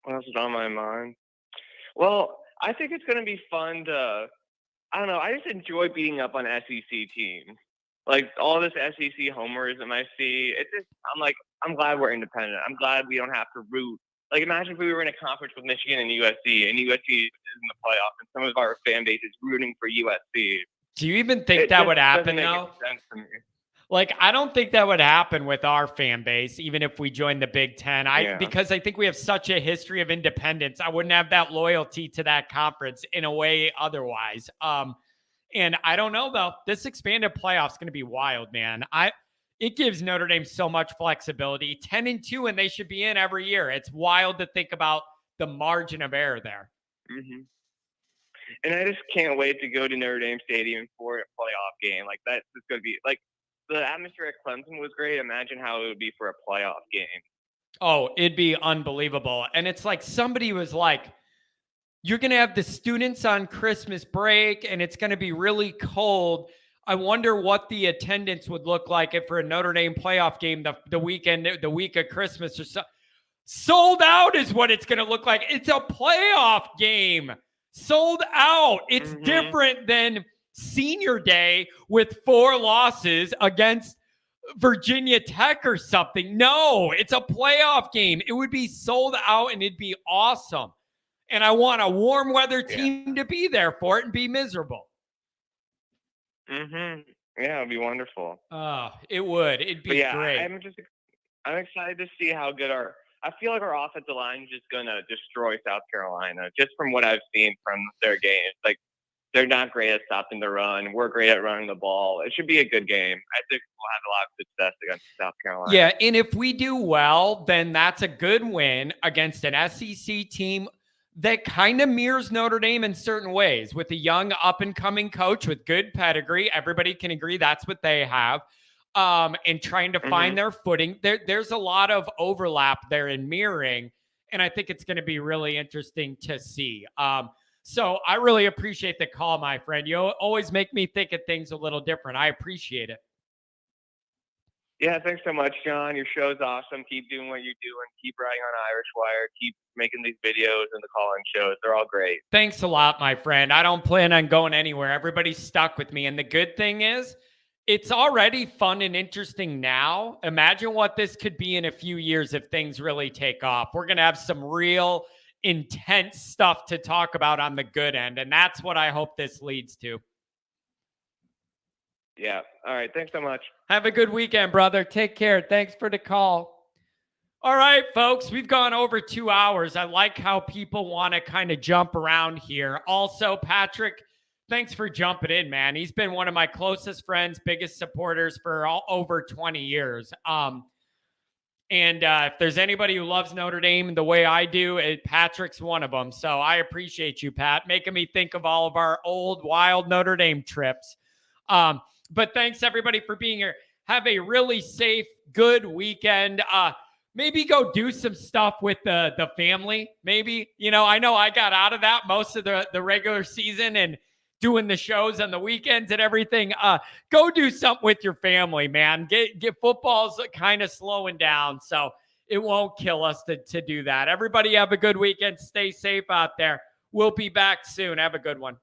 What else is on my mind? Well, I think it's going to be fun to, I don't know, I just enjoy beating up on SEC teams. Like, all this SEC homerism I see, it's just, I'm glad we're independent. I'm glad we don't have to root. Like, imagine if we were in a conference with Michigan and USC is in the playoff, and some of our fan base is rooting for USC. Do you even think that would happen, though? Like, I don't think that would happen with our fan base, even if we joined the Big Ten. Because I think we have such a history of independence. I wouldn't have that loyalty to that conference in a way otherwise. And I don't know, though. This expanded playoff is going to be wild, man. It gives Notre Dame so much flexibility. 10-2, and they should be in every year. It's wild to think about the margin of error there. Mm-hmm. And I just can't wait to go to Notre Dame Stadium for a playoff game. Like, that's just going to be, like, the atmosphere at Clemson was great. Imagine how it would be for a playoff game. Oh, it'd be unbelievable. And it's like somebody was like, you're going to have the students on Christmas break, and it's going to be really cold. I wonder what the attendance would look like if for a Notre Dame playoff game the week of Christmas or so. Sold out is what it's going to look like. It's a playoff game. Sold out. It's different than Senior Day with 4 losses against Virginia Tech or something. No, it's a playoff game. It would be sold out and it'd be awesome. And I want a warm weather team to be there for it and be miserable. Yeah, it'd be wonderful. Oh, it would. It'd be great. I'm excited to see how good I feel like our offensive line is just going to destroy South Carolina, just from what I've seen from their games. Like, they're not great at stopping the run. We're great at running the ball. It should be a good game. I think we'll have a lot of success against South Carolina. Yeah, and if we do well, then that's a good win against an SEC team that kind of mirrors Notre Dame in certain ways, with a young up-and-coming coach with good pedigree. Everybody can agree that's what they have. And trying to find their footing. There's a lot of overlap there in mirroring, and I think it's going to be really interesting to see. So I really appreciate the call, my friend. You always make me think of things a little different. I appreciate it. Yeah, thanks so much, John. Your show's awesome. Keep doing what you're doing. Keep writing on Irish Wire. Keep making these videos and the call-in shows. They're all great. Thanks a lot, my friend. I don't plan on going anywhere. Everybody's stuck with me. And the good thing is, it's already fun and interesting now. Imagine what this could be in a few years if things really take off. We're going to have some real intense stuff to talk about on the good end. And that's what I hope this leads to. Yeah. All right. Thanks so much. Have a good weekend, brother. Take care. Thanks for the call. All right, folks, we've gone over 2 hours. I like how people want to kind of jump around here. Also, Patrick, thanks for jumping in, man. He's been one of my closest friends, biggest supporters for over 20 years. If there's anybody who loves Notre Dame the way I do, Patrick's one of them. So I appreciate you, Pat, making me think of all of our old wild Notre Dame trips. But thanks, everybody, for being here. Have a really safe, good weekend. Maybe go do some stuff with the family. Maybe, I know I got out of that most of the regular season and doing the shows on the weekends and everything. Go do something with your family, man. Get football's kind of slowing down, so it won't kill us to do that. Everybody have a good weekend. Stay safe out there. We'll be back soon. Have a good one.